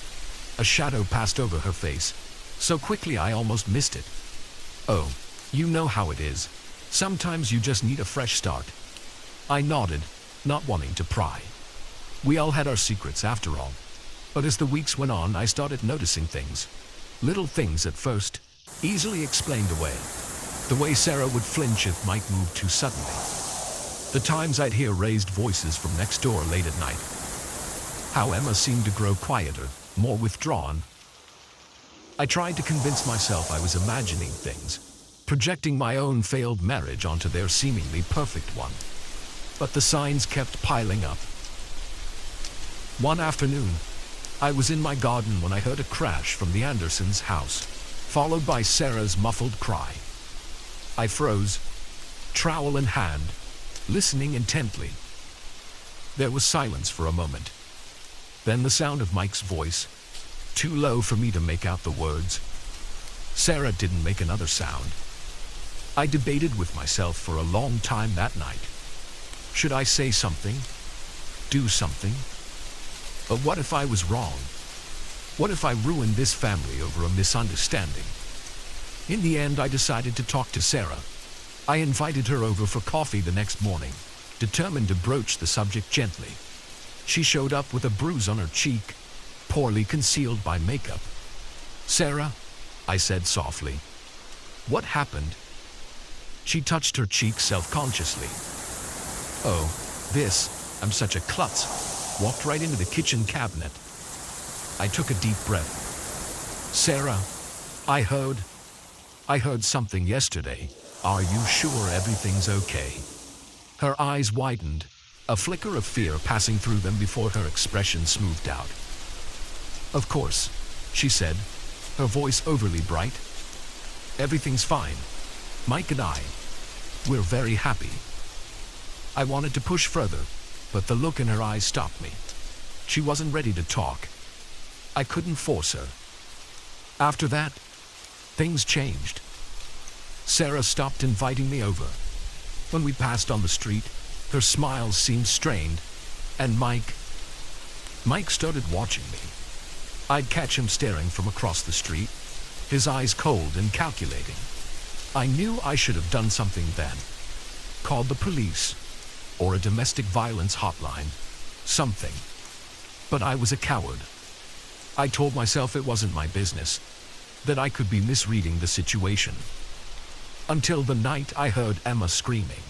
A shadow passed over her face, so quickly I almost missed it. Oh, you know how it is. Sometimes you just need a fresh start. I nodded, not wanting to pry. We all had our secrets after all. But as the weeks went on, I started noticing things. Little things at first, easily explained away. The way Sarah would flinch if Mike moved too suddenly. The times I'd hear raised voices from next door late at night. How Emma seemed to grow quieter, more withdrawn. I tried to convince myself I was imagining things, projecting my own failed marriage onto their seemingly perfect one. But the signs kept piling up. One afternoon, I was in my garden when I heard a crash from the Andersons' house, followed by Sarah's muffled cry. I froze, trowel in hand, listening intently. There was silence for a moment. Then the sound of Mike's voice, too low for me to make out the words. Sarah didn't make another sound. I debated with myself for a long time that night. Should I say something? Do something? But what if I was wrong? What if I ruined this family over a misunderstanding? In the end, I decided to talk to Sarah. I invited her over for coffee the next morning, determined to broach the subject gently. She showed up with a bruise on her cheek, poorly concealed by makeup. "Sarah," I said softly, "what happened?" She touched her cheek self-consciously. "Oh, I'm such a klutz." Walked right into the kitchen cabinet. I took a deep breath. "Sarah, I heard something yesterday. Are you sure everything's okay?" Her eyes widened, a flicker of fear passing through them before her expression smoothed out. "Of course," she said, her voice overly bright. "Everything's fine. Mike and we're very happy." I wanted to push further, but the look in her eyes stopped me. She wasn't ready to talk. I couldn't force her. After that, things changed. Sarah stopped inviting me over. When we passed on the street, her smile seemed strained, and Mike started watching me. I'd catch him staring from across the street, his eyes cold and calculating. I knew I should have done something then. Called the police, or a domestic violence hotline, something. But I was a coward. I told myself it wasn't my business, that I could be misreading the situation. Until the night I heard Emma screaming.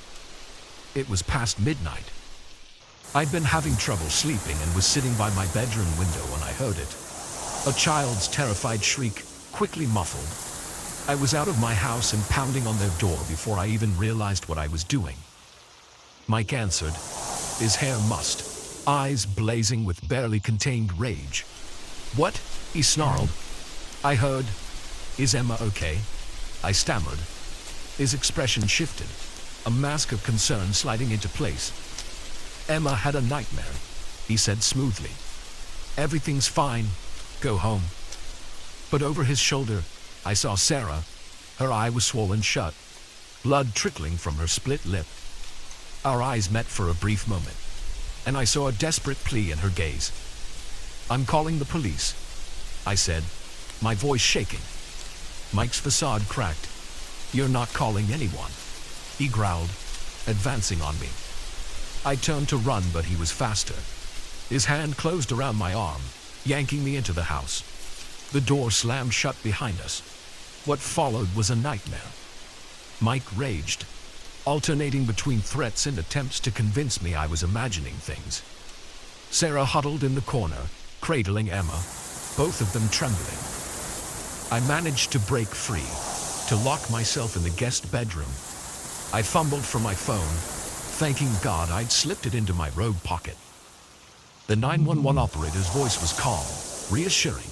It was past midnight. I'd been having trouble sleeping and was sitting by my bedroom window when I heard it. A child's terrified shriek, quickly muffled. I was out of my house and pounding on their door before I even realized what I was doing. Mike answered, his hair mussed, eyes blazing with barely contained rage. "What?" he snarled. I heard, "Is Emma okay?" I stammered. His expression shifted, a mask of concern sliding into place. "Emma had a nightmare," he said smoothly. "Everything's fine. Go home." But over his shoulder, I saw Sarah. Her eye was swollen shut, blood trickling from her split lip. Our eyes met for a brief moment, and I saw a desperate plea in her gaze. "I'm calling the police," I said, my voice shaking. Mike's facade cracked. "You're not calling anyone," he growled, advancing on me. I turned to run, but he was faster. His hand closed around my arm, yanking me into the house. The door slammed shut behind us. What followed was a nightmare. Mike raged, alternating between threats and attempts to convince me I was imagining things. Sarah huddled in the corner, cradling Emma, both of them trembling. I managed to break free, to lock myself in the guest bedroom. I fumbled for my phone, thanking God I'd slipped it into my robe pocket. The 911 operator's voice was calm, reassuring.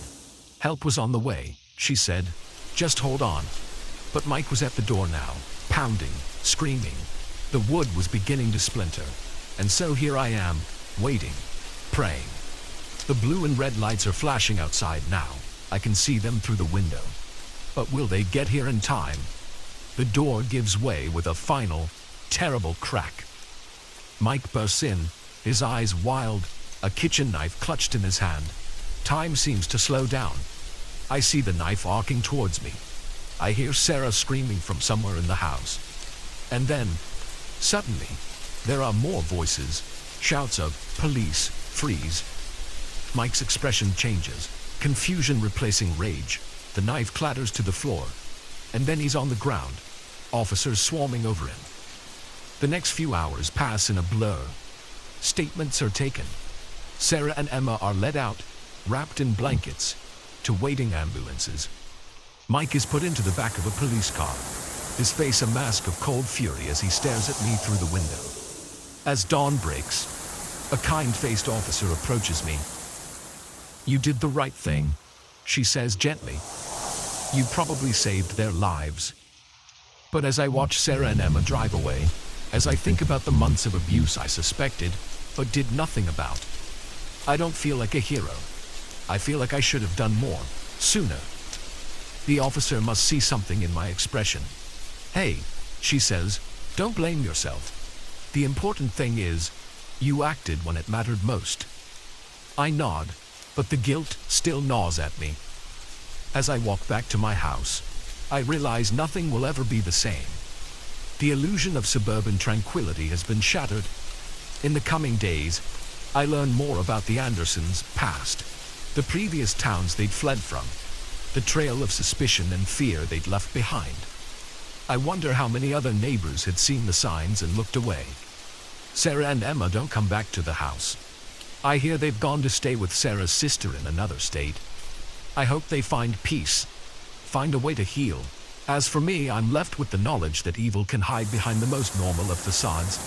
"Help was on the way," she said. "Just hold on." But Mike was at the door now, pounding, screaming. The wood was beginning to splinter. And so here I am, waiting, praying. The blue and red lights are flashing outside now. I can see them through the window. But will they get here in time? The door gives way with a final, terrible crack. Mike bursts in, his eyes wild, a kitchen knife clutched in his hand. Time seems to slow down. I see the knife arcing towards me. I hear Sarah screaming from somewhere in the house. And then, suddenly, there are more voices, shouts of, "Police, freeze." Mike's expression changes, confusion replacing rage. The knife clatters to the floor, and then he's on the ground, officers swarming over him. The next few hours pass in a blur. Statements are taken. Sarah and Emma are led out, wrapped in blankets, to waiting ambulances. Mike is put into the back of a police car, his face a mask of cold fury as he stares at me through the window. As dawn breaks, a kind-faced officer approaches me. "You did the right thing," she says gently. "You probably saved their lives." But as I watch Sarah and Emma drive away, as I think about the months of abuse I suspected, but did nothing about, I don't feel like a hero. I feel like I should have done more, sooner. The officer must see something in my expression. "Hey," she says, "don't blame yourself. The important thing is, you acted when it mattered most." I nod, but the guilt still gnaws at me. As I walk back to my house, I realize nothing will ever be the same. The illusion of suburban tranquility has been shattered. In the coming days, I learn more about the Andersons' past, the previous towns they'd fled from, the trail of suspicion and fear they'd left behind. I wonder how many other neighbors had seen the signs and looked away. Sarah and Emma don't come back to the house. I hear they've gone to stay with Sarah's sister in another state. I hope they find peace, find a way to heal. As for me, I'm left with the knowledge that evil can hide behind the most normal of facades,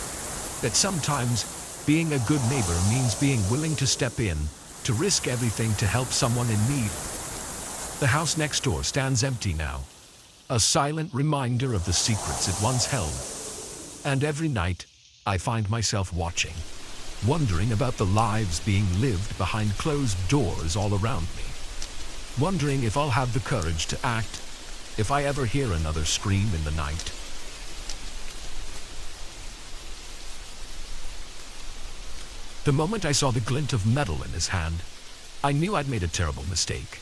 that sometimes being a good neighbor means being willing to step in, to risk everything to help someone in need. The house next door stands empty now, a silent reminder of the secrets it once held. And every night, I find myself watching, wondering about the lives being lived behind closed doors all around me. Wondering if I'll have the courage to act, if I ever hear another scream in the night. The moment I saw the glint of metal in his hand, I knew I'd made a terrible mistake.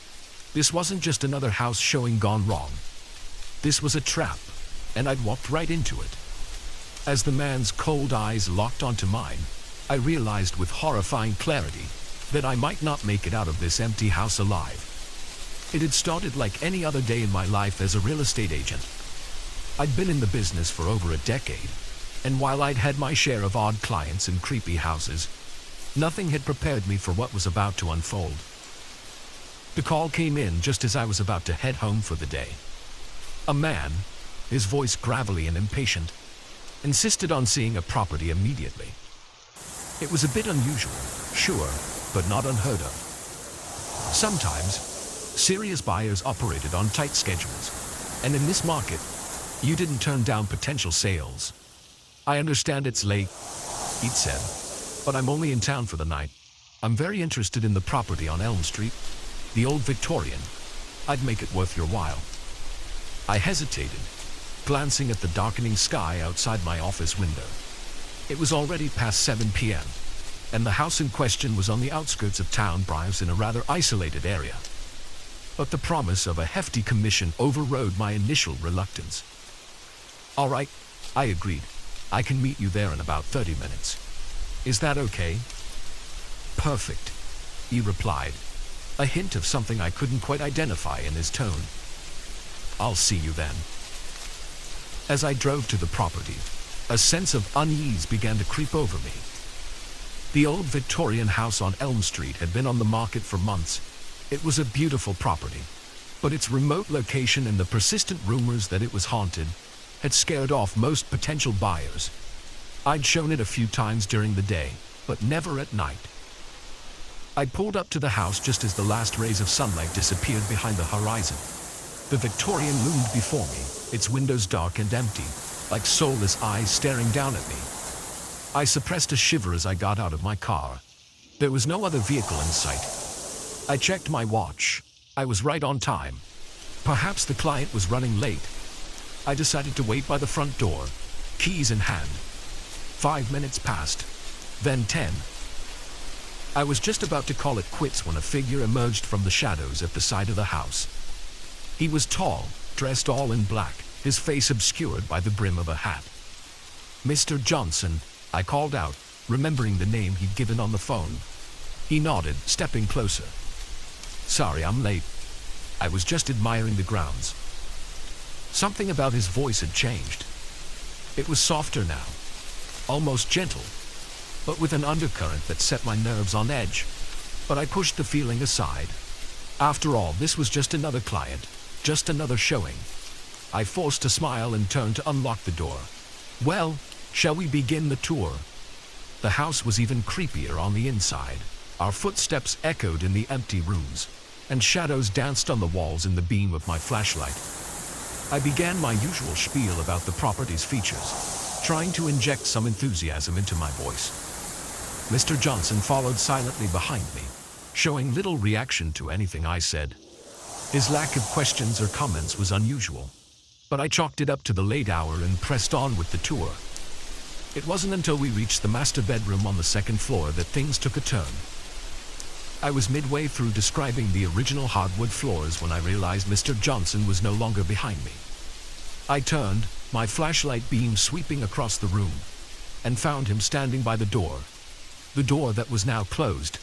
This wasn't just another house showing gone wrong. This was a trap, and I'd walked right into it. As the man's cold eyes locked onto mine, I realized with horrifying clarity that I might not make it out of this empty house alive. It had started like any other day in my life as a real estate agent. I'd been in the business for over a decade, and while I'd had my share of odd clients and creepy houses, nothing had prepared me for what was about to unfold. The call came in just as I was about to head home for the day. A man, his voice gravelly and impatient, insisted on seeing a property immediately. It was a bit unusual, sure, but not unheard of. Sometimes, serious buyers operated on tight schedules, and in this market, you didn't turn down potential sales. "I understand it's late," he'd said, "but I'm only in town for the night. I'm very interested in the property on Elm Street, the old Victorian. I'd make it worth your while." I hesitated, glancing at the darkening sky outside my office window. It was already past 7 p.m., and the house in question was on the outskirts of town, perhaps in a rather isolated area. But the promise of a hefty commission overrode my initial reluctance. "All right," I agreed. "I can meet you there in about 30 minutes. Is that okay?" "Perfect," he replied, a hint of something I couldn't quite identify in his tone. "I'll see you then." As I drove to the property, a sense of unease began to creep over me. The old Victorian house on Elm Street had been on the market for months. It was a beautiful property, but its remote location and the persistent rumors that it was haunted had scared off most potential buyers. I'd shown it a few times during the day, but never at night. I pulled up to the house just as the last rays of sunlight disappeared behind the horizon. The Victorian loomed before me, its windows dark and empty, like soulless eyes staring down at me. I suppressed a shiver as I got out of my car. There was no other vehicle in sight. I checked my watch. I was right on time. Perhaps the client was running late. I decided to wait by the front door, keys in hand. 5 minutes passed, then 10. I was just about to call it quits when a figure emerged from the shadows at the side of the house. He was tall, dressed all in black, his face obscured by the brim of a hat. "Mr. Johnson," I called out, remembering the name he'd given on the phone. He nodded, stepping closer. "Sorry, I'm late. I was just admiring the grounds." Something about his voice had changed. It was softer now, almost gentle, but with an undercurrent that set my nerves on edge. But I pushed the feeling aside. After all, this was just another client, just another showing. I forced a smile and turned to unlock the door. "Well, shall we begin the tour?" The house was even creepier on the inside. Our footsteps echoed in the empty rooms, and shadows danced on the walls in the beam of my flashlight. I began my usual spiel about the property's features, trying to inject some enthusiasm into my voice. Mr. Johnson followed silently behind me, showing little reaction to anything I said. His lack of questions or comments was unusual, but I chalked it up to the late hour and pressed on with the tour. It wasn't until we reached the master bedroom on the second floor that things took a turn. I was midway through describing the original hardwood floors when I realized Mr. Johnson was no longer behind me. I turned, my flashlight beam sweeping across the room, and found him standing by the door that was now closed.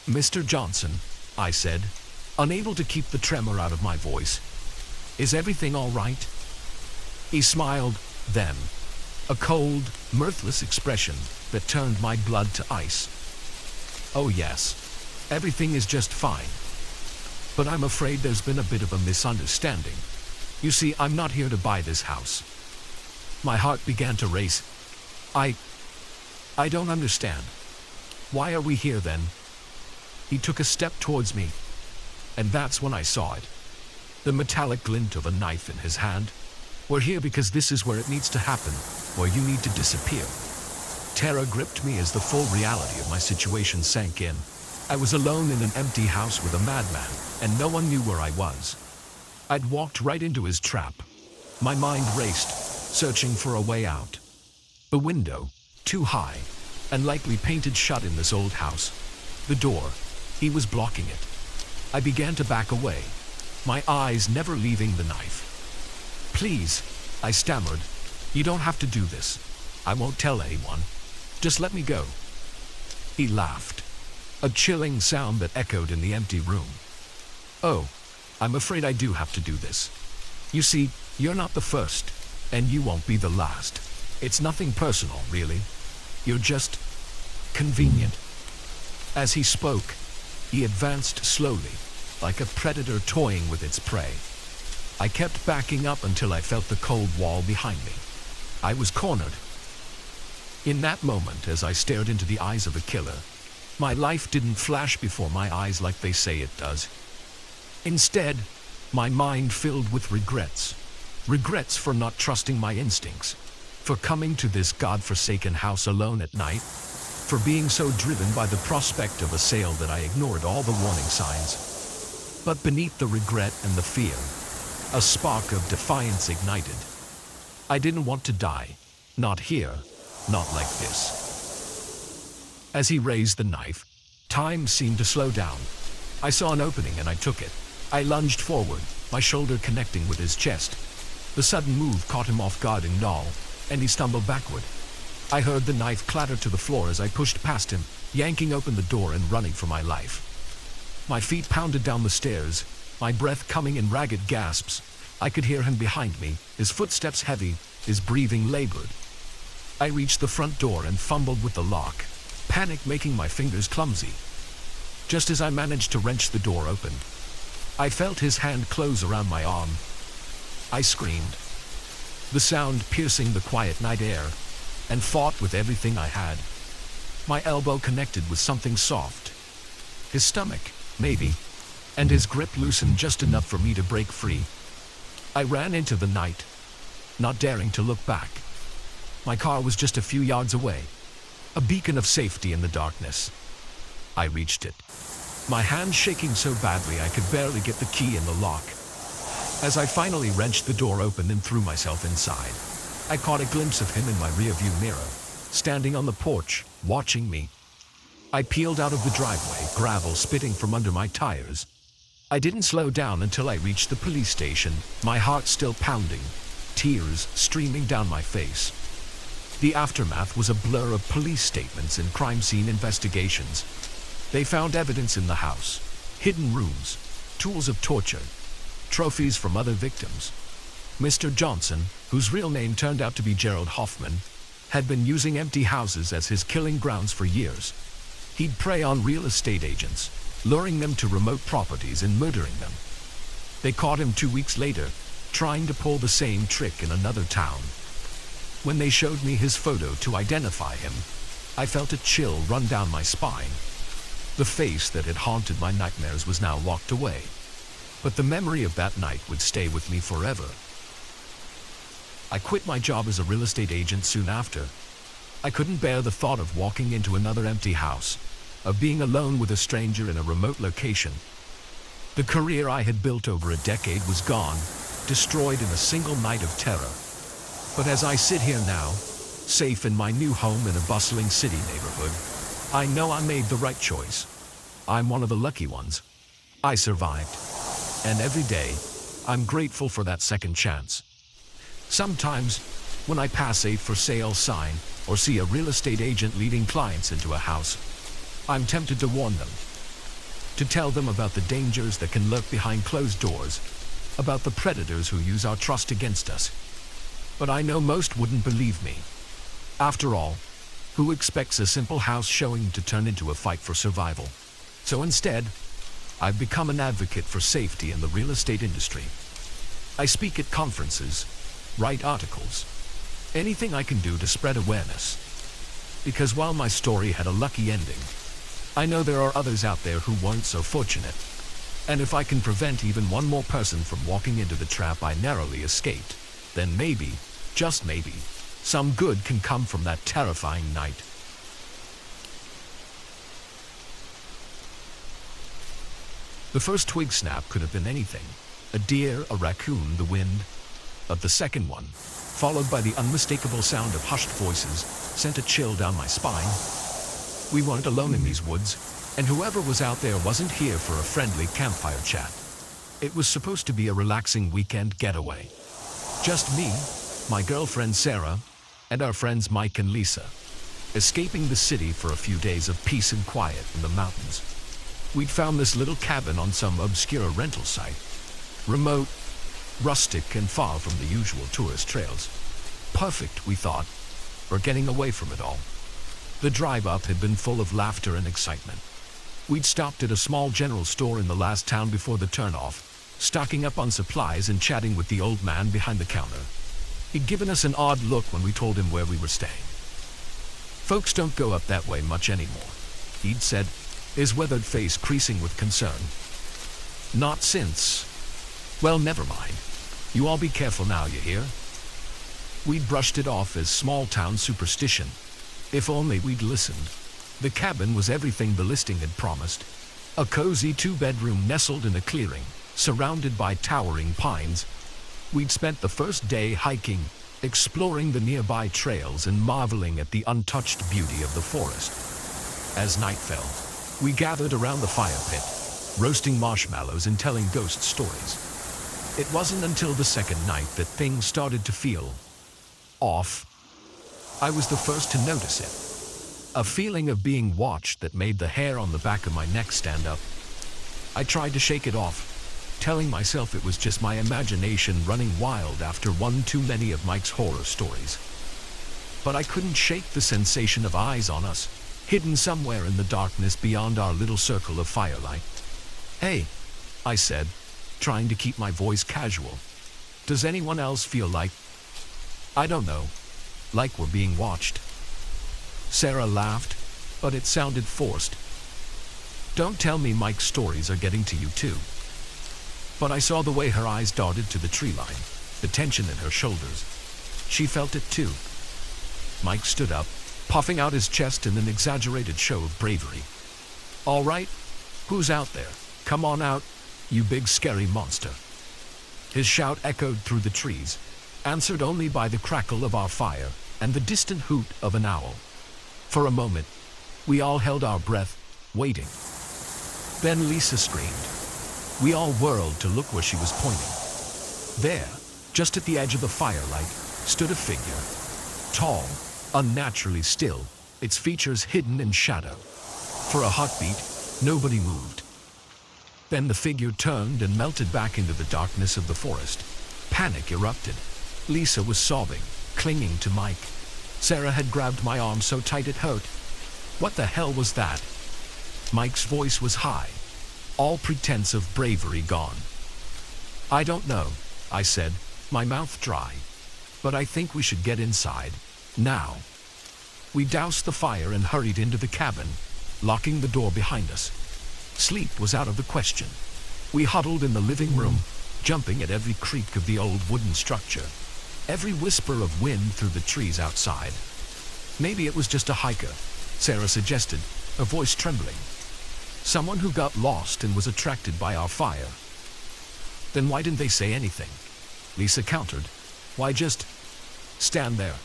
"Mr. Johnson," I said, unable to keep the tremor out of my voice, "is everything all right?" He smiled, then, a cold, mirthless expression that turned my blood to ice. "Oh yes. Everything is just fine. But I'm afraid there's been a bit of a misunderstanding. You see, I'm not here to buy this house." My heart began to race. I don't understand. Why are we here then?" He took a step towards me, and that's when I saw it. The metallic glint of a knife in his hand. "We're here because this is where it needs to happen, where you need to disappear." Terror gripped me as the full reality of my situation sank in. I was alone in an empty house with a madman, and no one knew where I was. I'd walked right into his trap. My mind raced, searching for a way out. The window, too high, and likely painted shut in this old house. The door, he was blocking it. I began to back away, my eyes never leaving the knife. "Please," I stammered, "you don't have to do this. I won't tell anyone. Just let me go." He laughed, a chilling sound that echoed in the empty room. "Oh, I'm afraid I do have to do this. You see, you're not the first, and you won't be the last. It's nothing personal, really. You're just convenient." As he spoke, he advanced slowly, like a predator toying with its prey. I kept backing up until I felt the cold wall behind me. I was cornered. In that moment, as I stared into the eyes of a killer, my life didn't flash before my eyes like they say it does. Instead, my mind filled with regrets. Regrets for not trusting my instincts, for coming to this God-forsaken house alone at night, for being so driven by the prospect of a sale that I ignored all the warning signs. But beneath the regret and the fear, a spark of defiance ignited. I didn't want to die. Not here. Not like this. As he raised the knife, time seemed to slow down. I saw an opening and I took it. I lunged forward, my shoulder connecting with his chest. The sudden move caught him off guard in all, and he stumbled backward. I heard the knife clatter to the floor as I pushed past him, yanking open the door and running for my life. My feet pounded down the stairs, my breath coming in ragged gasps. I could hear him behind me, his footsteps heavy, his breathing labored. I reached the front door and fumbled with the lock, panic making my fingers clumsy. Just as I managed to wrench the door open, I felt his hand close around my arm. I screamed, the sound piercing the quiet night air, and fought with everything I had. My elbow connected with something soft. His stomach, maybe, and his grip loosened just enough for me to break free. I ran into the night, not daring to look back. My car was just a few yards away, a beacon of safety in the darkness. I reached it, my hand shaking so badly I could barely get the key in the lock. As I finally wrenched the door open and threw myself inside, I caught a glimpse of him in my rearview mirror, standing on the porch, watching me. I peeled out of the driveway, gravel spitting from under my tires. I didn't slow down until I reached the police station, my heart still pounding, tears streaming down my face. The aftermath was a blur of police statements and crime scene investigations. They found evidence in the house, hidden rooms, tools of torture, trophies from other victims. Mr. Johnson, whose real name turned out to be Gerald Hoffman, had been using empty houses as his killing grounds for years. He'd prey on real estate agents, luring them to remote properties and murdering them. They caught him 2 weeks later, trying to pull the same trick in another town. When they showed me his photo to identify him, I felt a chill run down my spine. The face that had haunted my nightmares was now locked away. But the memory of that night would stay with me forever. I quit my job as a real estate agent soon after. I couldn't bear the thought of walking into another empty house, of being alone with a stranger in a remote location. The career I had built over a decade was gone, destroyed in a single night of terror. But as I sit here now, safe in my new home in a bustling city neighborhood, I know I made the right choice. I'm one of the lucky ones. I survived. And every day, I'm grateful for that second chance. Sometimes, when I pass a for sale sign or see a real estate agent leading clients into a house, I'm tempted to warn them, to tell them about the dangers that can lurk behind closed doors, about the predators who use our trust against us. But I know most wouldn't believe me. After all, who expects a simple house showing to turn into a fight for survival? So instead, I've become an advocate for safety in the real estate industry. I speak at conferences, write articles, anything I can do to spread awareness. Because while my story had a lucky ending, I know there are others out there who weren't so fortunate. And if I can prevent even one more person from walking into the trap I narrowly escaped, then maybe, just maybe, some good can come from that terrifying night. The first twig snap could have been anything. A deer, a raccoon, the wind. But the second one, followed by the unmistakable sound of hushed voices, sent a chill down my spine. We weren't alone in these woods, and whoever was out there wasn't here for a friendly campfire chat. It was supposed to be a relaxing weekend getaway. Just me, my girlfriend Sarah, and our friends Mike and Lisa, escaping the city for a few days of peace and quiet in the mountains. We'd found this little cabin on some obscure rental site, remote, rustic, and far from the usual tourist trails. Perfect, we thought, for getting away from it all. The drive up had been full of laughter and excitement. We'd stopped at a small general store in the last town before the turnoff, stocking up on supplies and chatting with the old man behind the counter. He'd given us an odd look when we told him where we were staying. Folks don't go up that way much anymore, he'd said, his weathered face creasing with concern. Not since. Well, never mind. You all be careful now, you hear? We'd brushed it off as small-town superstition. If only we'd listened. The cabin was everything the listing had promised. A cozy 2-bedroom nestled in a clearing, surrounded by towering pines. We'd spent the first day hiking, exploring the nearby trails and marveling at the untouched beauty of the forest. As night fell, we gathered around the fire pit, roasting marshmallows and telling ghost stories. It wasn't until the second night that things started to feel off. I was the first to notice it. A feeling of being watched that made the hair on the back of my neck stand up. I tried to shake it off, telling myself it was just my imagination running wild after one too many of Mike's horror stories. But I couldn't shake the sensation of eyes on us, hidden somewhere in the darkness beyond our little circle of firelight. "Hey," I said, trying to keep my voice casual. "Does anyone else feel like, I don't know, like we're being watched?" Sarah laughed, but it sounded forced. Don't tell me Mike's stories are getting to you too. But I saw the way her eyes darted to the tree line, the tension in her shoulders. She felt it too. Mike stood up, puffing out his chest in an exaggerated show of bravery. All right? Who's out there? Come on out, you big scary monster. His shout echoed through the trees, answered only by the crackle of our fire and the distant hoot of an owl. For a moment, we all held our breath, waiting. Then Lisa screamed. We all whirled to look where she was pointing. There, just at the edge of the firelight, stood a figure. Tall, unnaturally still, its features hidden in shadow. For a heartbeat, nobody moved. Then the figure turned and melted back into the darkness of the forest. Panic erupted. Lisa was sobbing, clinging to Mike. Sarah had grabbed my arm so tight it hurt. What the hell was that? Mike's voice was high, all pretense of bravery gone. I don't know, I said, my mouth dry. But I think we should get inside, now. We doused the fire and hurried into the cabin, locking the door behind us. Sleep was out of the question. We huddled in the living room, jumping at every creak of the old wooden structure, every whisper of wind through the trees outside. Maybe it was just a hiker, Sarah suggested, her voice trembling. Someone who got lost and was attracted by our fire. Then why didn't they say anything? Lisa countered. Why just stand there?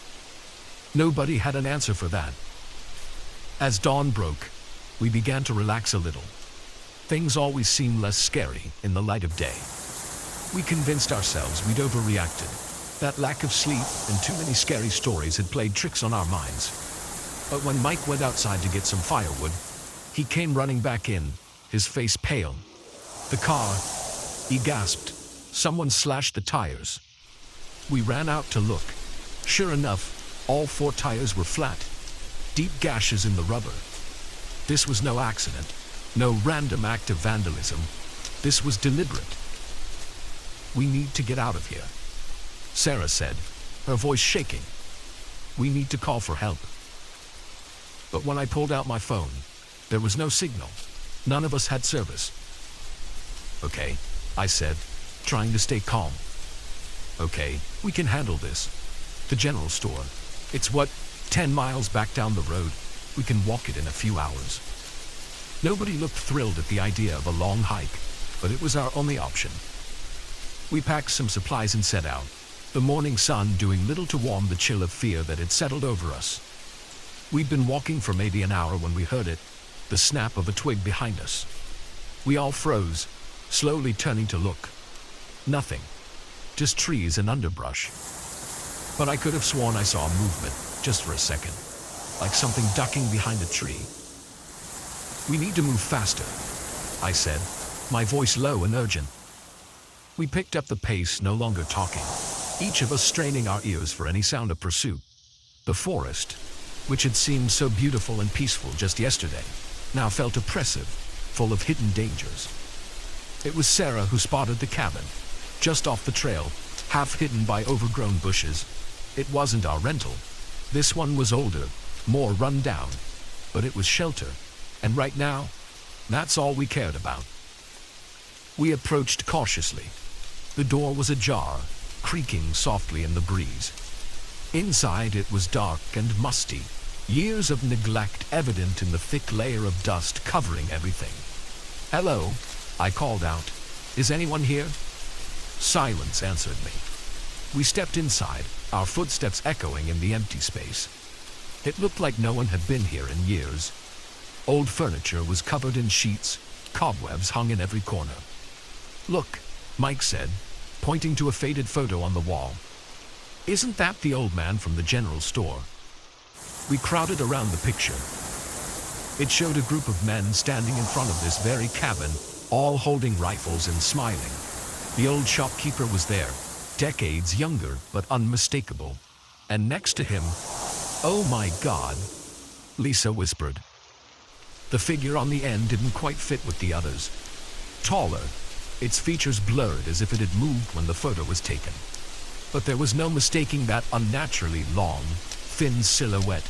Nobody had an answer for that. As dawn broke, we began to relax a little. Things always seem less scary in the light of day. We convinced ourselves we'd overreacted. That lack of sleep and too many scary stories had played tricks on our minds. But when Mike went outside to get some firewood, he came running back in, his face pale. The car, he gasped. Someone slashed the tires. We ran out to look. Sure enough, all 4 tires were flat. Deep gashes in the rubber. This was no accident, no random act of vandalism. This was deliberate. We need to get out of here, Sarah said, her voice shaking. We need to call for help. But when I pulled out my phone, there was no signal. None of us had service. Okay, I said, trying to stay calm. Okay, we can handle this. The general store. It's 10 miles back down the road. We can walk it in a few hours. Nobody looked thrilled at the idea of a long hike, but it was our only option. We packed some supplies and set out, the morning sun doing little to warm the chill of fear that had settled over us. We'd been walking for maybe an hour when we heard it, the snap of a twig behind us. We all froze, slowly turning to look. Nothing. Just trees and underbrush. But I could have sworn I saw a movement, just for a second, like something ducking behind a tree. We need to move faster, I said, my voice low and urgent. We picked up the pace, no longer talking, each of us straining our ears for any sound of pursuit. The forest, which had seemed so beautiful and peaceful just yesterday, now felt oppressive, full of hidden dangers. It was Sarah who spotted the cabin, just off the trail, half hidden by overgrown bushes. It wasn't our rental. This one was older, more run down, but it was shelter, and right now, that's all we cared about. We approached cautiously. The door was ajar, creaking softly in the breeze. Inside it was dark and musty, years of neglect evident in the thick layer of dust covering everything. Hello, I called out. Is anyone here? Silence answered me. We stepped inside, our footsteps echoing in the empty space. It looked like no one had been here in years. Old furniture was covered in sheets, cobwebs hung in every corner. Look, Mike said, pointing to a faded photo on the wall. Isn't that the old man from the general store? We crowded around the picture. It showed a group of men standing in front of this very cabin, all holding rifles and smiling. The old shopkeeper was there, decades younger but unmistakable. And next to him, oh my God, Lisa whispered. The figure on the end didn't quite fit with the others. Taller, its features blurred as if it had moved when the photo was taken. But there was no mistaking that unnaturally long, thin silhouette.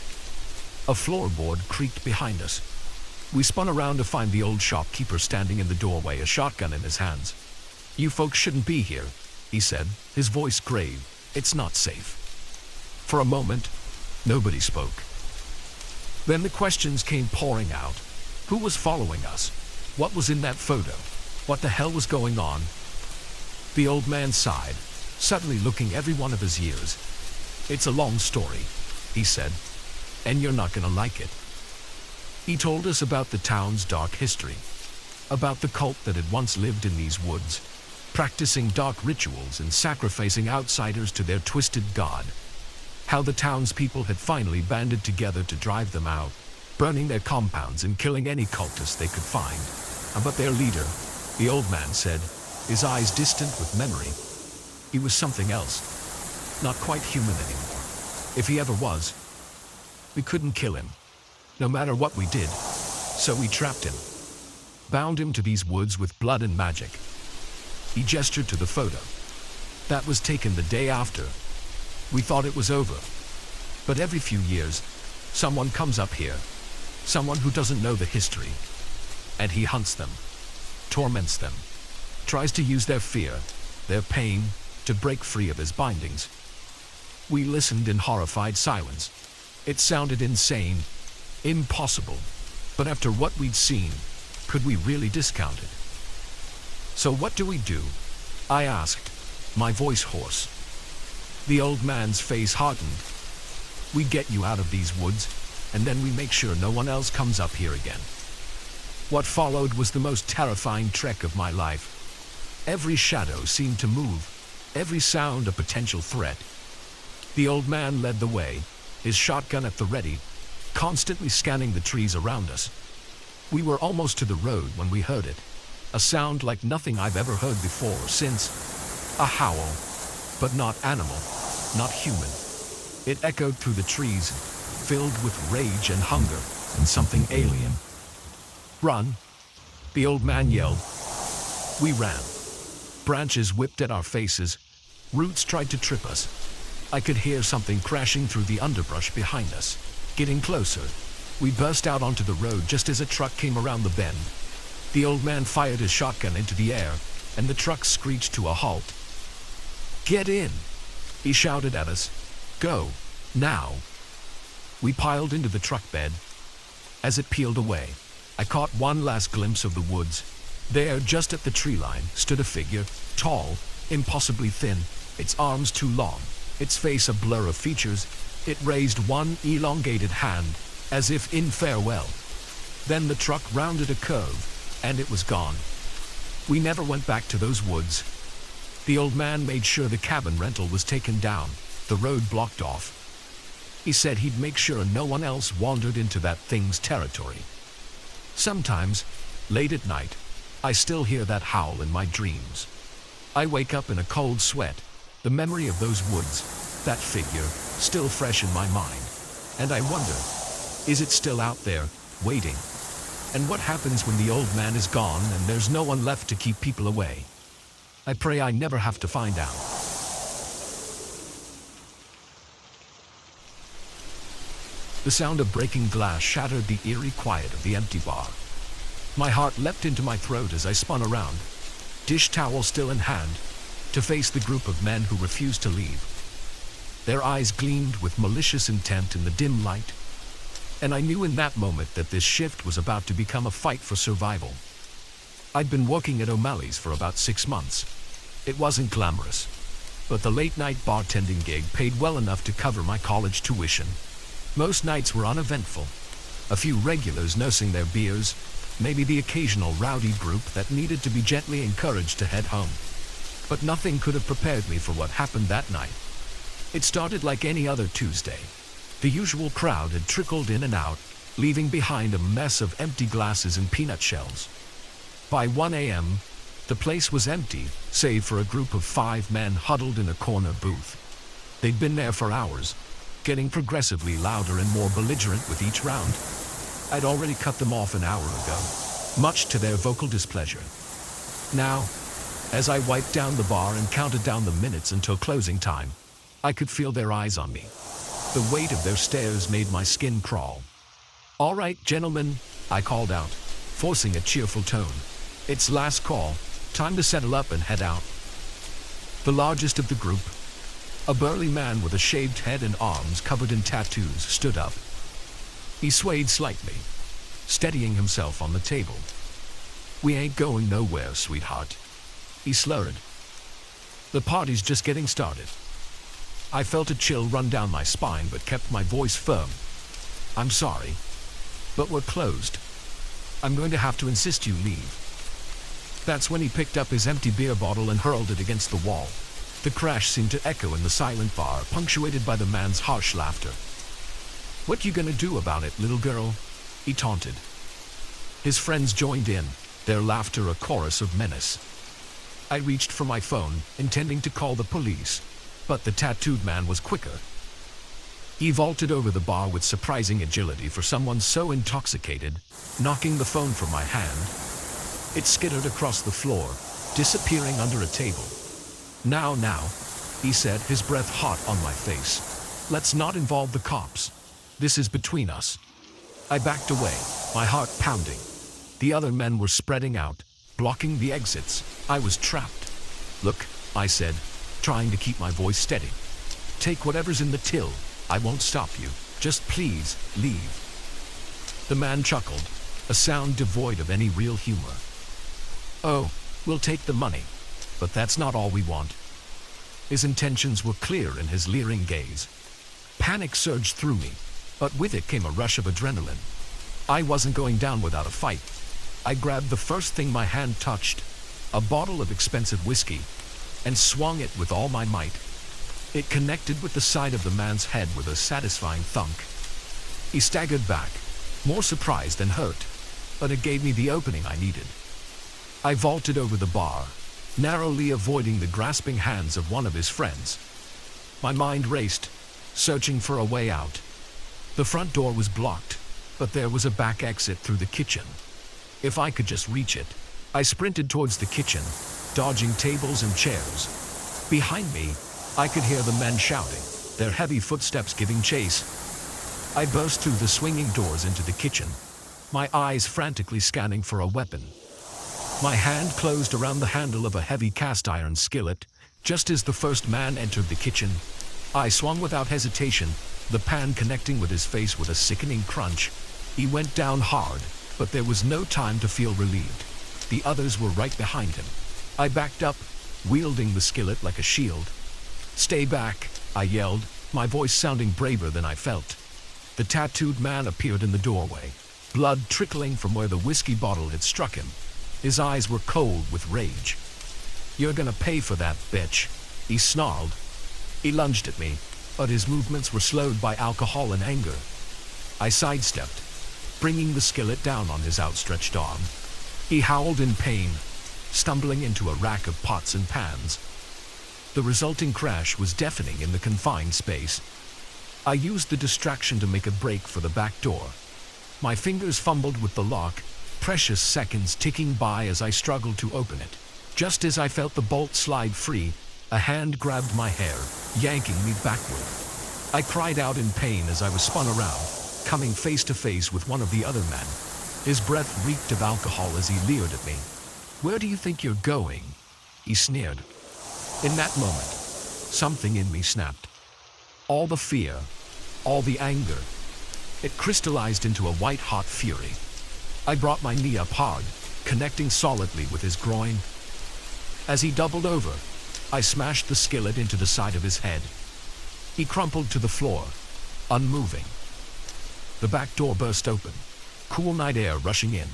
A floorboard creaked behind us. We spun around to find the old shopkeeper standing in the doorway, a shotgun in his hands. You folks shouldn't be here, he said, his voice grave. It's not safe. For a moment, nobody spoke. Then the questions came pouring out. Who was following us? What was in that photo? What the hell was going on? The old man sighed, suddenly looking every one of his years. It's a long story, he said, and you're not gonna like it. He told us about the town's dark history, about the cult that had once lived in these woods, practicing dark rituals and sacrificing outsiders to their twisted god. How the townspeople had finally banded together to drive them out, burning their compounds and killing any cultists they could find. But their leader, the old man said, his eyes distant with memory, he was something else, not quite human anymore. If he ever was, we couldn't kill him, no matter what we did, so we trapped him, bound him to these woods with blood and magic. He gestured to the photo. That was taken the day after. We thought it was over. But every few years, someone comes up here, someone who doesn't know the history, and he hunts them, torments them, tries to use their fear, their pain, to break free of his bindings. We listened in horrified silence. It sounded insane, impossible, but after what we'd seen, could we really discount it? So what do we do? I asked, my voice hoarse. The old man's face hardened. We get you out of these woods, and then we make sure no one else comes up here again. What followed was the most terrifying trek of my life. Every shadow seemed to move, every sound a potential threat. The old man led the way, his shotgun at the ready, constantly scanning the trees around us. We were almost to the road when we heard it. A sound like nothing I've ever heard before or since. A howl, but not animal, not human. It echoed through the trees, filled with rage and hunger and something alien. Run, the old man yelled. We ran. Branches whipped at our faces. Roots tried to trip us. I could hear something crashing through the underbrush behind us. Getting closer, we burst out onto the road just as a truck came around the bend. The old man fired his shotgun into the air, and the truck screeched to a halt. Get in, he shouted at us. Go, now. We piled into the truck bed. As it peeled away, I caught one last glimpse of the woods. There, just at the tree line, stood a figure, tall, impossibly thin, its arms too long, its face a blur of features. It raised one elongated hand, as if in farewell. Then the truck rounded a curve, and it was gone. We never went back to those woods. The old man made sure the cabin rental was taken down, the road blocked off. He said he'd make sure no one else wandered into that thing's territory. Sometimes, late at night, I still hear that howl in my dreams. I wake up in a cold sweat, the memory of those woods, that figure, still fresh in my mind. And I wonder, is it still out there, waiting? And what happens when the old man is gone and there's no one left to keep people away? I pray I never have to find out. The sound of breaking glass shattered the eerie quiet of the empty bar. My heart leapt into my throat as I spun around, dish towel still in hand, to face the group of men who refused to leave. Their eyes gleamed with malicious intent in the dim light, and I knew in that moment that this shift was about to become a fight for survival. I'd been working at O'Malley's for about 6 months. It wasn't glamorous, but the late-night bartending gig paid well enough to cover my college tuition. Most nights were uneventful. A few regulars nursing their beers, maybe the occasional rowdy group that needed to be gently encouraged to head home. But nothing could have prepared me for what happened that night. It started like any other Tuesday. The usual crowd had trickled in and out, leaving behind a mess of empty glasses and peanut shells. By 1 a.m., the place was empty, save for a group of 5 men huddled in a corner booth. They'd been there for hours, getting progressively louder and more belligerent with each round. I'd already cut them off an hour ago, much to their vocal displeasure. Now, as I wiped down the bar and counted down the minutes until closing time, I could feel their eyes on me. The weight of their stares made my skin crawl. "All right, gentlemen," I called out, forcing a cheerful tone. "It's last call. Time to settle up and head out." The largest of the group, a burly man with a shaved head and arms covered in tattoos, stood up. He swayed slightly, steadying himself on the table. "We ain't going nowhere, sweetheart," he slurred. "The party's just getting started." I felt a chill run down my spine but kept my voice firm. "I'm sorry, but we're closed. I'm going to have to insist you leave." That's when he picked up his empty beer bottle and hurled it against the wall. The crash seemed to echo in the silent bar, punctuated by the man's harsh laughter. "What you gonna do about it, little girl?" he taunted. His friends joined in, their laughter a chorus of menace. I reached for my phone, intending to call the police, but the tattooed man was quicker. He vaulted over the bar with surprising agility for someone so intoxicated, knocking the phone from my hand. It skittered across the floor, disappearing under a table. Now, he said, his breath hot on my face. "Let's not involve the cops. This is between us." I backed away, my heart pounding. The other men were spreading out, blocking the exits. I was trapped. "Look," I said, trying to keep my voice steady. "Take whatever's in the till. I won't stop you. Just please, leave." The man chuckled, a sound devoid of any real humor. "Oh, we'll take the money, but that's not all we want." His intentions were clear in his leering gaze. Panic surged through me, but with it came a rush of adrenaline. I wasn't going down without a fight. I grabbed the first thing my hand touched, a bottle of expensive whiskey, and swung it with all my might. It connected with the side of the man's head with a satisfying thunk. He staggered back, more surprised than hurt, but it gave me the opening I needed. I vaulted over the bar, narrowly avoiding the grasping hands of one of his friends. My mind raced, searching for a way out. The front door was blocked, but there was a back exit through the kitchen. If I could just reach it. I sprinted towards the kitchen, dodging tables and chairs. Behind me, I could hear the men shouting, their heavy footsteps giving chase. I burst through the swinging doors into the kitchen, my eyes frantically scanning for a weapon. My hand closed around the handle of a heavy cast-iron skillet. Just as the first man entered the kitchen, I swung without hesitation, the pan connecting with his face with a sickening crunch. He went down hard, but there was no time to feel relieved. The others were right behind him. I backed up, wielding the skillet like a shield. "Stay back," I yelled, my voice sounding braver than I felt. The tattooed man appeared in the doorway, blood trickling from where the whiskey bottle had struck him. His eyes were cold with rage. "You're gonna pay for that, bitch," he snarled. He lunged at me, but his movements were slowed by alcohol and anger. I sidestepped, bringing the skillet down on his outstretched arm. He howled in pain, stumbling into a rack of pots and pans. The resulting crash was deafening in the confined space. I used the distraction to make a break for the back door. My fingers fumbled with the lock, precious seconds ticking by as I struggled to open it. Just as I felt the bolt slide free, a hand grabbed my hair, yanking me backward. I cried out in pain as I was spun around, coming face to face with one of the other men. His breath reeked of alcohol as he leered at me. "Where do you think you're going?" he sneered. In that moment, something in me snapped. All the fear, all the anger, it crystallized into a white-hot fury. I brought my knee up hard, connecting solidly with his groin. As he doubled over, I smashed the skillet into the side of his head. He crumpled to the floor, unmoving. The back door burst open, cool night air rushing in.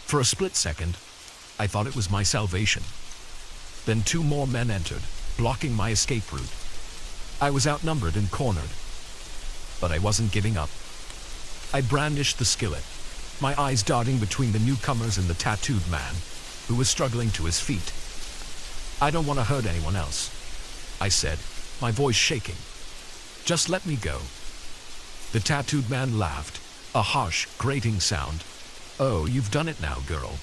For a split second, I thought it was my salvation. Then 2 more men entered, blocking my escape route. I was outnumbered and cornered, but I wasn't giving up. I brandished the skillet, my eyes darting between the newcomers and the tattooed man, who was struggling to his feet. "I don't want to hurt anyone else," I said, my voice shaking. "Just let me go." The tattooed man laughed, a harsh, grating sound. "Oh, you've done it now, girl.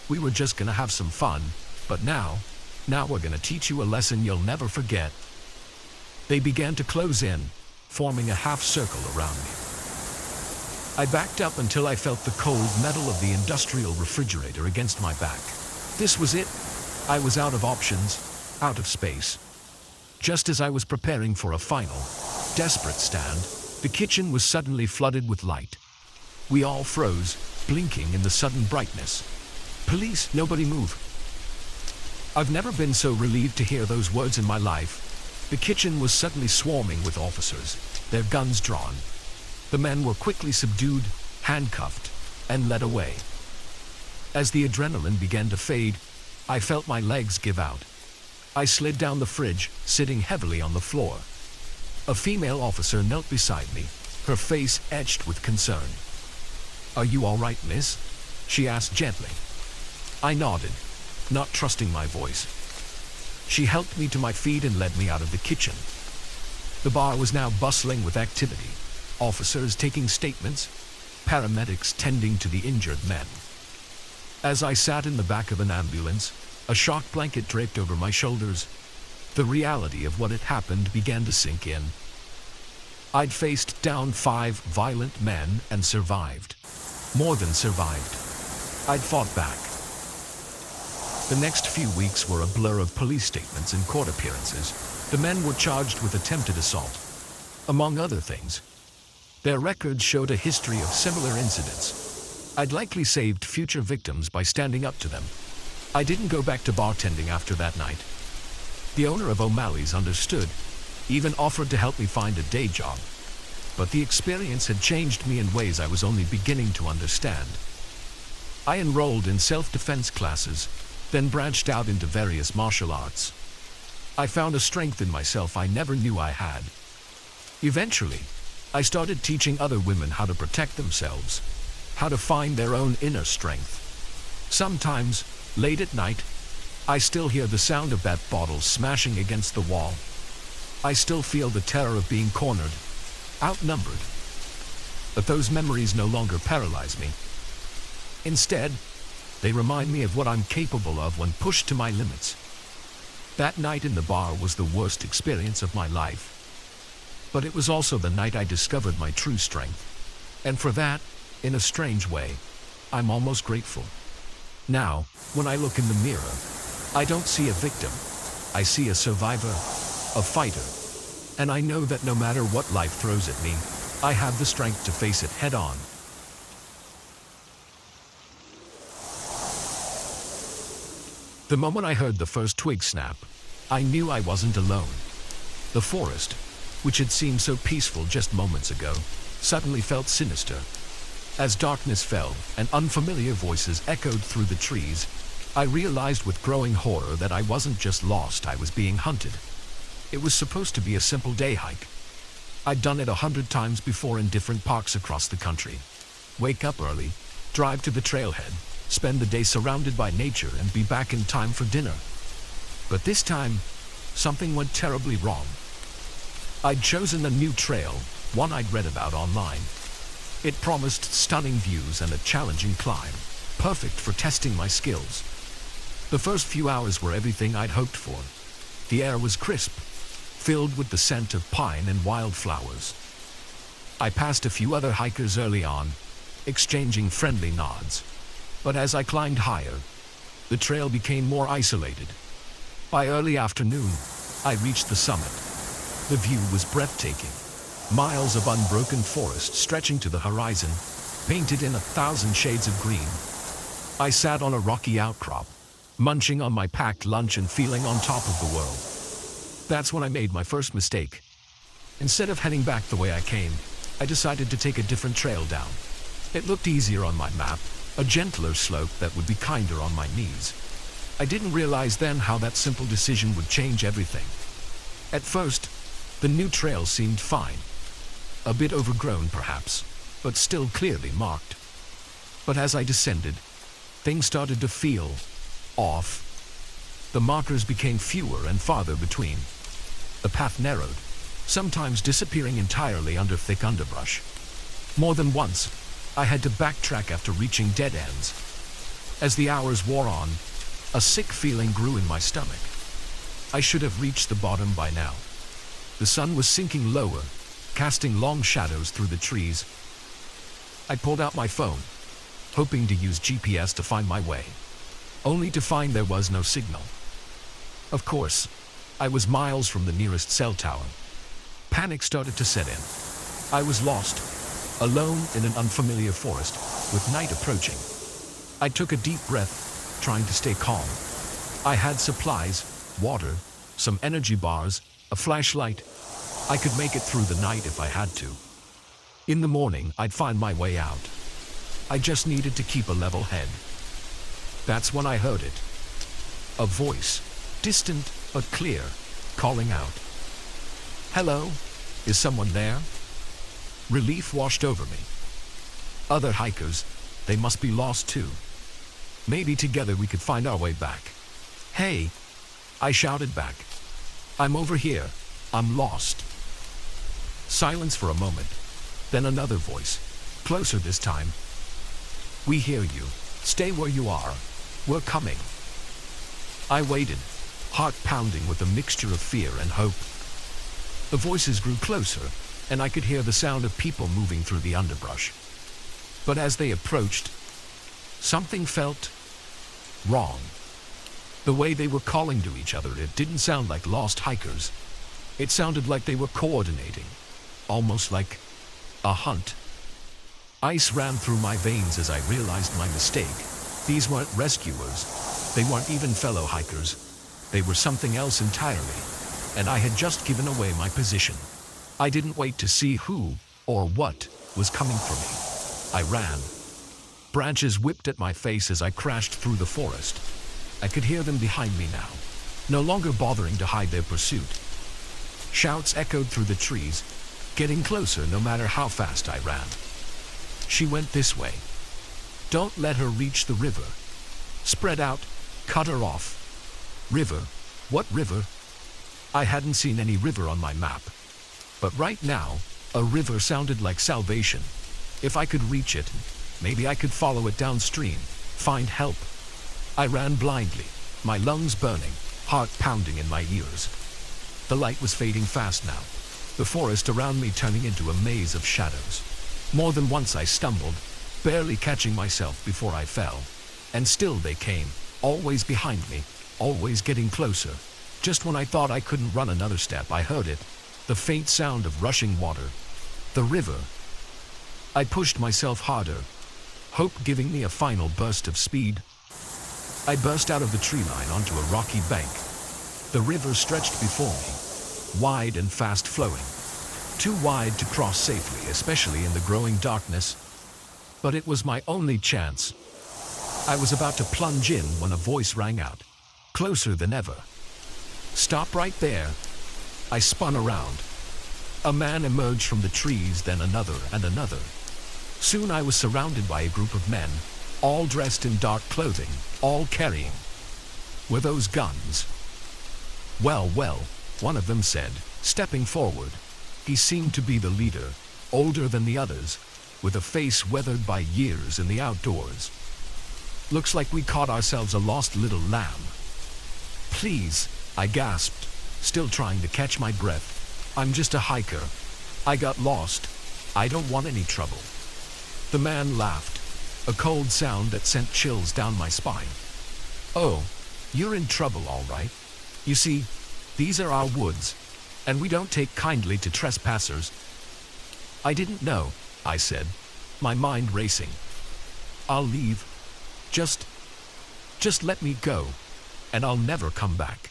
We were just gonna have some fun, but now we're gonna teach you a lesson you'll never forget." They began to close in, forming a half circle around me. I backed up until I felt the cold metal of the industrial refrigerator against my back. This was it. I was out of options, out of space. Just as I was preparing for a final, desperate stand, the kitchen was suddenly flooded with light. We all froze, blinking in the sudden brightness. "Police, nobody move." I've never been so relieved to hear those words in my life. The kitchen was suddenly swarming with officers, their guns drawn. The men were quickly subdued, handcuffed, and led away. As the adrenaline began to fade, I felt my legs give out. I slid down the fridge, sitting heavily on the floor. A female officer knelt beside me, her face etched with concern. "Are you all right, miss?" she asked gently. I nodded, not trusting my voice. She helped me to my feet and led me out of the kitchen. The bar was now bustling with activity, officers taking statements, paramedics tending to the injured men. As I sat in the back of an ambulance, a shock blanket draped over my shoulders, the reality of what had happened began to sink in. I'd faced down 5 violent men and survived. More than survived. I'd fought back. The next few weeks were a blur of police statements and court appearances. The men were charged with attempted assault, among other things. Their records showed a history of similar incidents. I'd likely saved future victims by standing up to them. I didn't go back to bartending after that night. The owner of O'Malley's understood, even offered to help me find a day job. But the experience had changed me in ways I was only beginning to understand. I enrolled in self-defense classes, then branched out into various martial arts. I found a strength in myself I never knew I had. Eventually, I started teaching other women how to protect themselves, how to find their own inner strength. Sometimes, late at night, I still hear the sound of that bottle smashing against the wall. I still feel the terror of being cornered, outnumbered. But those memories no longer paralyze me. Instead, they remind me of what I'm capable of when pushed to my limits. That night in the bar was the worst experience of my life. But it was also the night I discovered my true strength. And for that, in a strange way, I'm almost grateful. Now, when I look in the mirror, I don't see a victim. I see a survivor, a fighter. And I know that no matter what life throws at me, I have the strength to face it head on. The moment I heard the first twig snap, I knew I wasn't alone. The forest, which had seemed so peaceful just moments ago, suddenly felt sinister. As darkness fell and unfamiliar voices echoed through the trees, I realized with growing horror that I wasn't just lost, I was being hunted. It was supposed to be a simple day hike. I'd done it 100 times before in different parks across the country. Wake up early, drive to the trailhead, spend the day surrounded by nature and be back in time for dinner. But this time, something went terribly wrong. I'd chosen a new trail, one I'd read about online. It promised stunning views and a challenging climb, perfect for testing my skills. The first few hours were everything I'd hoped for. The air was crisp, filled with the scent of pine and wildflowers. I passed a few other hikers early on, exchanging friendly nods. But as I climbed higher, the trail became more isolated. By early afternoon, I reached the summit. The view was breathtaking. Miles of unbroken forest stretching to the horizon, painted in 1,000 shades of green. I sat on a rocky outcrop, munching on my packed lunch and feeling on top of the world. That's when I made my first mistake. Instead of heading back the way I came, I decided to take a different trail down. It looked easier on my map, a gentler slope that would be kinder on my knees. I didn't realize then how that simple decision would change everything. At first, the new trail seemed fine. A bit overgrown perhaps, but still clearly marked. But as I descended, things started to feel off. The markers became fewer and farther between. The path narrowed, sometimes disappearing entirely under thick underbrush. More than once, I had to backtrack after reaching dead ends. As the hours wore on, a sick feeling grew in my stomach. I should have reached the bottom by now. The sun was sinking lower, casting long shadows through the trees. I pulled out my phone, hoping to use GPS to find my way, only to find there was no signal. Of course, I was miles from the nearest cell tower. Panic started to set in. I was lost, alone in an unfamiliar forest with night approaching. I took a deep breath, trying to stay calm. I had supplies, water, some energy bars, a flashlight. I could make it through the night if I had to. In the morning, I'd find my way out. I just needed to keep a level head. That's when I heard it. A voice, distant but clear, calling out. "Hello? Is someone there?" Relief washed over me. Other hikers, they must be lost too. Maybe together we could find our way back. "Hey!" I shouted back. "I'm over here. I'm lost." Silence for a moment. Then another voice, closer this time. "We hear you. Stay where you are. We're coming." I waited, heart pounding with a mixture of fear and hope. The voices grew closer, and I could hear the sound of people moving through the underbrush. But as they approached, something felt wrong. The way they were calling to each other, it didn't sound like lost hikers. It sounded like they were coordinating, almost like a hunt. Ice ran through my veins as I realized my mistake. These weren't rescuers. They weren't even fellow hikers. They were something else entirely, and I had just given away my position. I didn't wait to see who or what was coming for me. I ran. Branches whipped at my face as I crashed through the forest. I could hear them behind me now, no longer bothering to hide their pursuit. Shouts echoed through the trees, getting closer no matter how fast I ran. "She went this way. Don't let her reach the river. Spread out, cut her off." River? What river? I hadn't seen any river on my map. But right now, a river sounded like salvation. If I could reach it, maybe I could follow it downstream, find help. I ran blindly, my lungs burning, heart pounding in my ears. The light was fading fast now, the forest around me turning into a maze of shadows. More than once I stumbled, barely catching myself before I fell. And still they came, always behind me, always getting closer. Just when I thought I couldn't run another step, I heard it, the faint sound of rushing water. The river. I pushed myself harder, hope giving me a final burst of speed. I burst out of the tree line onto a rocky bank. The river stretched before me, wide and fast-flowing. Too wide to cross safely, especially in the growing darkness. But it was my only chance. I was about to plunge in when a voice rang out, closer than ever. "Stop right there." I spun around. A man emerged from the trees, then another and another. Soon I was surrounded by a group of men, all dressed in dark clothing, all carrying. Were those guns? Well, one of them said, stepping forward. He seemed to be the leader, older than the others, with a face weathered by years in the outdoors. "Looks like we caught ourselves a lost little lamb." "Please," I gasped, still trying to catch my breath. "I'm just a hiker. I got lost. I don't want any trouble." The man laughed, a cold sound that sent chills down my spine. "Oh, you're in trouble, all right. You see, these are our woods, and we don't take kindly to trespassers." "I didn't know," I said, my mind racing. "I'll leave. Just let me go, and I'll never come back."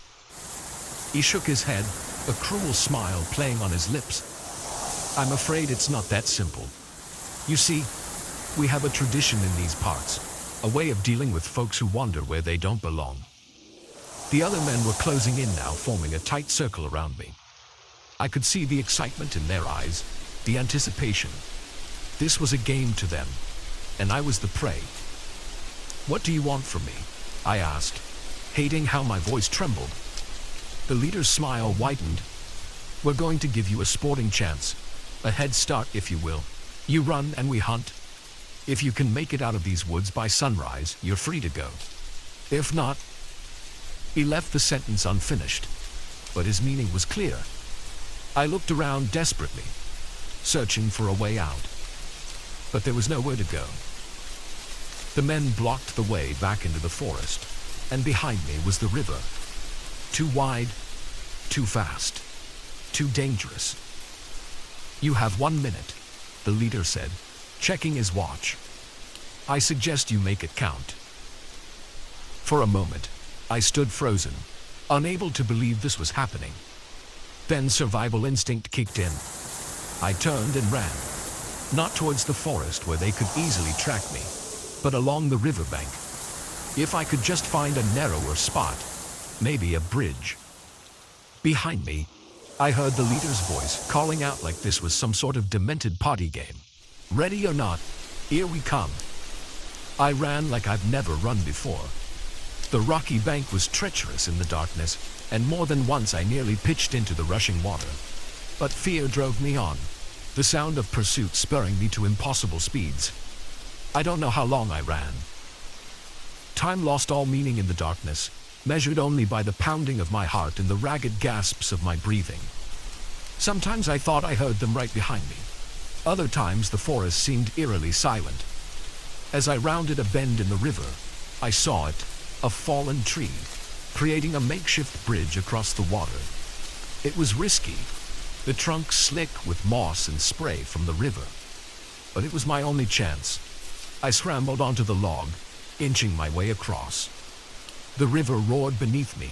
He shook his head, a cruel smile playing on his lips. "I'm afraid it's not that simple. You see, we have a tradition in these parts, a way of dealing with folks who wander where they don't belong." The other men were closing in now, forming a tight circle around me. I could see the excitement in their eyes, the anticipation. This was a game to them, and I was the prey. "What do you want from me?" I asked, hating how my voice trembled. The leader's smile widened. "We're going to give you a sporting chance, a head start if you will. You run and we hunt. If you can make it out of these woods by sunrise, you're free to go. If not..." He left the sentence unfinished, but his meaning was clear. I looked around desperately, searching for a way out. But there was nowhere to go. The men blocked the way back into the forest, and behind me was the river. Too wide, too fast, too dangerous. "You have 1 minute," the leader said, checking his watch. I suggest you make it count. For a moment, I stood frozen, unable to believe this was happening. Then survival instinct kicked in. I turned and ran, not towards the forest where they could easily track me, but along the riverbank. If I could just find a narrower spot, maybe a bridge. Behind me, I heard the leader's voice calling out like this was some sort of demented party game. Ready or not, here we come. I ran like I've never run before. The rocky bank was treacherous in the darkness, and more than once I nearly pitched into the rushing water. But fear drove me on, the sound of pursuit spurring me to impossible speeds. I don't know how long I ran. Time lost all meaning in the darkness, measured only by the pounding of my heart and the ragged gasps of my breathing. Sometimes I thought I heard them right behind me. Other times the forest seemed eerily silent. As I rounded a bend in the river, I saw it, a fallen tree, creating a makeshift bridge across the water. It was risky, the trunk slick with moss and spray from the river. But it was my only chance. I scrambled onto the log, inching my way across. The river roared beneath me,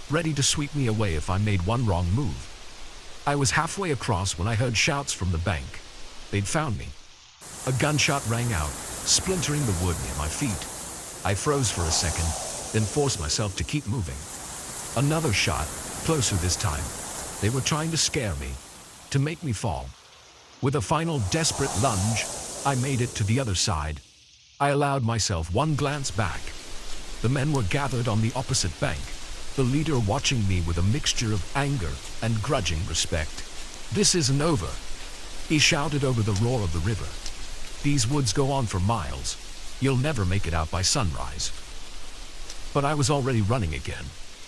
ready to sweep me away if I made one wrong move. I was halfway across when I heard shouts from the bank. They'd found me. A gunshot rang out, splintering the wood near my feet. I froze for a second, then forced myself to keep moving. Another shot, closer this time. They were trying to scare me, to make me fall. With a final desperate lunge, I made it to the other side. I allowed myself one glance back. The men were gathered on the opposite bank, the leader watching me with a mixture of anger and grudging respect. This isn't over, he shouted over the roar of the river. These woods go on for miles. You'll never make it out by sunrise. But I was already running again,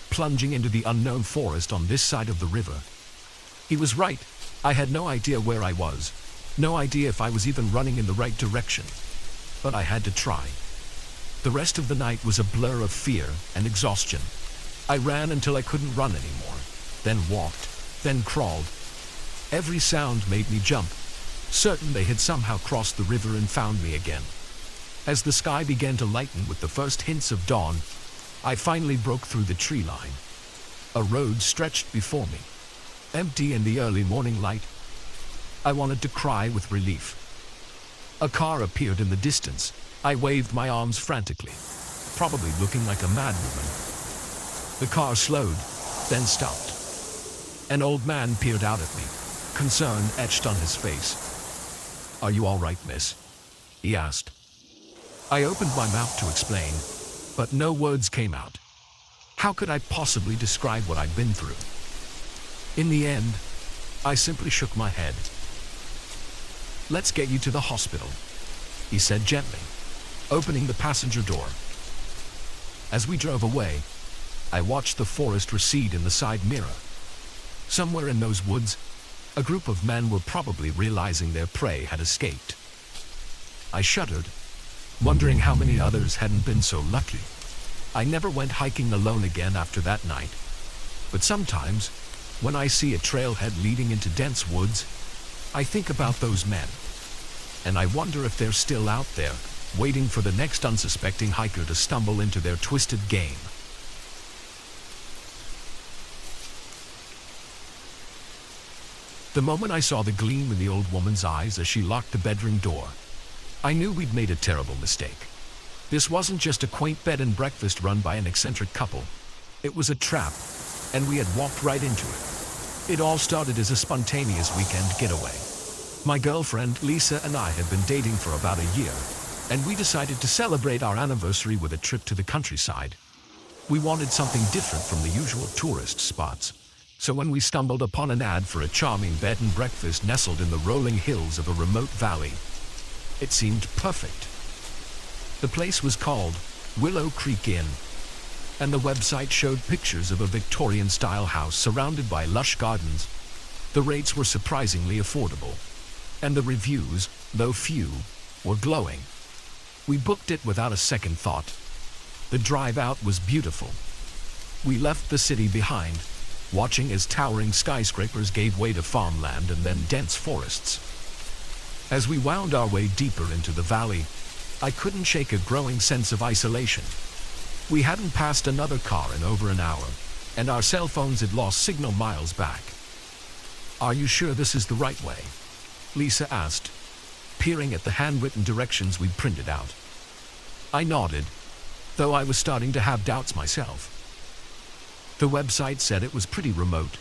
plunging into the unknown forest on this side of the river. He was right. I had no idea where I was, no idea if I was even running in the right direction. But I had to try. The rest of the night was a blur of fear and exhaustion. I ran until I couldn't run anymore, then walked, then crawled. Every sound made me jump, certain they had somehow crossed the river and found me again. As the sky began to lighten with the first hints of dawn, I finally broke through the tree line. A road stretched before me, empty in the early morning light. I wanted to cry with relief. A car appeared in the distance. I waved my arms frantically, probably looking like a madwoman. The car slowed, then stopped. An old man peered out at me, concern etched on his face. "Are you all right, miss?" he asked. I opened my mouth to explain, but no words came out. How could I possibly describe what I'd been through? In the end, I simply shook my head. "Let's get you to the hospital," he said gently, opening the passenger door. As we drove away, I watched the forest recede in the side mirror. Somewhere in those woods, a group of men were probably realizing their prey had escaped. I shuddered, wondering how many others hadn't been so lucky. I never went hiking alone again after that night. But sometimes, when I see a trailhead leading into dense woods, I think about those men. And I wonder if they're still out there, waiting for the next unsuspecting hiker to stumble into their twisted game. The moment I saw the gleam in the old woman's eyes as she locked the bedroom door, I knew we'd made a terrible mistake. This wasn't just a quaint bed and breakfast run by an eccentric couple. It was a trap, and we had walked right into it. It all started as a spontaneous weekend getaway. My girlfriend, Lisa, and I had been dating for about a year, and we decided to celebrate our anniversary with a trip to the countryside. We wanted something different from the usual tourist spots. So when we stumbled upon an ad for a charming bed and breakfast nestled in the rolling hills of a remote valley, it seemed perfect. The place was called Willow Creek Inn, and the website showed pictures of a Victorian-style house surrounded by lush gardens. The rates were surprisingly affordable, and the reviews, though few, were glowing. We booked it without a second thought. The drive out was beautiful. We left the city behind, watching as towering skyscrapers gave way to farmland and then dense forests. As we wound our way deeper into the valley, I couldn't shake a growing sense of isolation. We hadn't passed another car in over an hour, and our cell phones had lost signal miles back. "Are you sure this is the right way?" Lisa asked, peering at the handwritten directions we'd printed out. I nodded, though I was starting to have doubts myself. The website said it was pretty remote.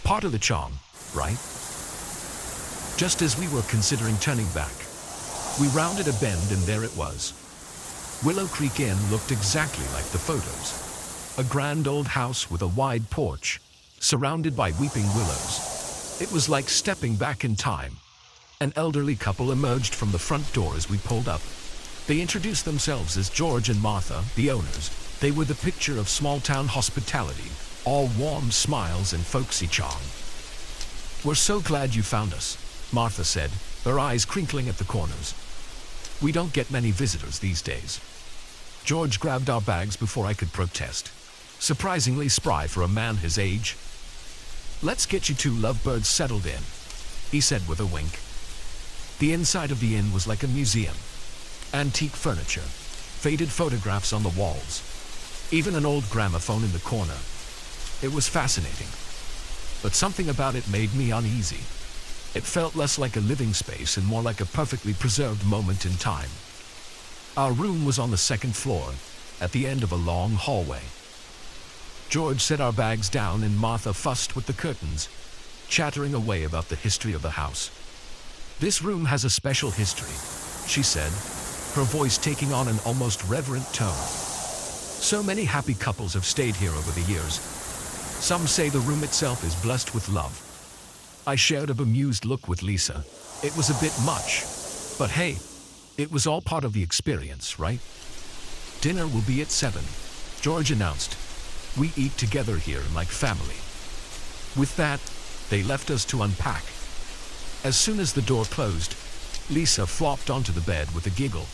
Part of the charm, right? Just as we were considering turning back, we rounded a bend and there it was. Willow Creek Inn looked exactly like the photos. A grand old house with a wide porch, surrounded by weeping willows. It was like stepping back in time. An elderly couple emerged from the front door as we pulled up. They introduced themselves as George and Martha, the owners. They were the picture of small-town hospitality, all warm smiles and folksy charm. "We're so glad you found us," Martha said, her eyes crinkling at the corners. "We don't get many visitors these days." George grabbed our bags before I could protest. Surprisingly spry for a man his age. "Let's get you two lovebirds settled in," he said with a wink. The inside of the inn was like a museum. Antique furniture, faded photographs on the walls, even an old gramophone in the corner. It was fascinating, but something about it made me uneasy. It felt less like a living space and more like a perfectly preserved moment in time. Our room was on the second floor, at the end of a long hallway. George set our bags down and Martha fussed with the curtains, chattering away about the history of the house. "This room has a special history," she said, her voice taking on an almost reverent tone. "So many happy couples have stayed here over the years. Some say the room itself is blessed with love." I shared a bemused look with Lisa. It was a bit much, but hey, it was all part of the experience, right? "Dinner will be at 7, George announced. "We eat together here like family." With that, they left us to unpack. As soon as the door closed, Lisa flopped onto the bed with a giggle.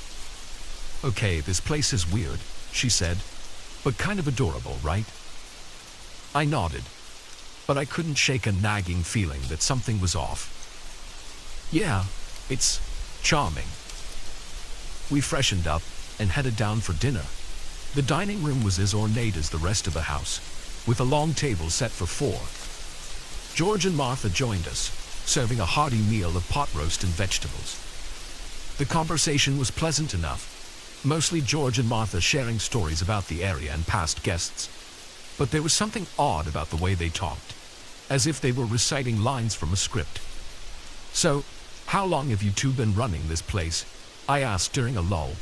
"Okay, this place is weird," she said, "but kind of adorable, right?" I nodded, but I couldn't shake a nagging feeling that something was off. "Yeah, it's charming." We freshened up and headed down for dinner. The dining room was as ornate as the rest of the house, with a long table set for 4. George and Martha joined us, serving a hearty meal of pot roast and vegetables. The conversation was pleasant enough, mostly George and Martha sharing stories about the area and past guests. But there was something odd about the way they talked, as if they were reciting lines from a script. "So, how long have you two been running this place?" I asked during a lull.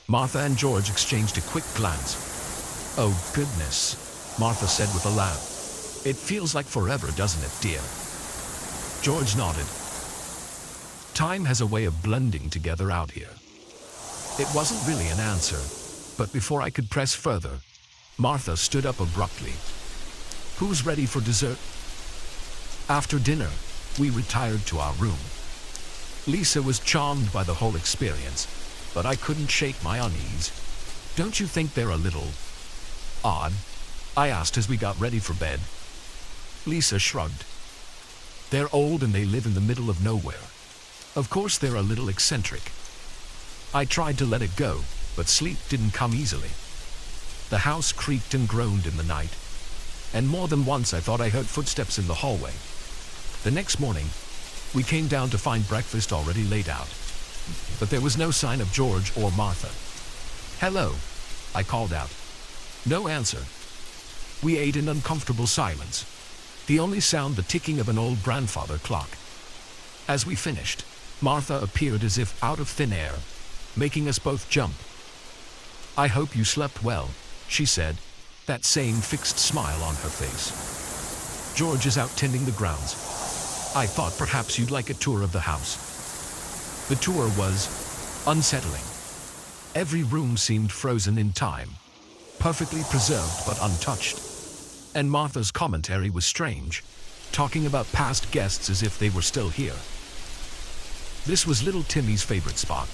Martha and George exchanged a quick glance. "Oh goodness," Martha said with a laugh. "It feels like forever, doesn't it, dear?" George nodded. Time has a way of blending together out here. It wasn't really an answer, but before I could press further, Martha stood up abruptly. "Who's ready for dessert?" After dinner, we retired to our room. Lisa was charmed by the whole experience, but I couldn't shake my unease. "Don't you think they're a little odd?" I asked as we got ready for bed. Lisa shrugged. "They're old and they live in the middle of nowhere. Of course they're a little eccentric." I tried to let it go, but sleep didn't come easily. The house creaked and groaned in the night, and more than once I thought I heard footsteps in the hallway. The next morning, we came down to find breakfast already laid out, but there was no sign of George or Martha. "Hello," I called out. No answer. We ate in uncomfortable silence, the only sound the ticking of an old grandfather clock. As we finished, Martha appeared as if out of thin air, making us both jump. "I hope you slept well," she said, that same fixed smile on her face. "George is out tending the grounds. I thought perhaps you'd like a tour of the house." The tour was unsettling. Every room seemed frozen in time, perfectly preserved but untouched. And Martha's commentary was strange, talking about past guests as if they were still here. "This was little Timmy's favorite spot,"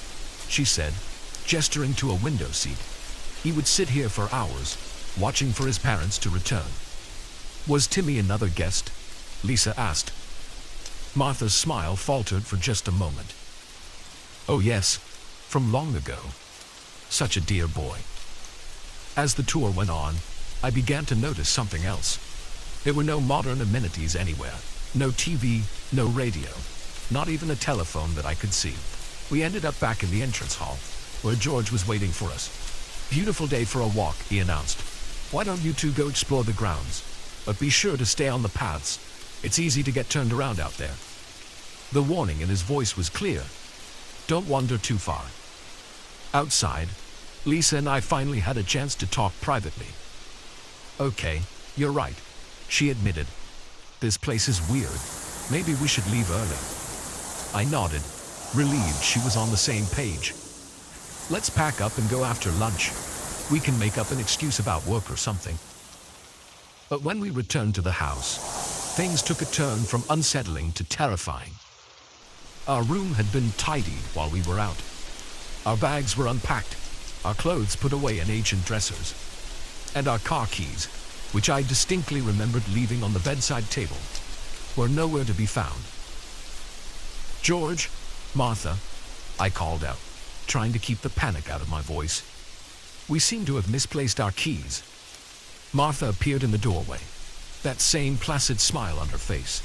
she said, gesturing to a window seat. "He would sit here for hours, watching for his parents to return." "Was Timmy another guest?" Lisa asked. Martha's smile faltered for just a moment. Oh yes, from long ago. Such a dear boy. As the tour went on, I began to notice something else. There were no modern amenities anywhere. No TV, no radio, not even a telephone that I could see. We ended up back in the entrance hall, where George was waiting for us. Beautiful day for a walk, he announced. Why don't you two go explore the grounds? But be sure to stay on the paths. It's easy to get turned around out there. The warning in his voice was clear. Don't wander too far. Outside, Lisa and I finally had a chance to talk privately. Okay, you're right, she admitted. This place is weird. Maybe we should leave early. I nodded, relieved she was on the same page. Let's pack up and go after lunch. We can make up an excuse about work or something. But when we returned to the house, things took a turn from unsettling to terrifying. Our room had been tidied while we were out. Our bags were unpacked, our clothes put away in ancient dressers, and our car keys, which I distinctly remembered leaving on the bedside table, were nowhere to be found. George, Martha, I called out, trying to keep the panic out of my voice. We seem to have misplaced our keys. Martha appeared in the doorway, that same placid smile on her face.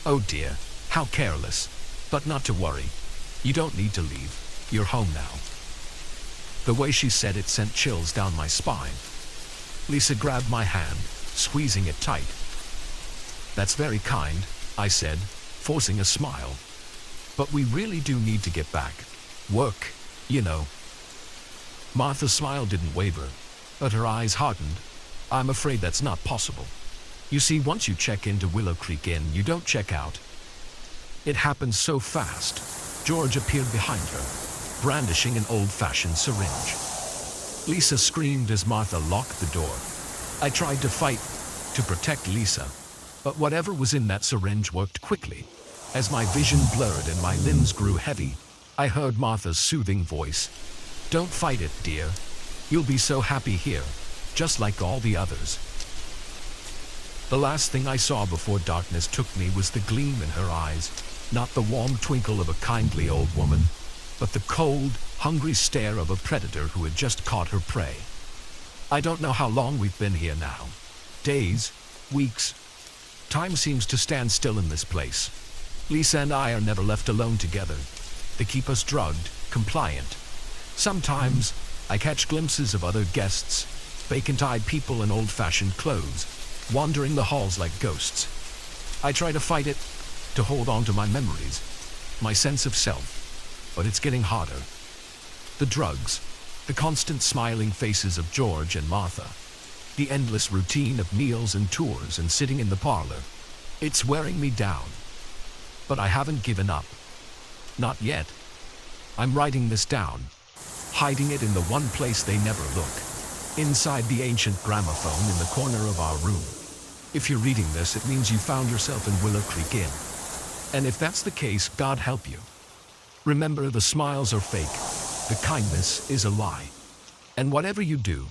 Oh dear, how careless. But not to worry. You don't need to leave. You're home now. The way she said it sent chills down my spine. Lisa grabbed my hand, squeezing it tight. That's very kind, I said, forcing a smile. But we really do need to get back. Work, you know. Martha's smile didn't waver, but her eyes hardened. I'm afraid that's not possible. You see, once you check into Willow Creek Inn, you don't check out. It happened so fast. George appeared behind her, brandishing an old-fashioned syringe. Lisa screamed as Martha locked the door. I tried to fight, to protect Lisa, but whatever was in that syringe worked quickly. As my vision blurred and my limbs grew heavy, I heard Martha's soothing voice. Don't fight it, dear. You'll be so happy here, just like all the others. The last thing I saw before darkness took me was the gleam in her eyes, not the warm twinkle of a kindly old woman, but the cold, hungry stare of a predator who had just caught her prey. I don't know how long we've been here now. Days, weeks. Time seems to stand still in this place. Lisa and I are never left alone together. They keep us drugged, compliant. Sometimes I catch glimpses of other guests, vacant-eyed people in old-fashioned clothes, wandering the halls like ghosts. I try to fight it, to hold on to my memories, my sense of self, but it's getting harder. The drugs, the constant smiling faces of George and Martha, the endless routine of meals and tours and sitting in the parlor, it's wearing me down. But I haven't given up. Not yet. I'm writing this down, hiding it in the one place they never look, inside the ancient gramophone in the corner of our room. If you're reading this, it means you found yourself in Willow Creek Inn. And if that's the case, God help you. Remember, the smiles are fake. The kindness is a lie. And whatever you do,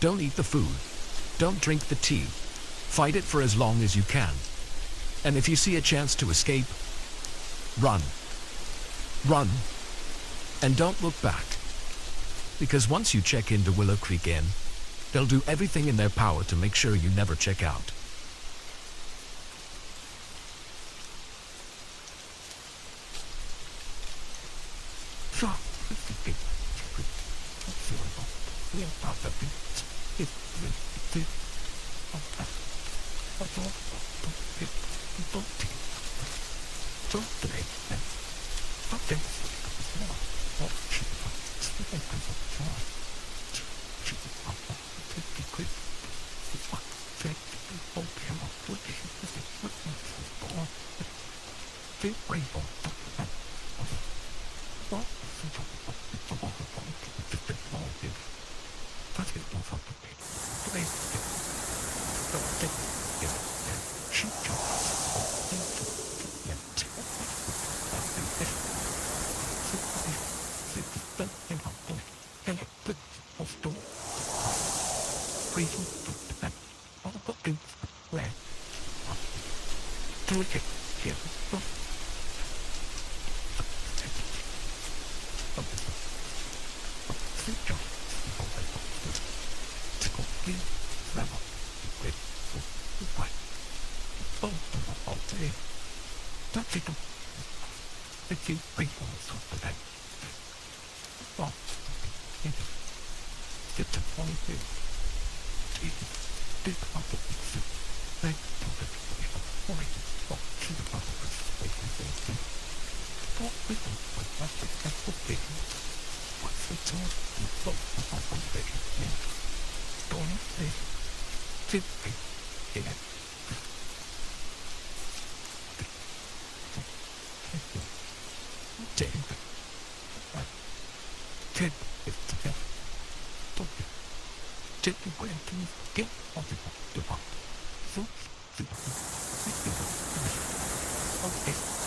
don't eat the food. Don't drink the tea. Fight it for as long as you can. And if you see a chance to escape, run. Run. And don't look back. Because once you check into Willow Creek Inn, they'll do everything in their power to make sure you never check out. Okay.